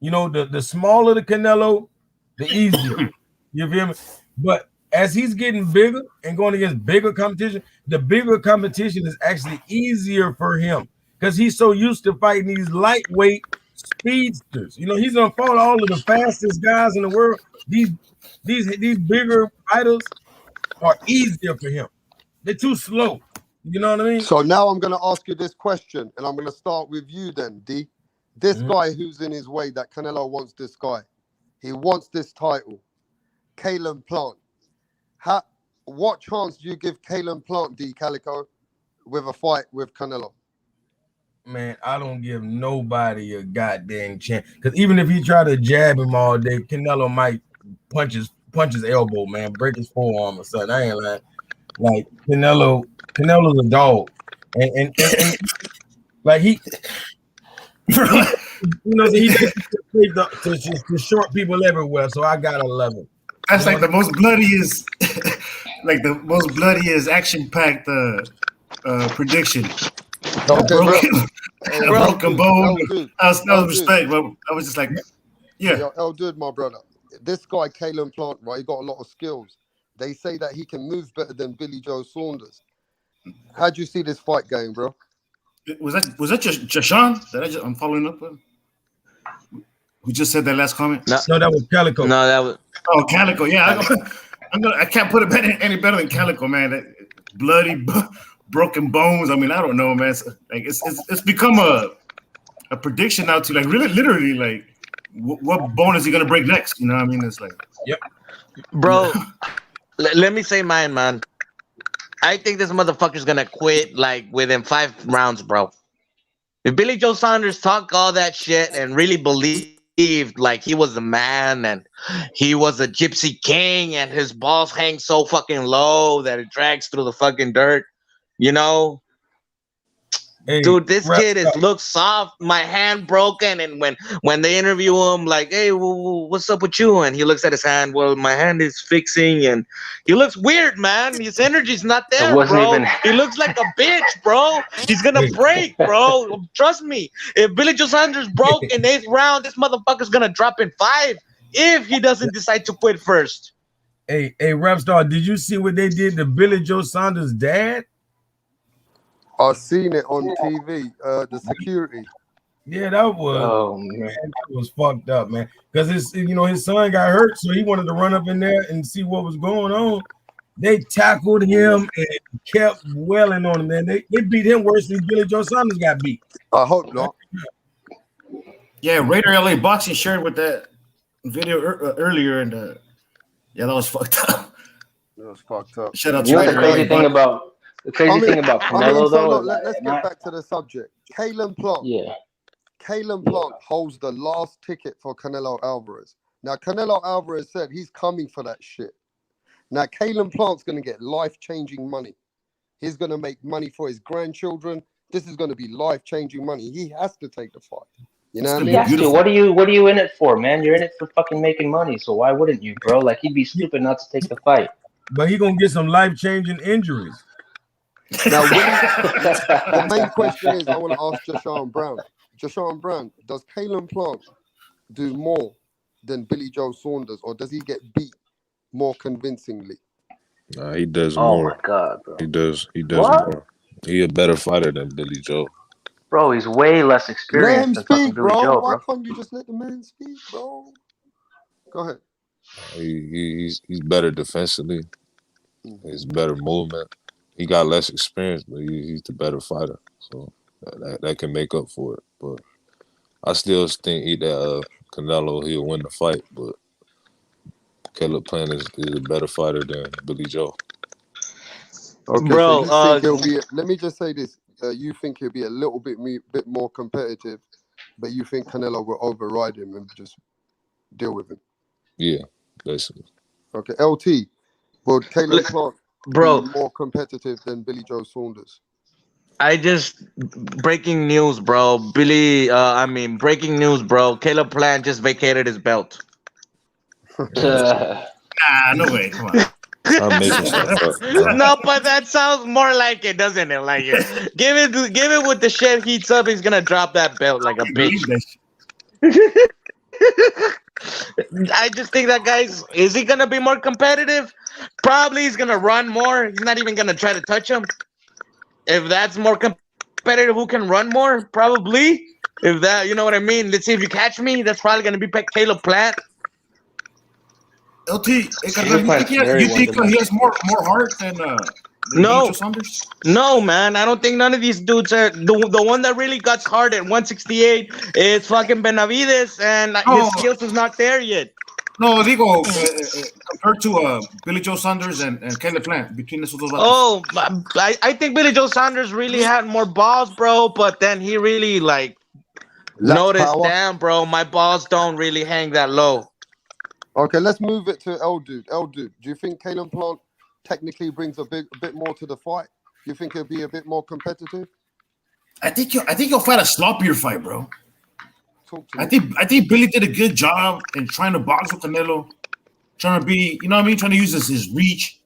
The smaller the Canelo, the easier. You feel me? But as he's getting bigger and going against bigger competition, the bigger competition is actually easier for him because he's so used to fighting these lightweight speedsters. He's gonna fight all of the fastest guys in the world. These bigger fighters are easier for him. They're too slow. You know what I mean? So now I'm gonna ask you this question, and I'm gonna start with you then, D. This guy who's in his way, that Canelo wants this guy. He wants this title. Caleb Plant. What chance do you give Caleb Plant, D Calico, with a fight with Canelo? Man, I don't give nobody a goddamn chance. Because even if he try to jab him all day, Canelo might punch his elbow, man, break his forearm or something. I ain't lying. Like Canelo's a dog, and like he to short people everywhere. So I gotta love him. That's like the most bloodiest, action-packed prediction. Broken bone. No respect, but I was just like, yeah. Yo, El Dude, my brother. This guy, Caleb Plant, right? He got a lot of skills. They say that he can move better than Billy Joe Saunders. How'd you see this fight going, bro? Was that Jashawn that I'm following up with? Who just said that last comment? No, that was Calico. No, that was Calico. Yeah, I can't put it any better than Calico, man. That bloody broken bones. I mean, I don't know, man. It's become a prediction now to like really literally like what bone is he gonna break next? You know what I mean? It's like, yep, bro. Let me say mine, man. I think this motherfucker's gonna quit like within 5 rounds, bro. If Billy Joe Saunders talk all that shit and really believed like he was the man and he was a gypsy king and his balls hang so fucking low that it drags through the fucking dirt, Hey, dude, this kid looks soft. My hand broken, and when they interview him, like, hey, what's up with you? And he looks at his hand. Well, my hand is fixing, and he looks weird, man. His energy's not there, bro. He looks like a bitch, bro. He's gonna break, bro. Trust me. If Billy Joe Saunders broke in 8th round, this motherfucker's gonna drop in 5 if he doesn't decide to quit first. Hey, Rapstar, did you see what they did to Billy Joe Saunders' dad? I've seen it on TV. The security. Yeah, that was that was fucked up, man. Because his son got hurt, so he wanted to run up in there and see what was going on. They tackled him and kept wailing on him, man. They beat him worse than Billy Joe Saunders got beat. I hope not. Yeah, Raider LA Boxing shared with that video earlier, and that was fucked up. That was fucked up. Shout out to the crazy thing about. The crazy thing about Canelo, though, let's get back to the subject. Caleb Plant. Yeah. Caleb Plant holds the last ticket for Canelo Alvarez. Now, Canelo Alvarez said he's coming for that shit. Now, Caleb Plant's going to get life-changing money. He's going to make money for his grandchildren. This is going to be life-changing money. He has to take the fight. You know what I mean? He has to. What are you in it for, man? You're in it for fucking making money. So why wouldn't you, bro? Like, he'd be stupid not to take the fight. But he's going to get some life-changing injuries. Now, the main question is, I want to ask Jashawn Brown. Jashawn Brown, does Caleb Plant do more than Billy Joe Saunders, or does he get beat more convincingly? Nah, he does more. Oh my god, bro. He does more. He a better fighter than Billy Joe. Bro, he's way less experienced than fucking Billy Joe, bro. Why can't you just let the man speak, bro? Go ahead. He's better defensively. He's better movement. He got less experience, but he's the better fighter, so that can make up for it. But I still think that Canelo, he'll win the fight, but Caleb Plant is a better fighter than Billy Joe. Okay, bro. So let me just say this: you think he'll be a little bit more competitive but you think Canelo will override him and just deal with him? Yeah, basically. Okay, LT. Will Caleb Plant bro, be more competitive than Billy Joe Saunders? I just breaking news, bro. Breaking news, bro. Caleb Plant just vacated his belt. Nah, no way. Come on. I'm making stuff up. No, but that sounds more like it, doesn't it? Like give it with the shit heats up. He's gonna drop that belt like a bitch. I just think that is he gonna be more competitive? Probably he's gonna run more. He's not even gonna try to touch him. If that's more competitive, who can run more? Probably. If that, you know what I mean. Let's see if you catch me. That's probably gonna be Caleb Plant. LT, you think he has more heart than no, man. I don't think none of these dudes are. The one that really got hard at 168 is fucking Benavides, and his skills is not there yet. No, digo, compared to Billy Joe Saunders and Caleb Plant, between the two. Oh, I think Billy Joe Saunders really had more balls, bro, but then he really noticed, damn, bro, my balls don't really hang that low. Okay, let's move it to El Dude. El Dude, do you think Caleb Plant technically brings a bit more to the fight? Do you think it'll be a bit more competitive? I think he'll fight a sloppier fight, bro. I think Billy did a good job in trying to box with Canelo, trying to be, you know what I mean, trying to use his reach,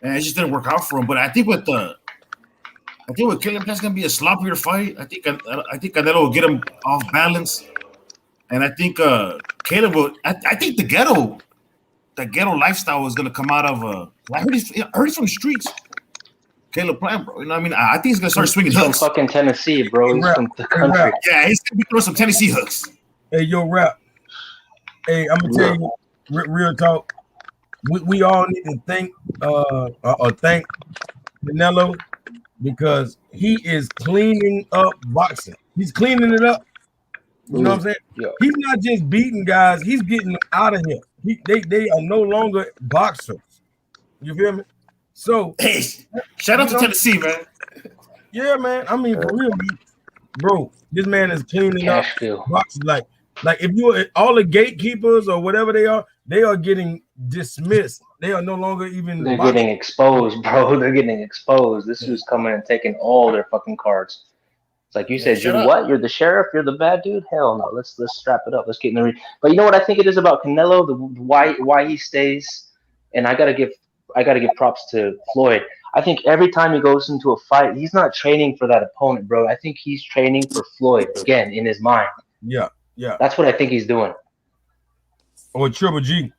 and it just didn't work out for him. But I think with Caleb Plant's gonna be a sloppier fight. I think Canelo will get him off balance, and I think Caleb will. I think the ghetto lifestyle is gonna come out of. I heard he's from the streets. Caleb Plant, bro. You know what I mean? I think he's gonna start swinging hooks. From fucking Tennessee, bro. He's from the country. Yeah, he's gonna be throwing some Tennessee hooks. Hey, yo, Rap. Hey, I'm gonna tell you, real talk. We all need to thank Canelo because he is cleaning up boxing. He's cleaning it up. You know what I'm saying? Yeah. He's not just beating guys. He's getting them out of here. They are no longer boxers. You feel me? So, hey, shout out to Tennessee, man. Yeah, man. I mean, for real, bro. This man is cleaning up boxing. Like if you all the gatekeepers or whatever they are getting dismissed. They are no longer even. They're getting exposed, bro. They're getting exposed. This dude's coming and taking all their fucking cards. It's like you said, you're what? You're the sheriff. You're the bad dude. Hell no. Let's strap it up. Let's get in the ring. But you know what I think it is about Canelo? Why he stays, and I gotta give props to Floyd. I think every time he goes into a fight, he's not training for that opponent, bro. I think he's training for Floyd again in his mind. Yeah. That's what I think he's doing. Or Triple G.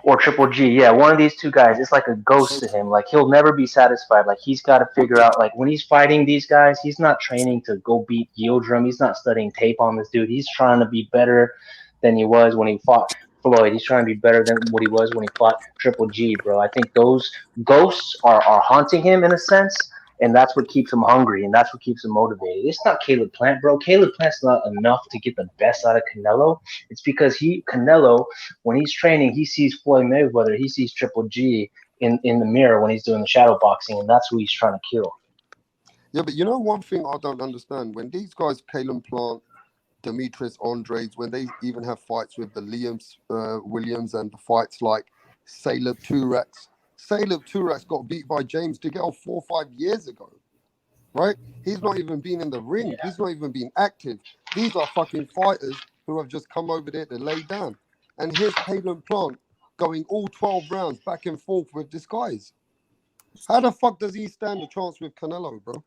Or Triple G, yeah, one of these two guys. It's like a ghost to him. Like he'll never be satisfied. Like he's got to figure out. Like when he's fighting these guys, he's not training to go beat Yildirim. He's not studying tape on this dude. He's trying to be better than he was when he fought Floyd. He's trying to be better than what he was when he fought Triple G, bro. I think those ghosts are haunting him in a sense, and that's what keeps him hungry, and that's what keeps him motivated. It's not Caleb Plant, bro. Caleb Plant's not enough to get the best out of Canelo. It's because Canelo, when he's training, he sees Floyd Mayweather, he sees Triple G in the mirror when he's doing the shadow boxing, and that's who he's trying to kill. Yeah, but you know one thing I don't understand? When these guys, Caleb Plant, Demetrius Andrade, when they even have fights with the Liam Williams and the fights like Caleb Turax got beat by James DeGale 4 or 5 years ago, right? He's not even been in the ring. Yeah. He's not even been active. These are fucking fighters who have just come over there to lay down. And here's Caleb Plant going all 12 rounds back and forth with this guys. How the fuck does he stand a chance with Canelo, bro?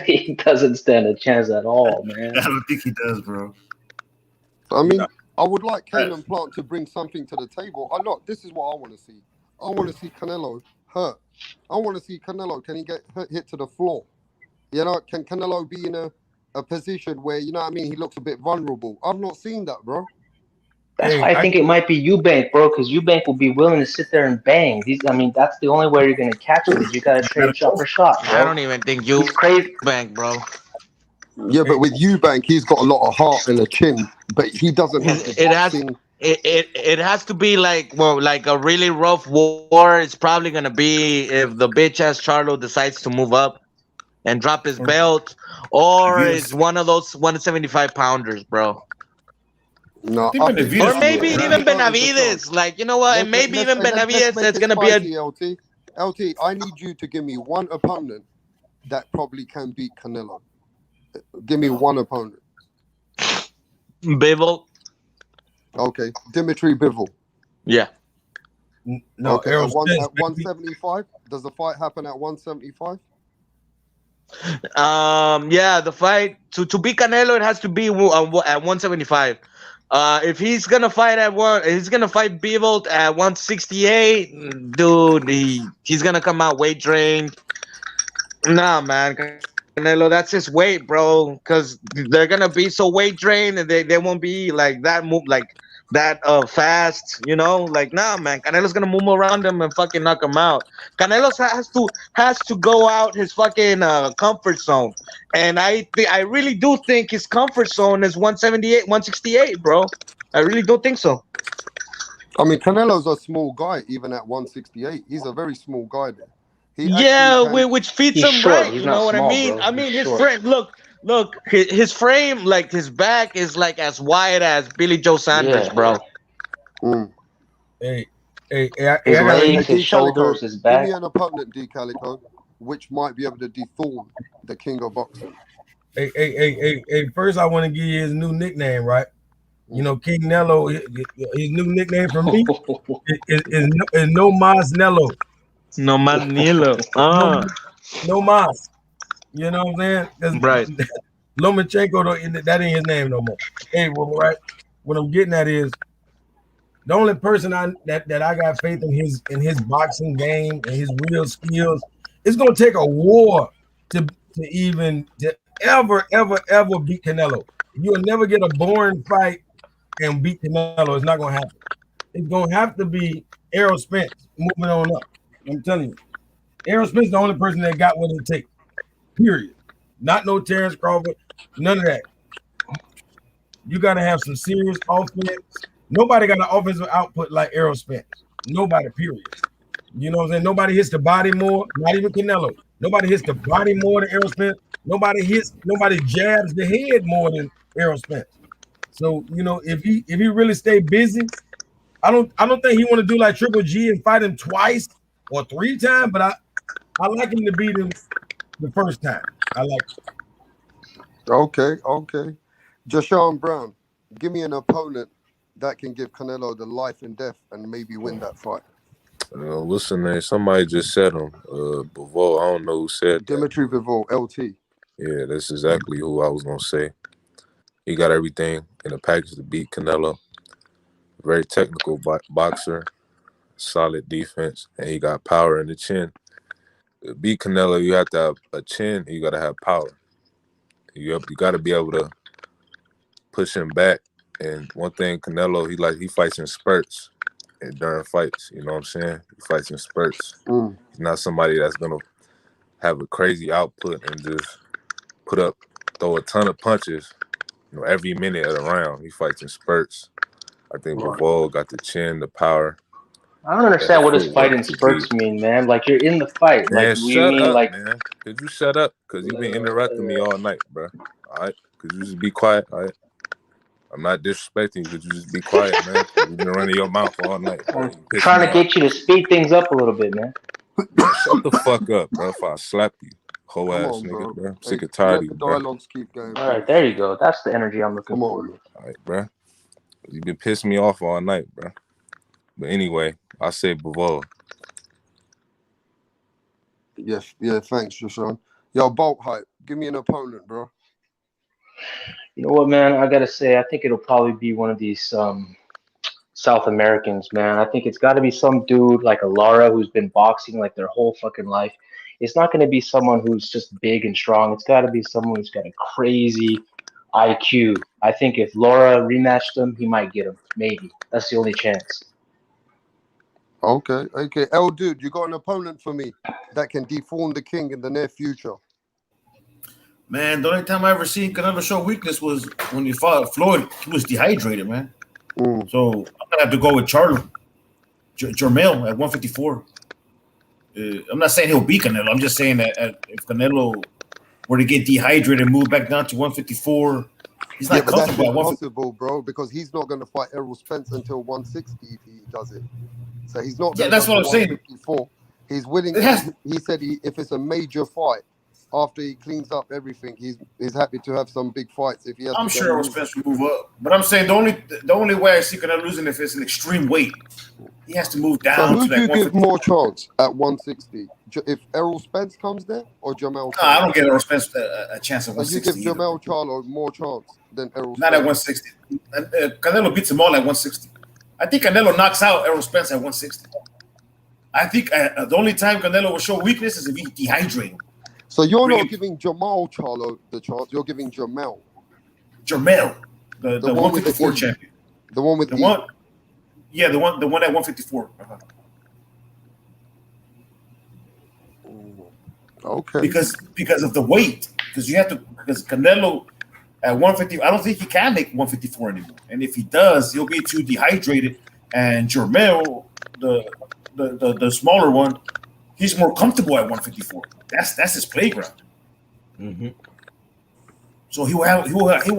He doesn't stand a chance at all, man. I don't think he does, bro. I mean, I would like Caleb Plant to bring something to the table. This is what I want to see. I want to see Canelo hurt. I want to see Canelo. Can he get hit to the floor? You know, can Canelo be in a position where, you know what I mean, he looks a bit vulnerable? I've not seen that, bro. That's why I think it might be Eubank, bro, because Eubank will be willing to sit there and bang. That's the only way you're going to catch him is you got to trade shot for shot, bro. I don't even think Eubank, bro. Yeah, but with Eubank, he's got a lot of heart and a chin, but he doesn't have the boxing. It has to be like a really rough war. It's probably gonna be if the bitch ass Charlo decides to move up. and drop his belt, or is one of those 175 pounders, bro? No, or maybe even Benavides. Like, you know what? And maybe even Benavides is gonna be a LT. I need you to give me one opponent that probably can beat Canelo. Give me one opponent. Bivol. Okay, Dimitri Bivol. Yeah. No, okay, at 175. Does the fight happen at 175? Yeah, the fight to beat Canelo, it has to be at 175. If he's gonna fight he's gonna fight Bivol at 168, dude. He's gonna come out weight drained. Nah, man, Canelo, that's his weight, bro. Because they're gonna be so weight drained, and they won't be like that fast, you know. Like, nah, man, Canelo's gonna move around him and fucking knock him out. Canelo has to go out his fucking comfort zone, and I really do think his comfort zone is 178, 168, bro. I really don't think so. I mean, Canelo's a small guy, even at 168. He's a very small guy there. Which fits him short. right. He's You know what small, I mean? bro. I mean, He's his short. frame. Look, his frame, like his back, is like as wide as Billy Joe Sanders, bro. Hey, his legs, his shoulders, his back. Give me an opponent, D. Calico, which might be able to dethorn the king of boxing. Hey, first I want to give you his new nickname, right? You know, KINGNELO, his new nickname for me is No Mas Nello. No Mas Nello. No Mas. You know what I'm saying? Right. Lomachenko, that ain't his name no more. Hey, well, right. What I'm getting at is the only person that I got faith in his boxing game and his real skills. It's gonna take a war to ever beat Canelo. You'll never get a boring fight and beat Canelo. It's not gonna happen. It's gonna have to be Errol Spence moving on up. I'm telling you, Errol Spence is the only person that got what it takes. Period. Not no Terrence Crawford, none of that. You gotta have some serious offense. Nobody got an offensive output like Errol Spence. Nobody, period. You know what I'm saying? Nobody hits the body more, not even Canelo. Nobody hits the body more than Errol Spence. Nobody jabs the head more than Errol Spence. So, you know, if he really stay busy, I don't think he want to do like Triple G and fight him twice or 3 times, but I like him to beat him the first time. I like it. Okay. Jashawn Brown, give me an opponent that can give Canelo the life and death and maybe win that fight. What's the name? Somebody just said him. Bivol. I don't know who said that. Dimitri Bivol, LT. Yeah, that's exactly who I was gonna say. He got everything in a package to beat Canelo. Very technical boxer, solid defense, and he got power in the chin. To beat Canelo, you have to have a chin. And you got to have power. You got to be able to push him back. And one thing, Canelo, he fights in spurts and during fights. You know what I'm saying? He fights in spurts. He's not somebody that's gonna have a crazy output and just throw a ton of punches, you know, every minute of the round. He fights in spurts. I think Bivol got the chin, the power. I don't understand what his fight in spurts mean, man. Like, you're in the fight. Man, like, shut up, man. Could you shut up? Because you've been interrupting me all night, bro. All right? Could you just be quiet? All right? I'm not disrespecting you. Could you just be quiet, man? You've been running your mouth all night. I'm trying to get you to speed things up a little bit, man. Man, shut the fuck up, bro. If I slap you, whole ass nigga, bro. I'm sick and tired of you, bro. Dialogues keep going. All right, there you go. That's the energy I'm looking for. All right, bro. You've been pissing me off all night, bro. But anyway, I say Bivol. Yes, yeah, thanks, Jashawn. Yo, Bolt Hype, give me an opponent, bro. You know what, man? I gotta say, I think it'll probably be one of these South Americans, man. I think it's got to be some dude like a Lara who's been boxing like their whole fucking life. It's not going to be someone who's just big and strong. It's got to be someone who's got a crazy IQ. I think if Lara rematched him, he might get him. Maybe. That's the only chance. Okay. L dude, you got an opponent for me that can dethrone the king in the near future. Man, the only time I ever seen Canelo show weakness was when he fought Floyd. He was dehydrated, man. So I'm gonna have to go with Charlo, jermell at 154. I'm not saying he'll beat Canelo. I'm just saying that if Canelo were to get dehydrated and move back down to 154. He's not but that's comfortable at 154. impossible, bro, because he's not going to fight Errol Spence until 160 if he does it. So he's not. Yeah, that's what I'm saying. 154. He's willing. He said if it's a major fight, after he cleans up everything, he's happy to have some big fights. If he has, I'm sure Errol Spence will move up, but I'm saying the only way I see Canelo losing if it's an extreme weight, he has to move down. So who to do you give more chance at 160? If Errol Spence comes there or Jermell? No, I don't give Errol Spence a chance at 160. So you give Jermell Charlo more chance than Errol Spence? Not at 160. Canelo beats him all at 160. I think Canelo knocks out Errol Spence at 160. I think the only time Canelo will show weakness is if he dehydrates him. So you're not giving Jermell Charlo the chance. You're giving Jermell. Jermell, the 154 champion. The one with the one. Yeah, the one at 154. Okay. Because of the weight. Because Canelo at 150, I don't think he can make 154 anymore. And if he does, he'll be too dehydrated. And Jermell, the smaller one, he's more comfortable at 154. That's his playground. Mm-hmm. So he will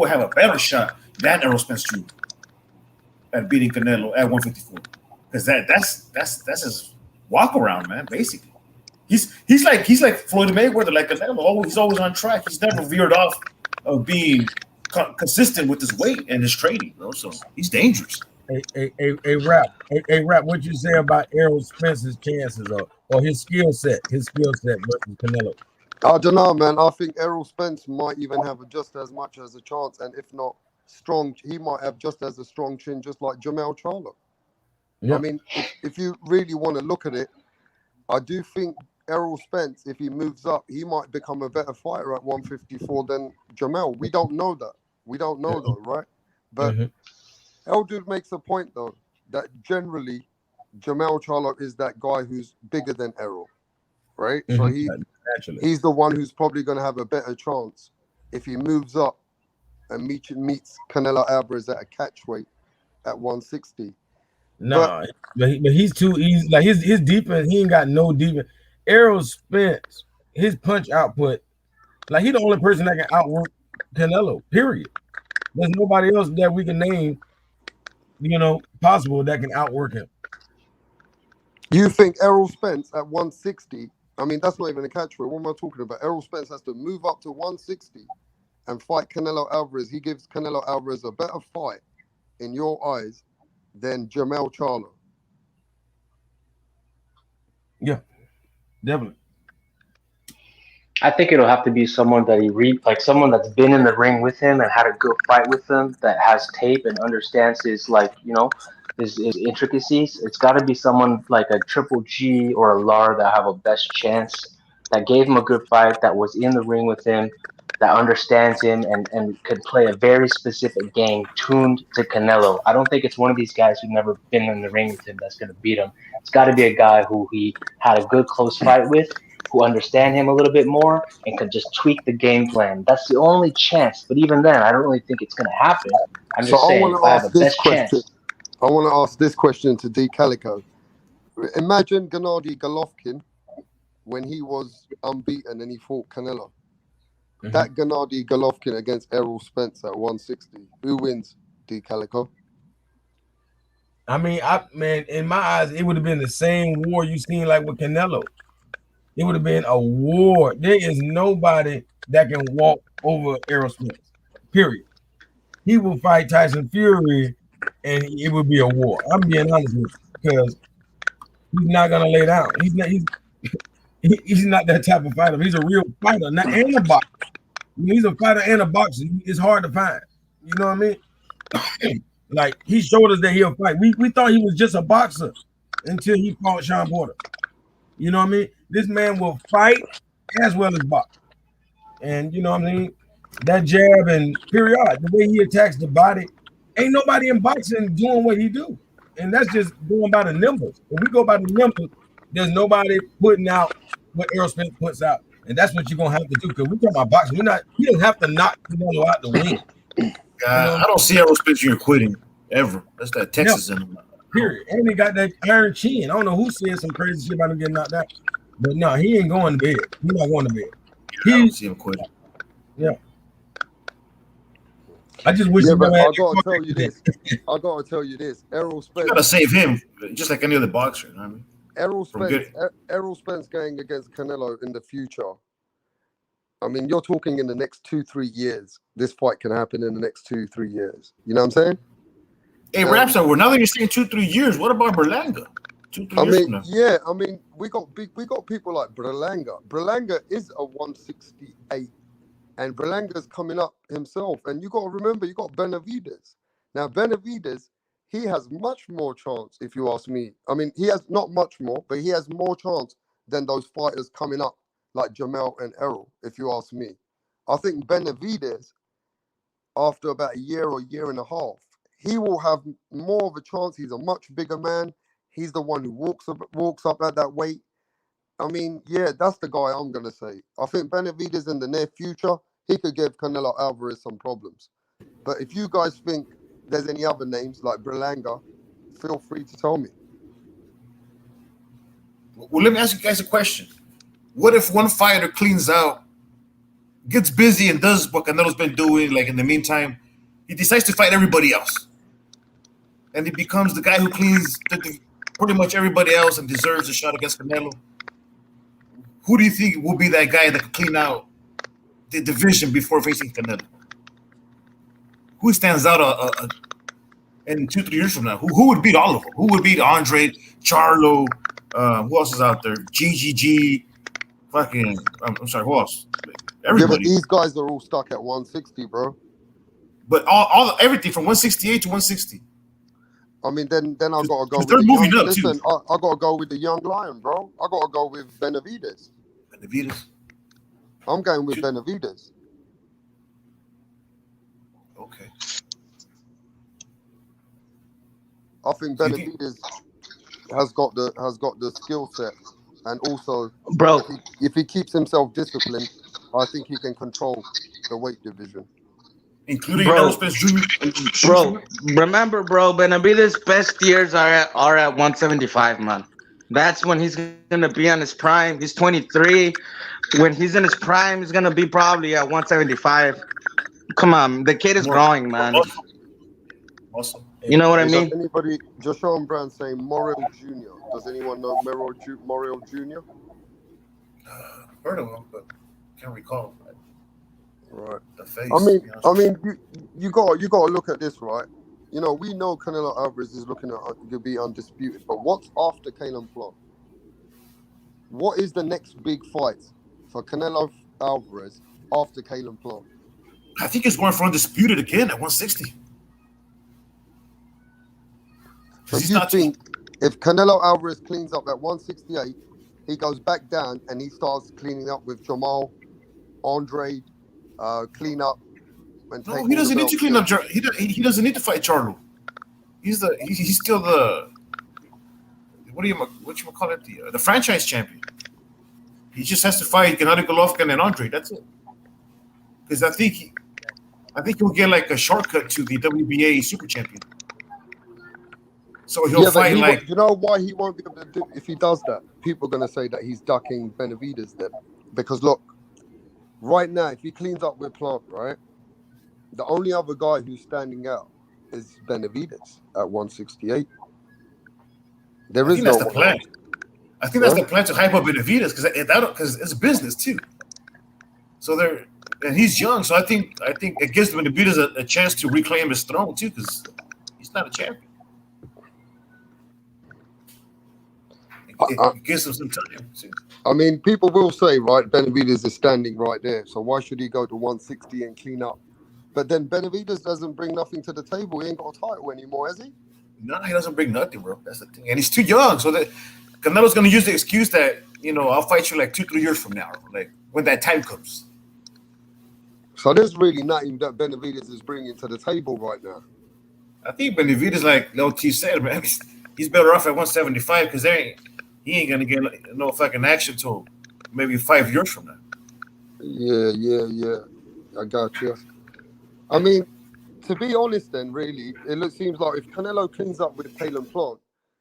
have a better shot than Errol Spence Jr. at beating Canelo at 154. Because that's his walk around, man. Basically, he's like Floyd Mayweather, like Canelo. He's always on track. He's never veered off of being consistent with his weight and his training, bro. So he's dangerous. Rap, what you say about Errol Spence's chances or his skill set versus Canelo? I don't know, man. I think Errol Spence might even have just as much as a chance, and if not strong, he might have just as a strong chin, just like Jermell Charlo. Yeah. I mean, if you really want to look at it, I do think Errol Spence, if he moves up, he might become a better fighter at 154 than Jermell. We don't know that. We don't know though, right? But El Dude makes a point though that generally Jermell Charlo is that guy who's bigger than Errol, right? So he's the one who's probably going to have a better chance if he moves up and meets Canelo Alvarez at a catch weight at 160. No, but he's too easy. Like his defense, he ain't got no defense. Errol Spence, his punch output, like he's the only person that can outwork Canelo. Period. There's nobody else that we can name, possible that can outwork him. You think Errol Spence at 160? I mean, that's not even a catchweight. What am I talking about? Errol Spence has to move up to 160 and fight Canelo Alvarez. He gives Canelo Alvarez a better fight in your eyes than Jermell Charlo. Yeah, definitely. I think it'll have to be someone that someone that's been in the ring with him and had a good fight with him, that has tape and understands his his intricacies. It's got to be someone like a Triple G or a Lar that have a best chance, that gave him a good fight, that was in the ring with him, that understands him and could play a very specific game tuned to Canelo. I don't think it's one of these guys who've never been in the ring with him that's going to beat him. It's got to be a guy who he had a good close fight with, who understand him a little bit more and could just tweak the game plan. That's the only chance. But even then, I don't really think it's going to happen. I'm just saying, if I have the best chance. I want to ask this question to D. Calico. Imagine Gennady Golovkin when he was unbeaten and he fought Canelo. Mm-hmm. That Gennady Golovkin against Errol Spence at 160. Who wins, D. Calico? I mean, in my eyes, it would have been the same war you seen like with Canelo. It would have been a war. There is nobody that can walk over Errol Spence. Period. He will fight Tyson Fury, and it would be a war. I'm being honest with you, because he's not gonna lay down. He's not that type of fighter. He's a real fighter, not and a boxer. He's a fighter and a boxer. It's hard to find. You know what I mean? Like, he showed us that he'll fight. We thought he was just a boxer until he fought Sean Porter. You know what I mean? This man will fight as well as box. And you know what I mean? That jab and period, the way he attacks the body, ain't nobody in boxing doing what he do. And that's just going by the numbers. If we go by the numbers, there's nobody putting out what Errol Spence puts out. And that's what you're going to have to do. Because we're talking about boxing. He doesn't have to knock Canelo out the win. I don't see Errol Spence quitting ever. That's that Texas in him. Period. And he got that iron chin. I don't know who said some crazy shit about him getting knocked out. But no, he ain't going to bed. He's not going to bed. I don't see him quitting. Yeah. I just wish. Yeah, but I gotta tell you this. Errol Spence. You gotta save him, just like any other boxer. You know what I mean? Errol Spence going against Canelo in the future. I mean, you're talking in the next 2-3 years. This fight can happen in the next 2-3 years. You know what I'm saying? Hey, Rapstar, well, now that you're saying 2-3 years, what about Berlanga? 2-3 years from now. Yeah, I mean, we got people like Berlanga. Berlanga is a 168, and Berlanga's coming up himself. And you got to remember, you got Benavidez. Now, Benavidez, he has much more chance, if you ask me. I mean, he has not much more, but he has more chance than those fighters coming up like Jermell and Errol, if you ask me. I think Benavidez, after about a year or year and a half, he will have more of a chance. He's a much bigger man. He's the one who walks up at that weight. I mean, yeah, that's the guy I'm going to say. I think Benavidez in the near future, he could give Canelo Alvarez some problems. But if you guys think there's any other names like Berlanga, feel free to tell me. Well, let me ask you guys a question. What if one fighter cleans out, gets busy and does what Canelo's been doing, like in the meantime, he decides to fight everybody else. And he becomes the guy who cleans pretty much everybody else and deserves a shot against Canelo. Who do you think will be that guy that can clean out the division before facing Canelo? Who stands out in 2-3 years from now? Who would beat all of them? Who would beat Andrade, Charlo? Who else is out there? GGG. Fucking, I'm sorry, who else? Everybody. Yeah, but these guys are all stuck at 160, bro. But everything from 168 to 160. I mean, then I gotta go. They're moving up too. I gotta go with the young lion, bro. I gotta go with Benavidez. I'm going with Benavidez. Okay. I think Benavidez has got the skill set, and also, bro, if he keeps himself disciplined, I think he can control the weight division. Including Aerospace Jr. Bro, remember, bro, Benavidez's best years are at 175, man. That's when he's gonna be on his prime. He's 23. When he's in his prime, he's gonna be probably at 175. Come on, the kid is growing, man. Awesome. You know what I mean? Anybody? Joshua Brown saying Morrell Jr. Does anyone know Morrell Jr.? Heard of him, but can't recall. Right. The face. I mean, you got to look at this, right? You know, we know Canelo Alvarez is looking to be undisputed, but what's after Caleb Plant? What is the next big fight for Canelo Alvarez after Caleb Plant? I think it's going for undisputed again at 160. So you think if Canelo Alvarez cleans up at 168, he goes back down and he starts cleaning up with Jamal, Andrade, clean up. And no, he doesn't need to clean up. He doesn't need to fight Charlo. He's still the what you call it, the franchise champion. He just has to fight Gennady Golovkin and Andrade. That's it. Because I think he'll get like a shortcut to the WBA super champion. So he'll fight like. You know why he won't be able to do if he does that? People are gonna say that he's ducking Benavidez then, because look, right now if he cleans up with Plant, right, the only other guy who's standing out is Benavidez at 168. There is no that's the plan. I think that's the plan to hype up Benavidez because it's business too. So and he's young, so I think it gives Benavidez a chance to reclaim his throne too, because he's not a champion. It gives him some time. I mean, people will say, right, Benavidez is standing right there, so why should he go to 160 and clean up? But then Benavidez doesn't bring nothing to the table. He ain't got a title anymore, has he? No, he doesn't bring nothing, bro. That's the thing. And he's too young, so that Canelo's going to use the excuse that, I'll fight you like 2-3 years from now, like when that time comes. So there's really nothing that Benavidez is bringing to the table right now. I think Benavidez, like Lil T said, man, he's better off at 175 because he ain't gonna get no fucking action till maybe 5 years from now. Yeah. I got you. I mean, to be honest, then really, it seems like if Canelo cleans up with Caleb Plant,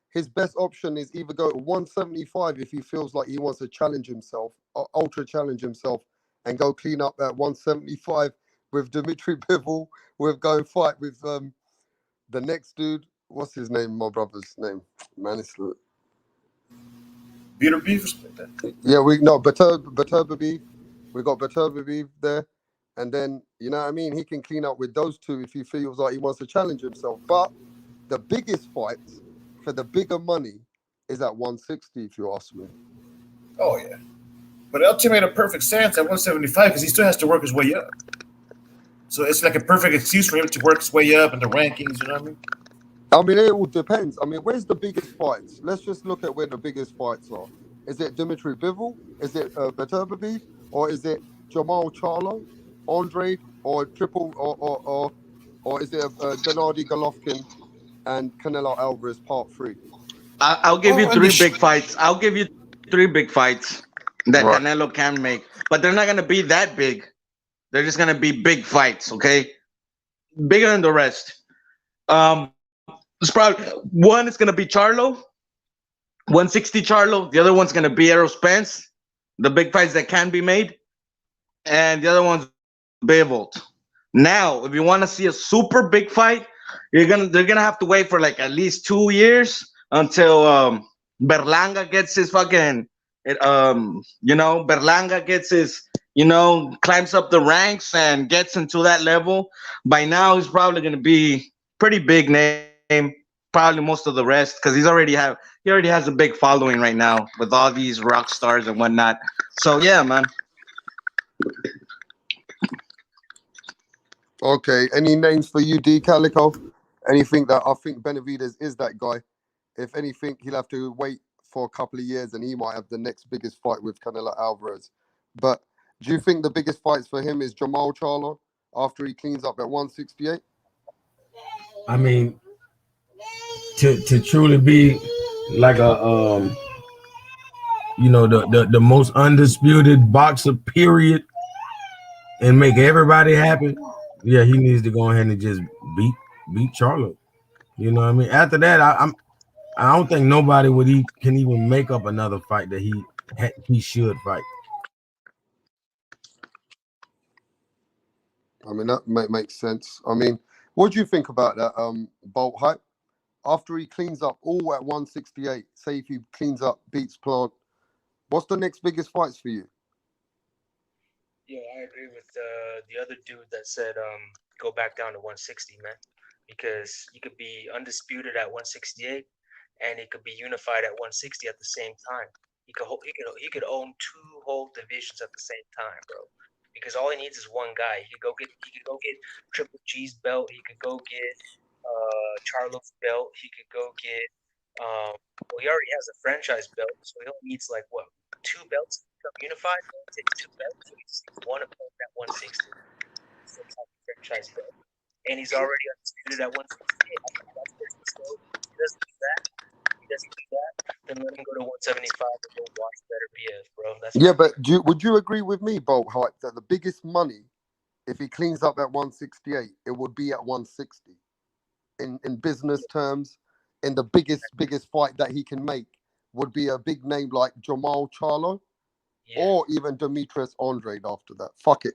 his best option is either go to 175 if he feels like he wants to challenge himself, ultra challenge himself and go clean up at 175 with Dimitri Bivol. We're going fight with the next dude. What's his name? My brother's name. Man, it's Peter Beef. yeah. We no Baturba Beef. We got Baturba Beef there, and then you know what I mean. He can clean up with those two if he feels like he wants to challenge himself. But the biggest fights for the bigger money is at 160. If you ask me. Oh yeah, but LT made a perfect stance at 175 because he still has to work his way up. So it's like a perfect excuse for him to work his way up in the rankings. You know what I mean? I mean, it all depends. I mean, where's the biggest fights? Let's just look at where the biggest fights are. Is it Dimitri Bivol? Is it Baturba Beef? Or is it Jermell Charlo, Andrade, or or is it Gennady Golovkin and Canelo Alvarez Part 3? I'll give you three big fights. I'll give you three big fights that Canelo can make, but they're not gonna be that big. They're just gonna be big fights, okay? Bigger than the rest. It's probably one is gonna be Charlo, 160 Charlo. The other one's gonna be Errol Spence. The big fights that can be made, and the other one's Bivol. Now, if you want to see a super big fight, they're gonna have to wait for like at least 2 years until Berlanga gets his fucking Berlanga gets his climbs up the ranks and gets into that level. By now he's probably gonna be pretty big name, probably most of the rest, because he already has a big following right now with all these rock stars and whatnot. So yeah, man. Okay, any names for you, D Calico? Anything that I think Benavidez is that guy? If anything, he'll have to wait for a couple of years and he might have the next biggest fight with Canelo Alvarez. But do you think the biggest fights for him is Jermell Charlo after he cleans up at 168? I mean, to truly be like a the most undisputed boxer, period, and make everybody happy. Yeah, he needs to go ahead and just beat Charlo. You know what I mean? After that, I don't think nobody can even make up another fight that he should fight. I mean, that makes sense. I mean, what do you think about that Bolt hype? After he cleans up all at 168, say if he cleans up, beats Plant, what's the next biggest fights for you? Yeah, I agree with the other dude that said go back down to 160, man, because you could be undisputed at 168 and it could be unified at 160 at the same time. He could own two whole divisions at the same time, bro. Because all he needs is one guy. He could go get Triple G's belt. He could go get Charlo's belt. He could go get he already has a franchise belt, so he only needs like what, 2 belts to become unified. Take 2 belts, so he just needs one of them at 160. So it's like a franchise belt, and he's already undisputed at 168. I think that's where he's going. He doesn't do that. Then let him go to 175 and go watch better BF, bro. But would you agree with me, Bolt hype, that the biggest money, if he cleans up at 168, it would be at 160? In business terms, in the biggest fight that he can make would be a big name like Jermell Charlo, or even Demetrius Andrade after that. Fuck it.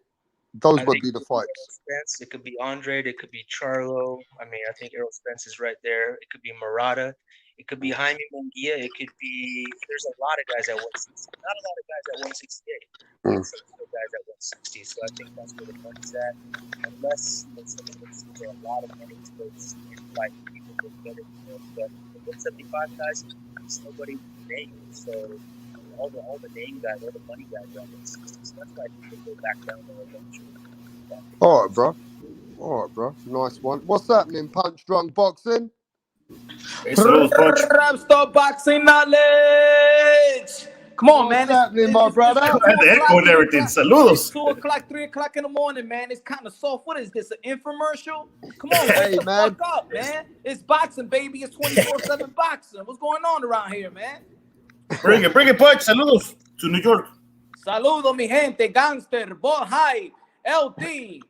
Those would be the fights. Spence, it could be Andrade, it could be Charlo. I mean, I think Errol Spence is right there. It could be Murata. It could be Jaime Munguia. It could be. There's a lot of guys at 160. Not a lot of guys at 168. Some guys at 160. So I think that's where the money's at. Unless someone wants to get a lot of money towards like people with better. But the 175 guys, there's nobody name. So all the name guys, all the money guys are at 160. So that's why people go back down there eventually. All right, bro. Nice one. What's happening, Punch Drunk Boxing? Stop boxing knowledge. Come on, man. What's happening, my brother? The echo and everything. Saludos. 2 o'clock, 3 o'clock in the morning, man. It's kind of soft. What is this, an infomercial? Come on, hey, man. Fuck up, man. It's boxing, baby. It's 24/7 boxing. What's going on around here, man? Bring it, Punch. Saludos to New York. Saludos, mi gente. Gangster, Ball High, LD.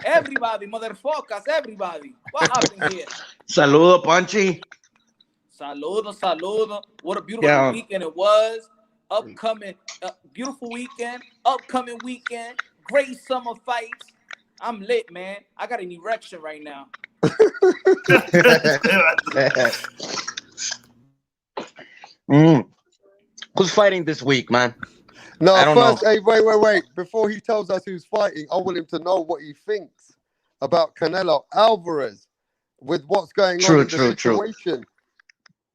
Everybody, motherfuckers, everybody. What happened here? Saludo, Punchy. Saludo. What a beautiful weekend it was. Upcoming, beautiful weekend. Upcoming weekend. Great summer fights. I'm lit, man. I got an erection right now. Who's fighting this week, man? No, I don't first, know. hey, wait. Before he tells us who's fighting, I want him to know what he thinks about Canelo Alvarez with what's going on in the situation.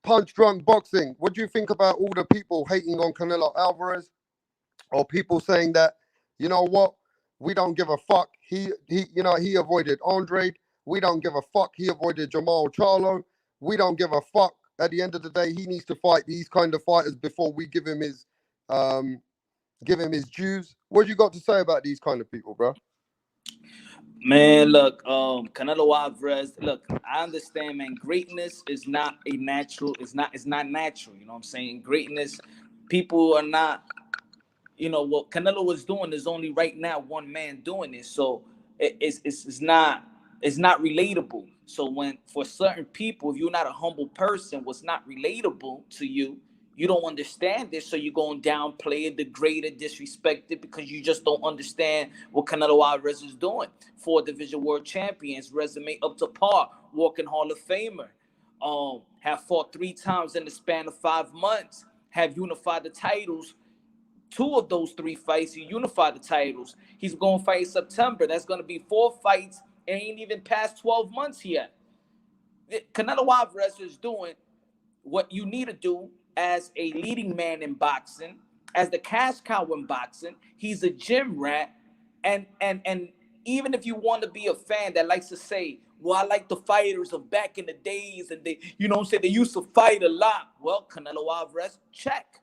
Punch drunk boxing. What do you think about all the people hating on Canelo Alvarez, or people saying that, you know what, we don't give a fuck. He avoided Andrade. We don't give a fuck. He avoided Jermell Charlo. We don't give a fuck. At the end of the day, he needs to fight these kind of fighters before we give him his dues. What you got to say about these kind of people, bro? Man, look, Canelo Alvarez. Look, I understand, man. Greatness is not a natural. It's not natural. You know what I'm saying? Greatness. People are not. You know what Canelo was doing is only right now one man doing it. So it's not relatable. So when for certain people, if you're not a humble person, what's not relatable to you, you don't understand this. So you're going downplay it, degrade it, disrespect it because you just don't understand what Canelo Alvarez is doing. 4 division world champions, resume up to par, walking Hall of Famer. Have fought 3 times in the span of 5 months. Have unified the titles. 2 of those 3 fights, he unified the titles. He's going to fight in September. That's going to be 4 fights. And ain't even past 12 months yet. Canelo Alvarez is doing what you need to do as a leading man in boxing, as the cash cow in boxing. He's a gym rat. And even if you want to be a fan that likes to say, well, I like the fighters of back in the days and they, you know what I'm saying, they used to fight a lot. Well, Canelo Alvarez, check.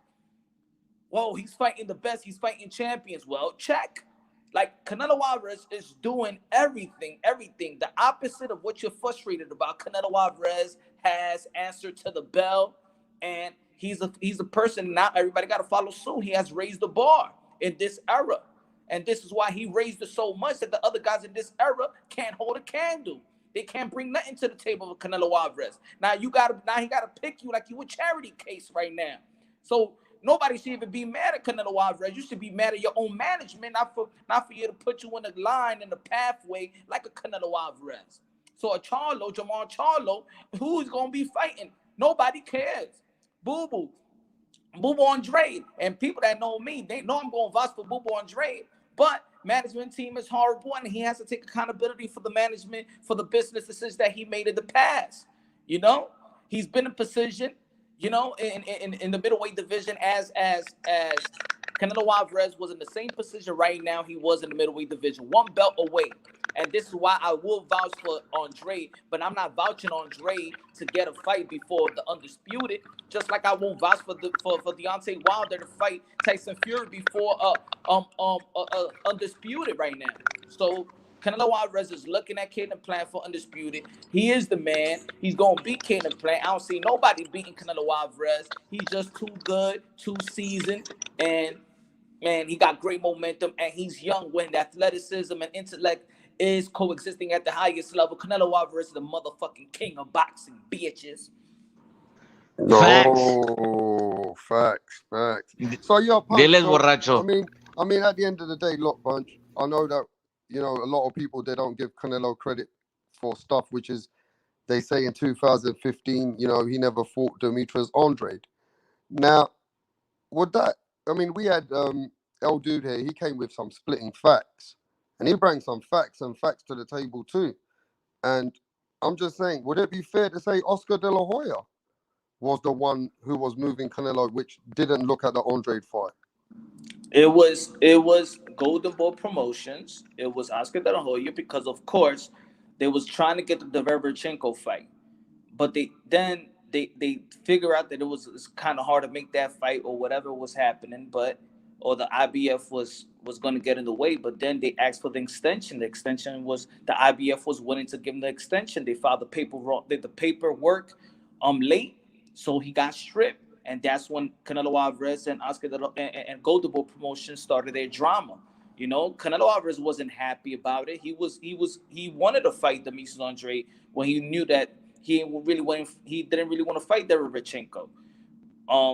Whoa, he's fighting the best. He's fighting champions. Well, check. Like, Canelo Alvarez is doing everything. The opposite of what you're frustrated about. Canelo Alvarez has answered to the bell, and he's a person now everybody got to follow suit. He has raised the bar in this era, and this is why he raised it so much that the other guys in this era can't hold a candle. They can't bring nothing to the table with Canelo Alvarez. Now he got to pick you like you a charity case right now. So nobody should even be mad at Canelo Alvarez. You should be mad at your own management, not for you to put you in the line, in the pathway like a Canelo Alvarez. So a Jermell Charlo, who's going to be fighting? Nobody cares. Boo Andrade. And people that know me, they know I'm going to vouch for Boo Andrade. But management team is horrible, and he has to take accountability for the management, for the business decisions that he made in the past. You know, he's been in position, you know, in the middleweight division as Canelo Alvarez was in the same position right now he was in the middleweight division, 1 belt away. And this is why I will vouch for Andrade, but I'm not vouching Andrade to get a fight before the Undisputed, just like I won't vouch for Deontay Wilder to fight Tyson Fury before Undisputed right now. So Canelo Alvarez is looking at Caden Plant for Undisputed. He is the man. He's going to beat Caden Plant. I don't see nobody beating Canelo Alvarez. He's just too good, too seasoned, and, man, he got great momentum, and he's young when athleticism and intellect is coexisting at the highest level. Canelo Alvarez is the motherfucking king of boxing, bitches. No, facts. So you're borracho. I mean, at the end of the day, look, Bunch, I know that, you know, a lot of people, they don't give Canelo credit for stuff, which is, they say in 2015, you know, he never fought Demetrius Andrade. Now, with that, I mean, we had El Dude here, he came with some splitting facts. And he brings some facts to the table too. And I'm just saying, would it be fair to say Oscar De La Hoya was the one who was moving Canelo, which didn't look at the Andrade fight? It was Golden Boy Promotions. It was Oscar De La Hoya because, of course, they was trying to get the Derevchenko fight. But they figure out that it's kind of hard to make that fight or whatever was happening, or the IBF was going to get in the way. But then they asked for the extension. The extension was the IBF was willing to give him the extension. They filed the paperwork late, so he got stripped. And that's when Canelo Alvarez and and Golden Boy Promotions started their drama. You know, Canelo Alvarez wasn't happy about it. He wanted to fight Demetrius Andrade when he knew that he didn't really want to fight Derevchenko.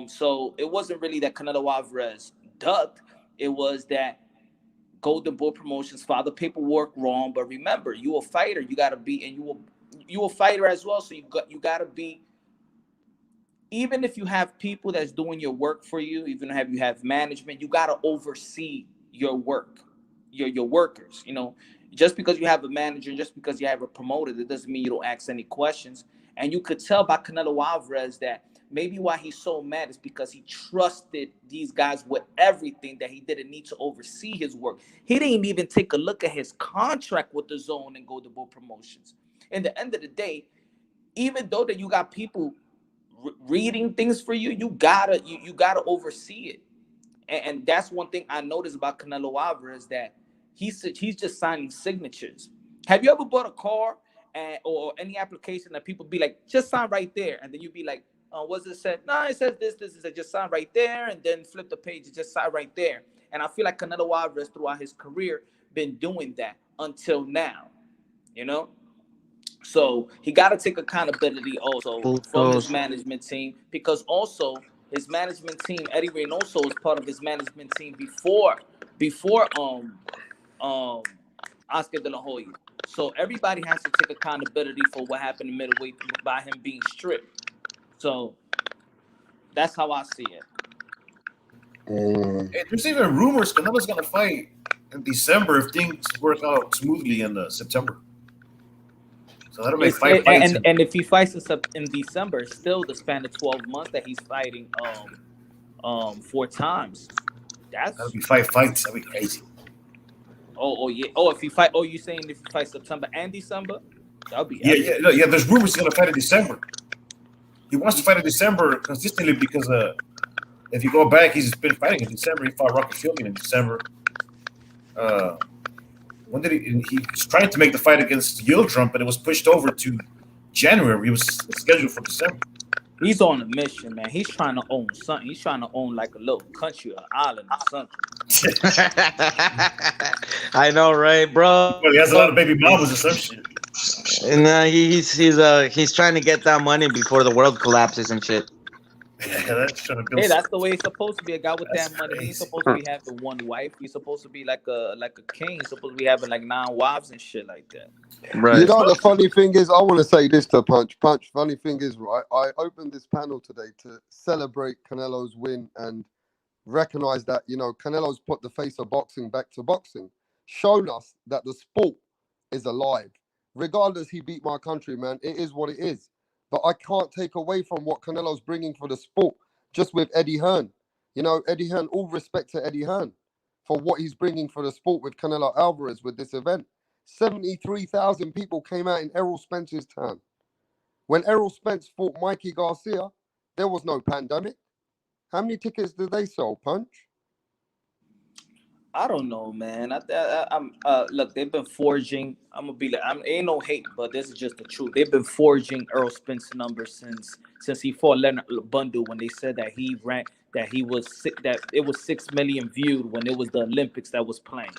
So it wasn't really that Canelo Alvarez ducked. It was that Golden Boy Promotions filed the paperwork wrong. But remember, you a fighter. You gotta be, and you a fighter as well. So you gotta be. Even if you have people that's doing your work for you, even if you have management, you gotta oversee your work, your workers. You know, just because you have a manager, just because you have a promoter, that doesn't mean you don't ask any questions. And you could tell by Canelo Alvarez that maybe why he's so mad is because he trusted these guys with everything, that he didn't need to oversee his work. He didn't even take a look at his contract with the Zone and Golden Boy Promotions. In the end of the day, even though that you got people reading things for you, you gotta oversee it. And that's one thing I noticed about Canelo Alvarez, that he's just signing signatures. Have you ever bought a car or any application that people be like, just sign right there, and then you be like, what's it said? No, it says this is it. Just sign right there, and then flip the page and just sign right there. And I feel like Canelo Alvarez throughout his career been doing that until now, you know. So he got to take accountability also from his management team, because also his management team, Eddie Reynoso, was part of his management team before Oscar De La Hoya. So everybody has to take accountability for what happened in middleweight by him being stripped. So that's how I see it. Hey, there's even rumors Canelo's gonna fight in December if things work out smoothly in September. So that'll make 5 fights. And if he fights in December, it's still the span of 12 months that he's fighting 4 times. That'll be 5 fights. That'll be crazy. Oh yeah. Oh, if he fight. Oh, you saying if he fights September and December? That'll be. Yeah. There's rumors he's gonna fight in December. He wants to fight in December consistently because if you go back, he's been fighting in December. He fought Rocky Fielding in December. When did he was trying to make the fight against Yildirim, but it was pushed over to January. It was scheduled for December. He's on a mission, man. He's trying to own something. He's trying to own like a little country or island or something. I know, right, bro? Well, he has a lot of baby mamas or some shit. And he's trying to get that money before the world collapses and shit. Yeah, that's trying to build. Hey, that's the way it's supposed to be. A guy with that money, he's supposed to be having one wife. He's supposed to be like a king. He's supposed to be having like 9 wives and shit like that. Right. You know, the funny thing is, I want to say this to Punch. Funny thing is, right, I opened this panel today to celebrate Canelo's win and recognize that, you know, Canelo's put the face of boxing back to boxing, shown us that the sport is alive. Regardless, he beat my country, man. It is what it is. But I can't take away from what Canelo's bringing for the sport, just with Eddie Hearn. You know, Eddie Hearn, all respect to Eddie Hearn for what he's bringing for the sport with Canelo Alvarez with this event. 73,000 people came out in Errol Spence's town. When Errol Spence fought Mikey Garcia, there was no pandemic. How many tickets did they sell, Punch? I don't know, man. I'm look, they've been forging. I'm gonna be like, ain't no hate, but this is just the truth. They've been forging Errol Spence numbers since he fought Leonard Bundu, when they said that he ranked that it was 6 million viewed when it was the Olympics that was playing.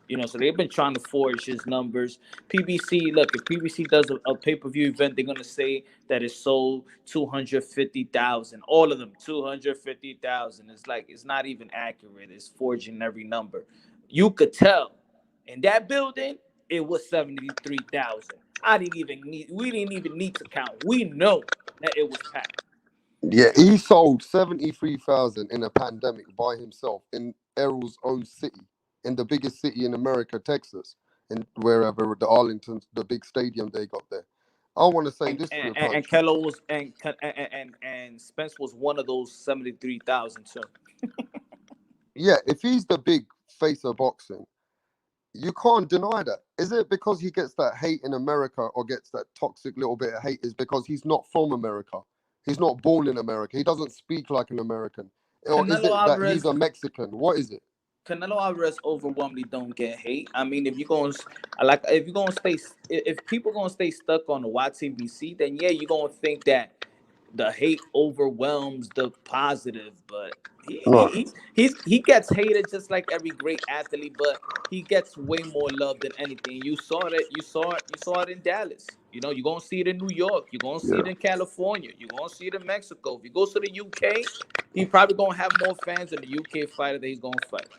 You know, so they've been trying to forge his numbers. PBC, look, if PBC does a pay-per-view event, they're gonna say that it sold 250,000. All of them, 250,000. It's like, it's not even accurate. It's forging every number. You could tell in that building it was 73,000. We didn't even need to count. We know that it was packed. Yeah, he sold 73,000 in a pandemic by himself in Errol's own city, in the biggest city in America, Texas, and wherever the Arlington, the big stadium they got there. I want to say and Kello was and Spence was one of those 73,000. So yeah, if he's the big face of boxing, you can't deny that. Is it because he gets that hate in America or gets that toxic little bit of hate? Is because he's not from America. He's not born in America. He doesn't speak like an American. Or is it that he's a Mexican? What is it? Canelo Alvarez overwhelmingly don't get hate. I mean, if people gonna stay stuck on the YTBC, then yeah, you're gonna think that the hate overwhelms the positive. But he gets hated just like every great athlete, but he gets way more love than anything. You saw it in Dallas. You know, you're gonna see it in New York, you're gonna see it in California, you're gonna see it in Mexico. If he goes to the UK, he probably gonna have more fans than the UK fighter that he's gonna fight.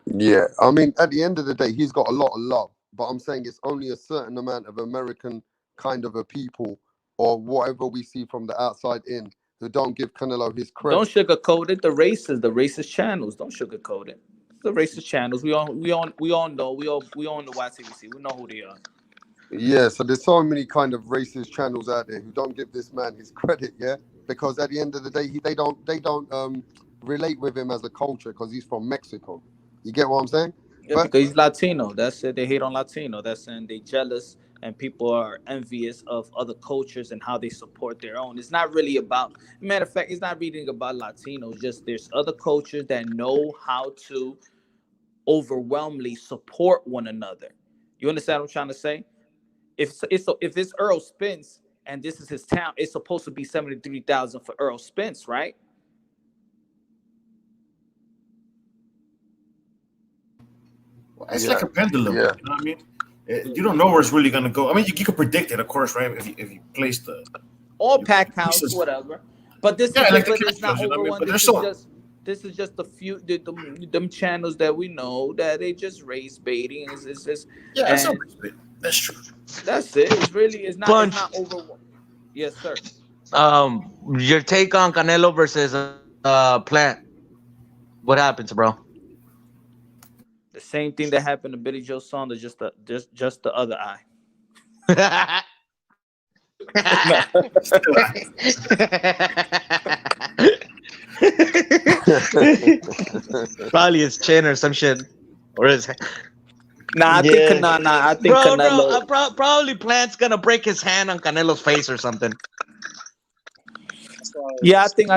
Yeah, I mean, at the end of the day, he's got a lot of love, but I'm saying it's only a certain amount of American kind of a people or whatever we see from the outside in who don't give Canelo his Don't credit. sugarcoat it. The racist channels. Don't sugarcoat it. The racist channels. We all know. We all know YTBC. We know who they are. Yeah, so there's so many kind of racist channels out there who don't give this man his credit, yeah, because at the end of the day, they don't relate with him as a culture because he's from Mexico. You get what I'm saying? Yeah, But because he's Latino. That's it. They hate on Latino. That's saying they jealous and people are envious of other cultures and how they support their own. It's not really about. Matter of fact, it's not really about Latinos. Just there's other cultures that know how to overwhelmingly support one another. You understand what I'm trying to say? If it's Earl Spence and this is his town, it's supposed to be 73,000 for Earl Spence, right? It's like a pendulum. Yeah. You know what I mean? You don't know where it's really gonna go. I mean, you can predict it, of course, right? If you place the or pack house, whatever. But this is like but it's not over one. This is just a few them channels that we know that they just race baiting. That's true. That's it. It's not over. Yes, sir. Your take on Canelo versus Plant? What happens, bro? The same thing that happened to Billy Joe Saunders, just the other eye. Probably his chin or some shit, or his. I think Canelo. Probably Plant's gonna break his hand on Canelo's face or something. Yeah, I think.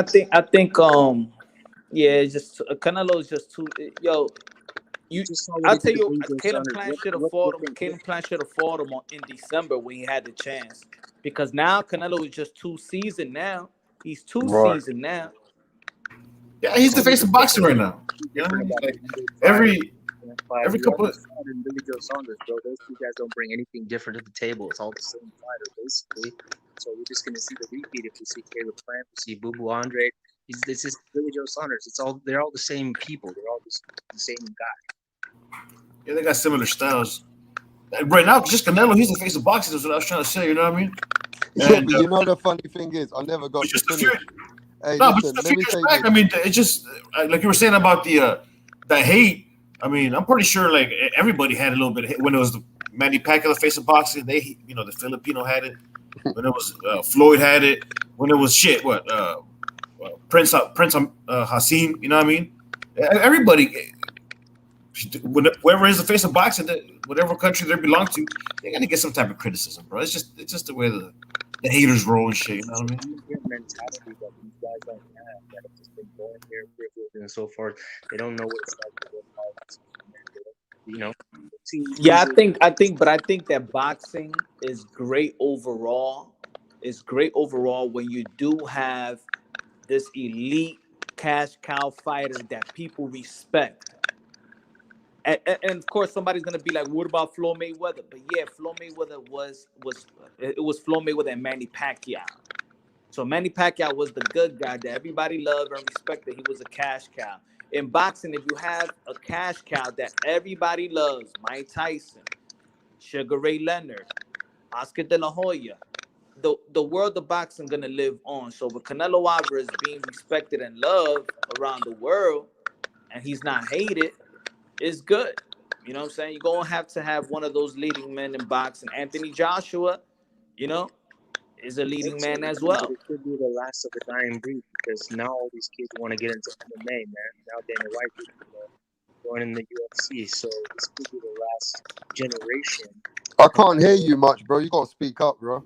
Yeah, it's just Canelo is just too. Yo, I'll tell you, Caleb Plant should have fought him. Caleb Plant should have fought him in December when he had the chance, because now Canelo is just too seasoned now. He's too seasoned now. Yeah, he's the face of boxing right now. You know what I mean? Like every couple of Billy Joe Saunders, bro. Those two guys don't bring anything different to the table. It's all the same fighter, basically. So we're just gonna see the repeat if we see Caleb Plant, we see Boo Boo Andrade. This is Billy Joe Saunders. They're all the same people. They're all the same guy. Yeah, they got similar styles. Right now, just Canelo, he's the face of boxing. That's what I was trying to say. You know what I mean? Yeah, but you know the funny thing is, I never got to finish. Hey, no, listen, but just a few years back, I mean, it's just like you were saying about the hate. I mean, I'm pretty sure like everybody had a little bit of hate when it was the Manny Pacquiao, the face of boxing. They, the Filipino had it. When it was Floyd had it. When it was Prince Hassim. You know what I mean? Everybody, whoever is the face of boxing, whatever country they belong to, they're gonna get some type of criticism, bro. It's just the way the haters roll and shit. You know what I mean? Mentality that these guys don't have, that have just been born here, privileged, and so forth. They don't know what it's like to live life. Yeah, I think that boxing is great overall. It's great overall when you do have this elite cash cow fighter that people respect. And of course, somebody's gonna be like, "What about Floyd Mayweather?" But yeah, Floyd Mayweather was Floyd Mayweather and Manny Pacquiao. So Manny Pacquiao was the good guy that everybody loved and respected. He was a cash cow. In boxing, if you have a cash cow that everybody loves, Mike Tyson, Sugar Ray Leonard, Oscar De La Hoya, the world of boxing gonna live on. So with Canelo Alvarez being respected and loved around the world, and he's not hated, is good. You know what I'm saying? You're gonna have to have one of those leading men in boxing. Anthony Joshua, is a leading man as well. It could be the last of the dying breed because now all these kids want to get into MMA, man. Now Dana White is going in the UFC, so this could be the last generation. I can't hear you much, bro. You gotta speak up, bro.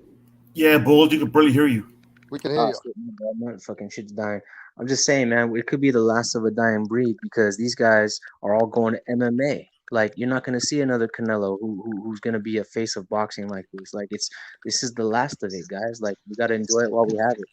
Yeah, Bold, you can barely hear you. We can hear you. My fucking shit's dying. I'm just saying, man, it could be the last of a dying breed because these guys are all going to MMA. Like, you're not going to see another Canelo who's going to be a face of boxing like this. Like, this is the last of it, guys. Like, we got to enjoy it while we have it.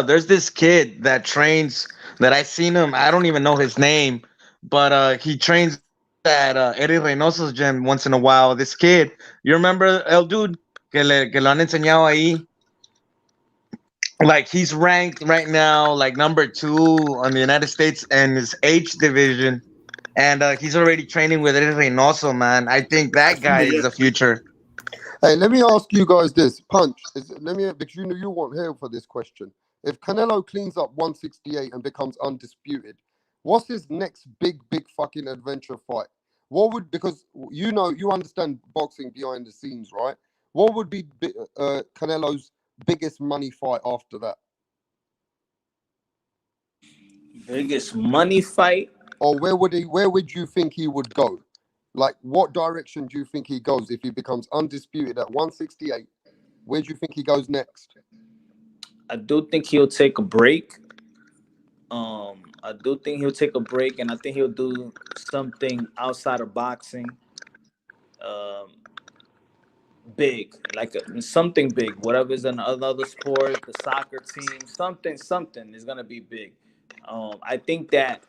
There's this kid that trains that I seen him. I don't even know his name, but he trains at Eddie Reynoso's gym once in a while. This kid, you remember El Dude que lo han enseñado ahí? Like, he's ranked right now like number 2 on the United States and his age division. and he's already training with Reynoso, man. I think that guy is the future. Hey, let me ask you guys this. Punch, because you weren't here for this question. If Canelo cleans up 168 and becomes undisputed, what's his next big fucking adventure fight? Because you understand boxing behind the scenes, right? What would be Canelo's biggest money fight after that? Biggest money fight? Or where would you think he would go? Like, what direction do you think he goes if he becomes undisputed at 168? Where do you think he goes next? I do think he'll take a break. I do think he'll take a break, and I think he'll do something outside of boxing. Big, like something big. Whatever is in another sport, the soccer team, something is gonna be big. I think that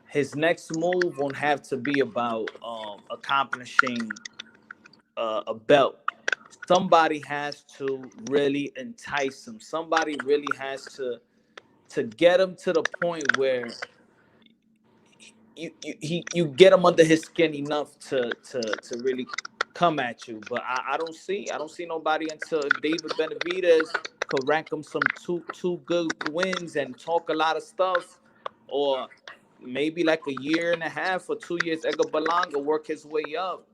his next move won't have to be about accomplishing a belt. Somebody has to really entice him. Somebody really has to get him to the point where you get him under his skin enough to really come at you. But I don't see nobody until David Benavidez could rank him some two good wins and talk a lot of stuff, or maybe like a year and a half or 2 years, Edgar Berlanga work his way up.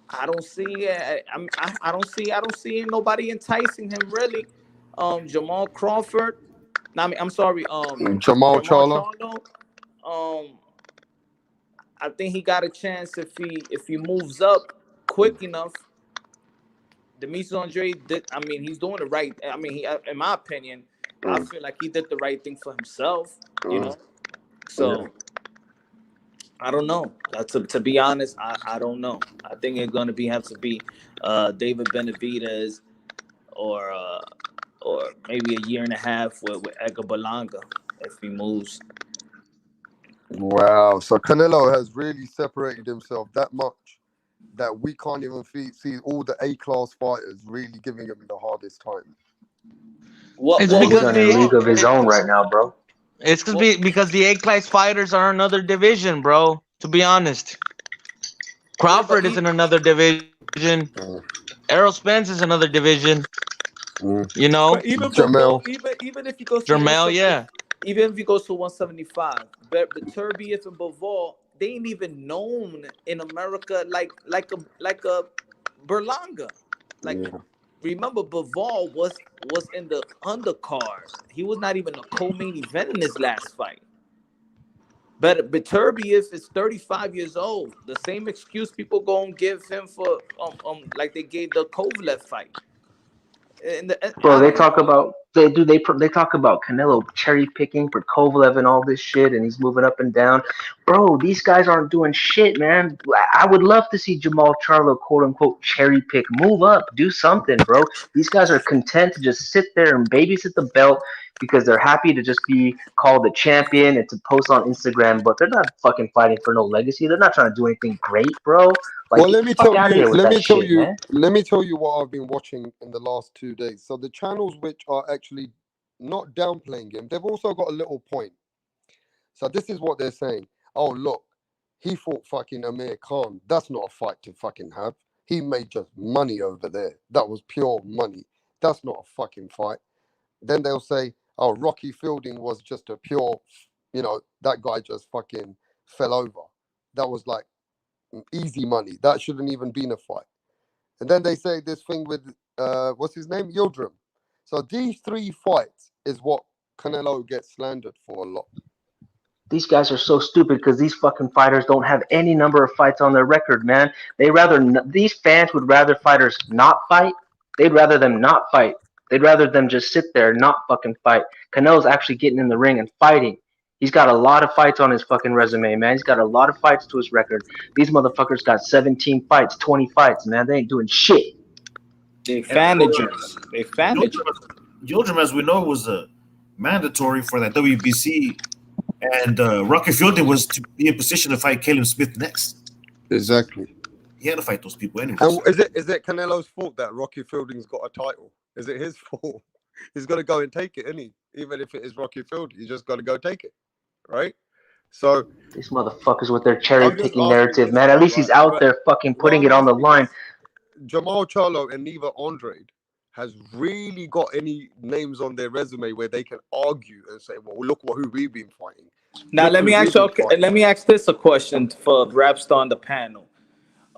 I don't see I don't see nobody enticing him really. Jamal Crawford. I'm sorry. Jamal Charlo. I think he got a chance if he moves up quick enough. Demetrius Andrade did. I mean, he's doing the right. I mean, in my opinion, I feel like he did the right thing for himself. You know. So I don't know. To be honest, I don't know. I think it's gonna have to be David Benavidez or maybe a year and a half with Edgar Berlanga if he moves. Wow. So Canelo has really separated himself that much that we can't even see all the A-class fighters really giving him the hardest time. It's he's because in a league of his own right now, bro. It's because the A-class fighters are another division, bro. To be honest, Crawford is in another division. Errol Spence is another division. You know, Even Jermell. Even if he goes Jermell, yeah. Even if he goes to 175, but Beterbiev and Bivol, they ain't even known in America like a Berlanga. Remember, Bivol was in the undercard. He was not even a co-main event in his last fight. But Beterbiev is 35 years old. The same excuse people gonna give him for like they gave the Kovalev fight. Bro, they talk about they talk about Canelo cherry picking for Kovalev and all this shit, and he's moving up and down. Bro, these guys aren't doing shit, man. I would love to see Jamal Charlo, quote unquote, cherry pick, move up, do something, bro. These guys are content to just sit there and babysit the belt because they're happy to just be called the champion and to post on Instagram, but they're not fucking fighting for no legacy. They're not trying to do anything great, bro. Like, Well, let me tell you. man. Let me tell you what I've been watching in the last 2 days. So the channels which are actually not downplaying him, they've also got a little point. So this is what they're saying. Oh, look, he fought fucking Amir Khan. That's not a fight to fucking have. He made just money over there. That was pure money. That's not a fucking fight. Then they'll say, oh, Rocky Fielding was just a pure, that guy just fucking fell over. That was like easy money. That shouldn't even been a fight. And then they say this thing with what's his name, Yildirim. So these 3 fights is what Canelo gets slandered for a lot. These guys are so stupid because these fucking fighters don't have any number of fights on their record, man. These fans would rather fighters not fight. They'd rather them not fight. They'd rather them just sit there and not fucking fight. Canelo's actually getting in the ring and fighting. He's got a lot of fights on his fucking resume, man. He's got a lot of fights to his record. These motherfuckers got 17 fights, 20 fights, man. They ain't doing shit. They fanagers. Yildirim, as we know, was mandatory for that WBC, and Rocky Fielding was to be in position to fight Caleb Smith next. Exactly. He had to fight those people anyway. And is it Canelo's fault that Rocky Fielding's got a title? Is it his fault? He's got to go and take it, isn't he? Even if it is Rocky Fielding, you just got to go take it. right? So these motherfuckers with their cherry I'm just picking asking narrative, this, man. At least he's right? out there fucking What putting I'm it on the asking line. is, Jermell Charlo and neither Andrade has really got any names on their resume where they can argue and say, "Well, look who we've been fighting." Now let me ask you. Okay, let me ask this a question for Rapstar on the panel.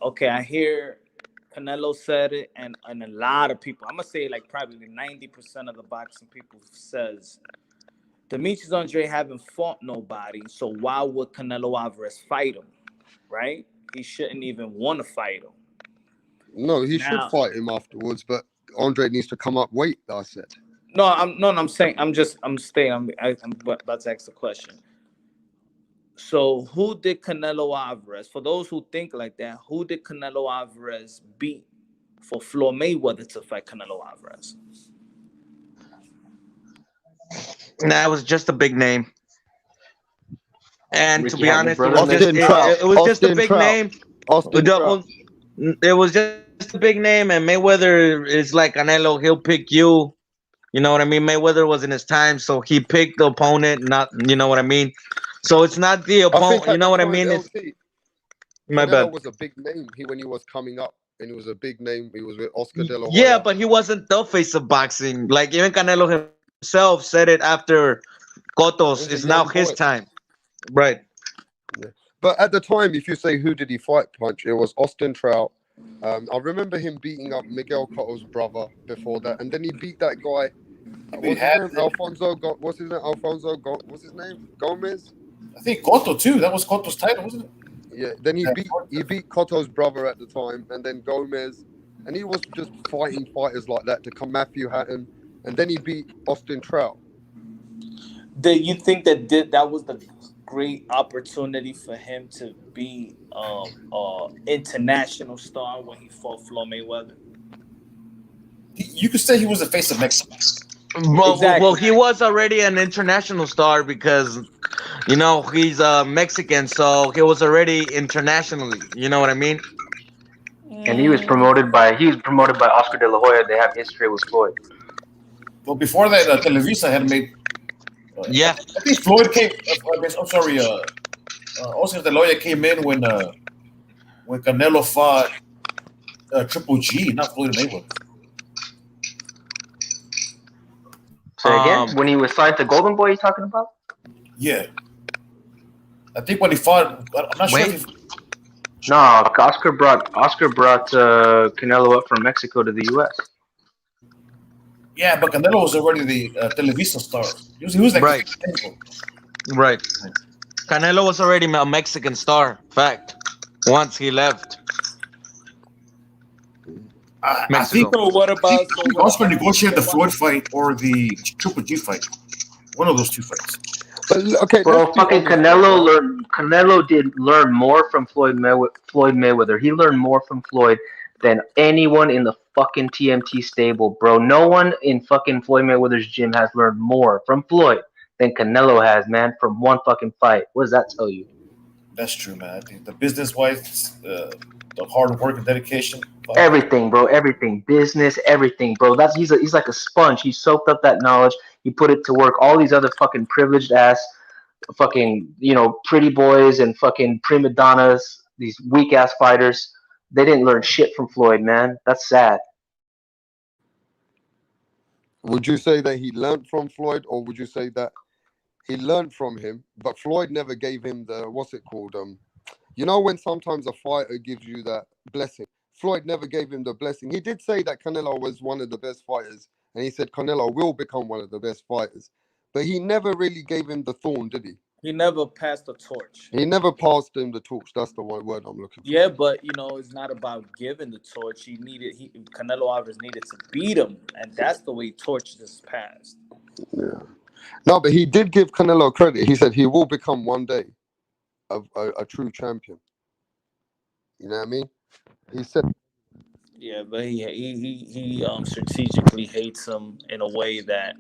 Okay, I hear Canelo said it, and a lot of people. I'm gonna say like probably 90% of the boxing people says Demetrius Andrade haven't fought nobody, so why would Canelo Alvarez fight him? Right? He shouldn't even want to fight him. No, he should fight him afterwards, but Andrade needs to come up weight. I said. No, I'm saying I'm about to ask the question. So who did Canelo Alvarez? For those who think like that, who did Canelo Alvarez beat for Floyd Mayweather to fight Canelo Alvarez? Nah, it was just a big name. And Ricky to be honest, Hatton, it was just a big name. It was just a big name, and Mayweather is like Canelo. He'll pick you. You know what I mean? Mayweather was in his time, so he picked the opponent. Not, you know what I mean? So it's not the opponent. You know what I mean? It's my bad. Canelo was a big name. When he was coming up, and he was a big name. He was with Oscar De La Hoya. Yeah, but he wasn't the face of boxing. Like even Canelo himself said it after Cotto's. It's now his time. Right. Yeah. But at the time, if you say who did he fight, Punch, it was Austin Trout. I remember him beating up Miguel Cotto's brother before that, and then he beat that guy. What's his name? What's his name? Gomez. I think Cotto too. That was Cotto's title, wasn't it? Yeah. Then he beat Cotto's brother at the time, and then Gomez, and he was just fighting fighters like that to come Matthew Hatton, and then he beat Austin Trout. Do you think that was the great opportunity for him to be international star when he fought Floyd Mayweather? You could say he was the face of Mexico. Well, he was already an international star because, he's Mexican, so he was already internationally. You know what I mean? And he was promoted by Oscar De La Hoya. They have history with Floyd. Well, before that, Televisa had made. Yeah, I think Floyd came. Oscar De La Hoya came in when Canelo fought Triple G, not Floyd Mayweather. So again, when he was signed to Golden Boy, you talking about? Yeah, I think when he fought, I'm not sure. No, Oscar brought Canelo up from Mexico to the U.S. Yeah, but Canelo was already the Televisa star. He was like right. Canelo was already a Mexican star. Fact. Once he left. I think. So what about Oscar negotiated the Floyd fight or the Triple G fight? One of those two fights. But okay, bro, fucking Canelo did learn more from Floyd Mayweather. He learned more from Floyd than anyone in the fucking TMT stable, bro. No one in fucking Floyd Mayweather's gym has learned more from Floyd than Canelo has, man, from one fucking fight. What does that tell you? That's true, man. I think the business-wise, the hard work and dedication. Everything, bro. Everything. Business, everything, bro. He's like a sponge. He soaked up that knowledge. He put it to work. All these other fucking privileged ass fucking, pretty boys and fucking prima donnas, these weak ass fighters, they didn't learn shit from Floyd, man. That's sad. Would you say that he learned from Floyd, or would you say that he learned from him, but Floyd never gave him the, what's it called? When sometimes a fighter gives you that blessing, Floyd never gave him the blessing. He did say that Canelo was one of the best fighters, and he said Canelo will become one of the best fighters, but he never really gave him the thorn, did he? He never passed the torch. He never passed him the torch. That's the one word I'm looking for. Yeah, but it's not about giving the torch. Canelo Alvarez needed to beat him, and that's the way torch is passed. Yeah. No, but he did give Canelo credit. He said he will become one day a true champion. You know what I mean? He said. Yeah, but he strategically hates him in a way that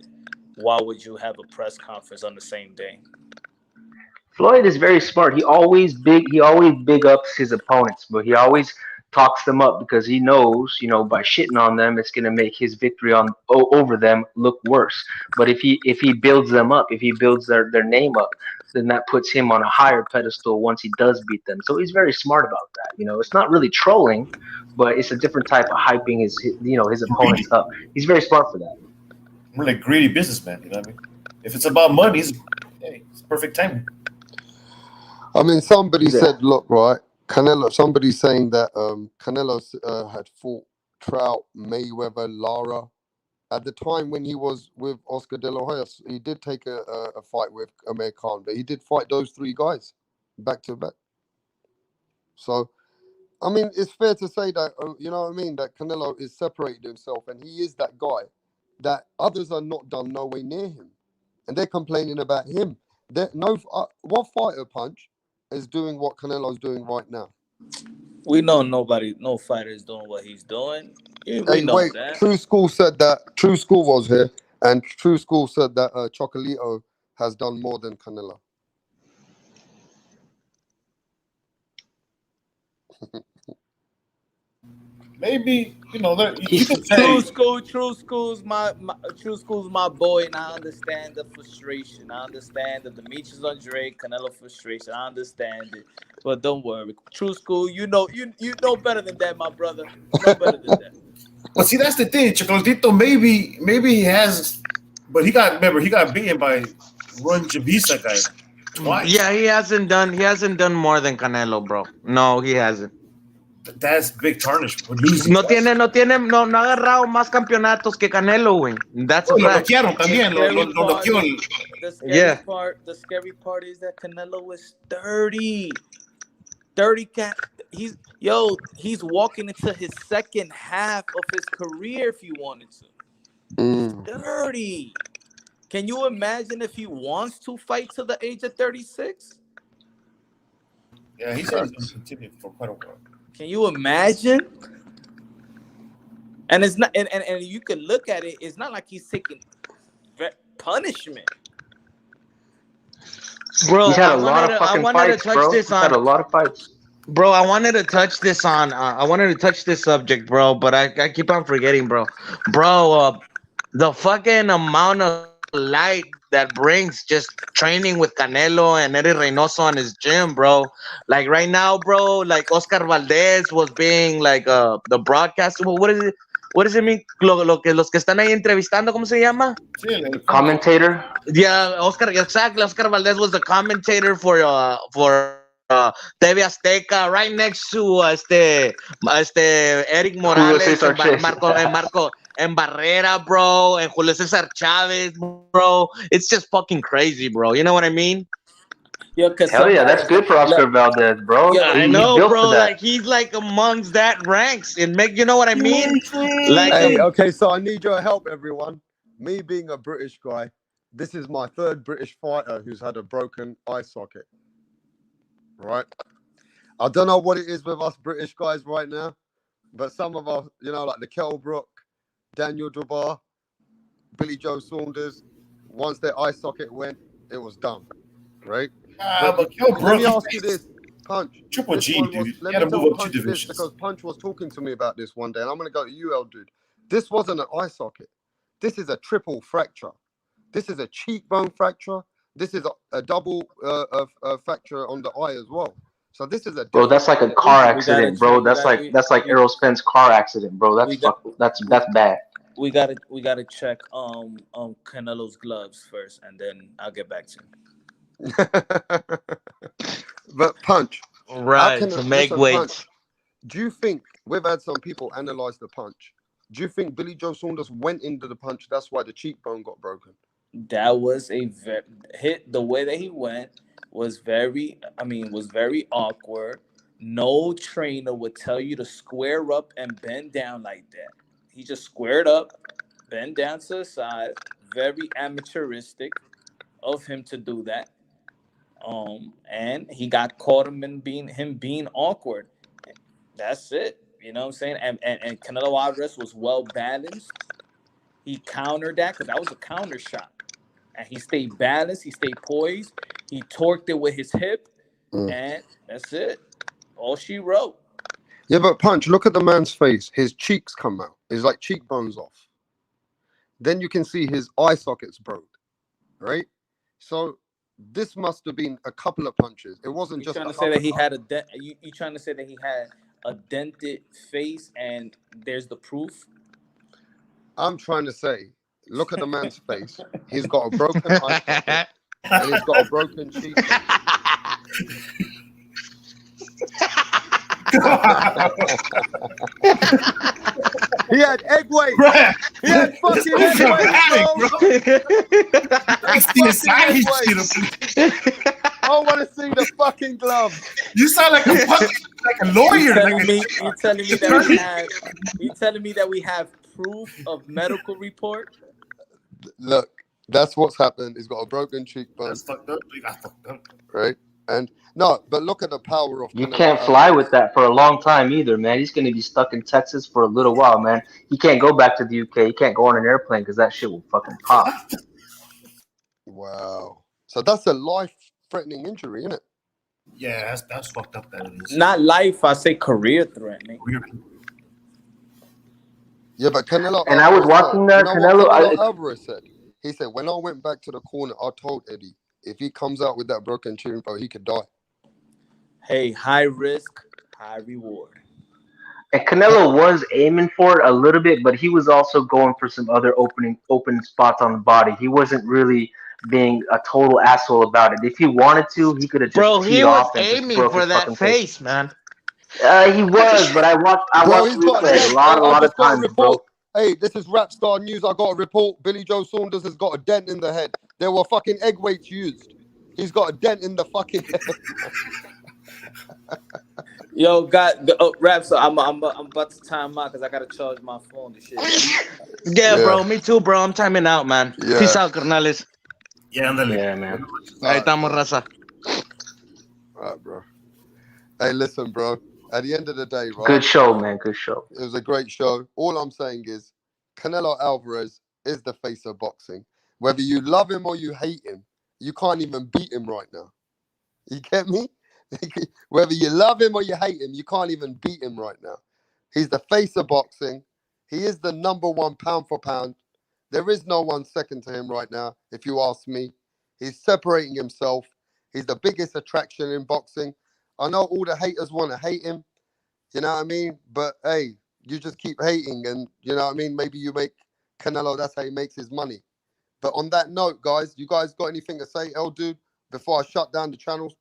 why would you have a press conference on the same day? Floyd is very smart. He always big ups his opponents, but he always talks them up because he knows, by shitting on them, it's gonna make his victory over them look worse. But if he builds them up, if he builds their name up, then that puts him on a higher pedestal once he does beat them. So he's very smart about that. It's not really trolling, but it's a different type of hyping his opponents up. He's very smart for that. We're like greedy businessman. You know what I mean? If it's about money, it's perfect timing. I mean, somebody said, look, right, Canelo. Somebody's saying that Canelo had fought Trout, Mayweather, Lara. At the time when he was with Oscar De La Hoya, he did take a fight with Amir Khan, but he did fight those three guys back to back. So, I mean, it's fair to say that, that Canelo is separated himself, and he is that guy that others are not done no way near him. And they're complaining about him. What fighter, Punch, is doing what Canelo's doing right now? We know no fighter is doing what he's doing. We know that. True School said that. True School was here, and True School said that Chocolito has done more than Canelo. Maybe True School's my boy, and I understand the frustration. I understand the Demetrius Andrade Canelo frustration. I understand it, but don't worry, True School. You know better than that, my brother. You know better than that. Well, see, that's the thing, Chocolatito. Maybe he has, but he got beaten by Ron Javisa guy twice. Yeah, he hasn't done more than Canelo, bro. No, he hasn't. That's big tarnish. No ha agarrado más campeonatos que Canelo, güey. That's a fact. The scary part is that Canelo is 30. 30 he's walking into his second half of his career if he wanted to. 30. Can you imagine if he wants to fight to the age of 36? Yeah, he's going to continue for quite a while. Can you imagine? And it's not, and you can look at it. It's not like he's taking punishment. Bro, he's had a lot of fucking fights, bro. He's had a lot of fights. Bro, I wanted to touch this subject, bro, but I keep on forgetting, bro. Bro, the fucking amount of light that brings just training with Canelo and Eddie Reynoso on his gym, bro. Like right now, bro, like Oscar Valdez was being like the broadcaster. What is it? What does it mean? Los que están ahí entrevistando, ¿cómo se llama? Commentator. Yeah, Oscar Valdez was the commentator for TV Azteca, right next to Eric Morales, Marco and Barrera, bro, and Julio Cesar Chavez, bro. It's just fucking crazy, bro. You know what I mean? Hell yeah, that's good for Oscar Valdez, bro. Yeah, I know, bro. Like he's like amongst that ranks, and you know what I mean? Like, okay, so I need your help, everyone. Me being a British guy, this is my third British fighter who's had a broken eye socket. Right? I don't know what it is with us British guys right now, but some of us, like the Kell Brook, Daniel Dubois, Billy Joe Saunders, once their eye socket went, it was done. Right? But let me ask you this, Punch. Triple G, dude. Let me tell Punch this, because Punch was talking to me about this one day, and I'm going to go to you, El dude. This wasn't an eye socket. This is a triple fracture. This is a cheekbone fracture. This is a double fracture on the eye as well. So this is bro. That's like a car accident, bro. That's like Errol Spence car accident, bro. That's bad. We gotta check Canelo's gloves first, and then I'll get back to you. But Punch, right? To make weights. Do you think we've had some people analyze the punch? Do you think Billy Joe Saunders went into the punch? That's why the cheekbone got broken. That was a hit. The way that he went was very awkward. No trainer would tell you to square up and bend down like that. He just squared up, bent down to the side. Very amateuristic of him to do that. And he got caught him being awkward. That's it. You know what I'm saying? And Canelo Alvarez was well balanced. He countered that because that was a counter shot. And he stayed balanced. He stayed poised. He torqued it with his hip. And that's it. All she wrote. Yeah, but Punch, look at the man's face. His cheeks come out. His like cheekbones off. Then you can see his eye sockets broke, right? So this must have been a couple of punches. It wasn't You just trying a to say that he uppercut. had a dent? You trying to say that he had a dented face and there's the proof? I'm trying to say, look at the man's face. He's got a broken eye socket and he's got a broken cheek. He had egg weight. He had fucking egg weight, I want to see the fucking glove. You sound like a lawyer. You telling me that we have proof of medical report? Look, that's what's happened. He's got a broken cheekbone. That's fucked up. You got fucked up. Right? And no, but look at the power of. You can't fly with that for a long time either, man. He's going to be stuck in Texas for a little while, man. He can't go back to the UK. He can't go on an airplane because that shit will fucking pop. Wow. So that's a life-threatening injury, isn't it? Yeah, that's fucked up. That is. Not life. I say career-threatening. Yeah, but Canelo. And I was watching that. Canelo Alvarez said. He said, when I went back to the corner, I told Eddie, if he comes out with that broken chin, bro, he could die. Hey, high risk, high reward. And Canelo was aiming for it a little bit, but he was also going for some other open spots on the body. He wasn't really being a total asshole about it. If he wanted to, he could have just Bro, he was off and aiming broke for his that fucking face, man. He was, but I watched replay a lot of times, bro. Hey, this is Rap Star News. I got a report. Billy Joe Saunders has got a dent in the head. There were fucking egg weights used. He's got a dent in the fucking head. Yo, Rap Star, I'm about to time out because I gotta charge my phone and shit. Yeah, bro, me too, bro. I'm timing out, man. Yeah. Peace out, carnales. Yeah, man. Ahí estamos, raza. All right, bro. Hey, listen, bro. At the end of the day, right? Good show, man. Good show. It was a great show. All I'm saying is Canelo Alvarez is the face of boxing. Whether you love him or you hate him, you can't even beat him right now. You get me? Whether you love him or you hate him, you can't even beat him right now. He's the face of boxing. He is the #1 pound for pound. There is no one second to him right now, if you ask me. He's separating himself. He's the biggest attraction in boxing. I know all the haters want to hate him, you know what I mean? But, hey, you just keep hating and, you know what I mean? Maybe you make Canelo, that's how he makes his money. But on that note, guys, you guys got anything to say, El Dude, before I shut down the channels?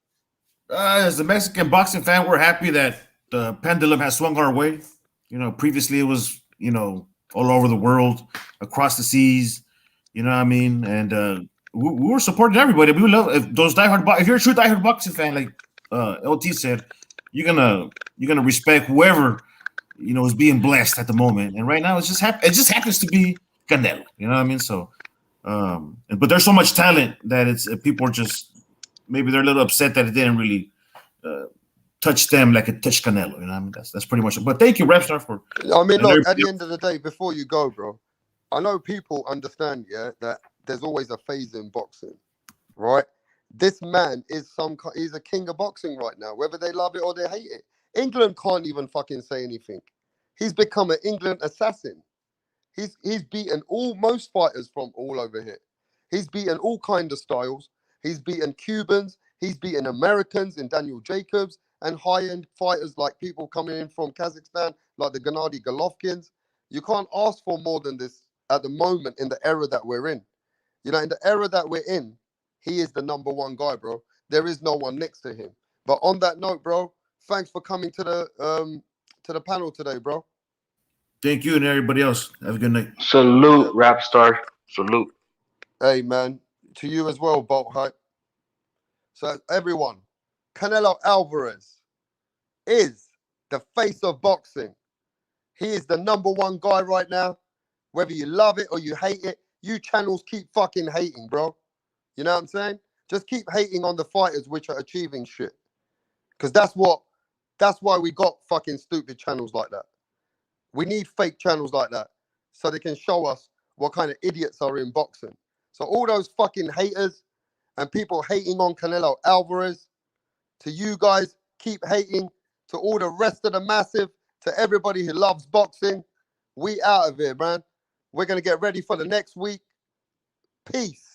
As a Mexican boxing fan, we're happy that the pendulum has swung our way. You know, previously it was, you know, all over the world, across the seas, you know what I mean? And we were supporting everybody. We love if you're a true diehard boxing fan, like LT said, you're gonna respect whoever, you know, is being blessed at the moment. And right now it just happens to be Canelo, you know what I mean? So but there's so much talent that it's people are just maybe they're a little upset that it didn't really touch them like it touched Canelo. You know what I mean? That's pretty much it. But thank you, Rapstar, for. I mean, look, at the end of the day, before you go, bro, I know people understand, yeah, that there's always a phase in boxing, right? This man is he's a king of boxing right now, whether they love it or they hate it. England can't even fucking say anything. He's become an England assassin. He's beaten most fighters from all over here. He's beaten all kind of styles. He's beaten Cubans. He's beaten Americans in Daniel Jacobs and high-end fighters like people coming in from Kazakhstan, like the Gennady Golovkins. You can't ask for more than this at the moment in the era that we're in. You know, in the era that we're in, he is the #1 guy, bro. There is no one next to him. But on that note, bro, thanks for coming to the panel today, bro. Thank you and everybody else. Have a good night. Salute, Rapstar. Salute. Hey, man. To you as well, Bolt Hype. So, everyone, Canelo Alvarez is the face of boxing. He is the #1 guy right now. Whether you love it or you hate it, you channels keep fucking hating, bro. You know what I'm saying? Just keep hating on the fighters which are achieving shit. Because that's why we got fucking stupid channels like that. We need fake channels like that so they can show us what kind of idiots are in boxing. So all those fucking haters and people hating on Canelo Alvarez, to you guys, keep hating. To all the rest of the massive, To everybody who loves boxing, we out of here, man. We're going to get ready for the next week. Peace.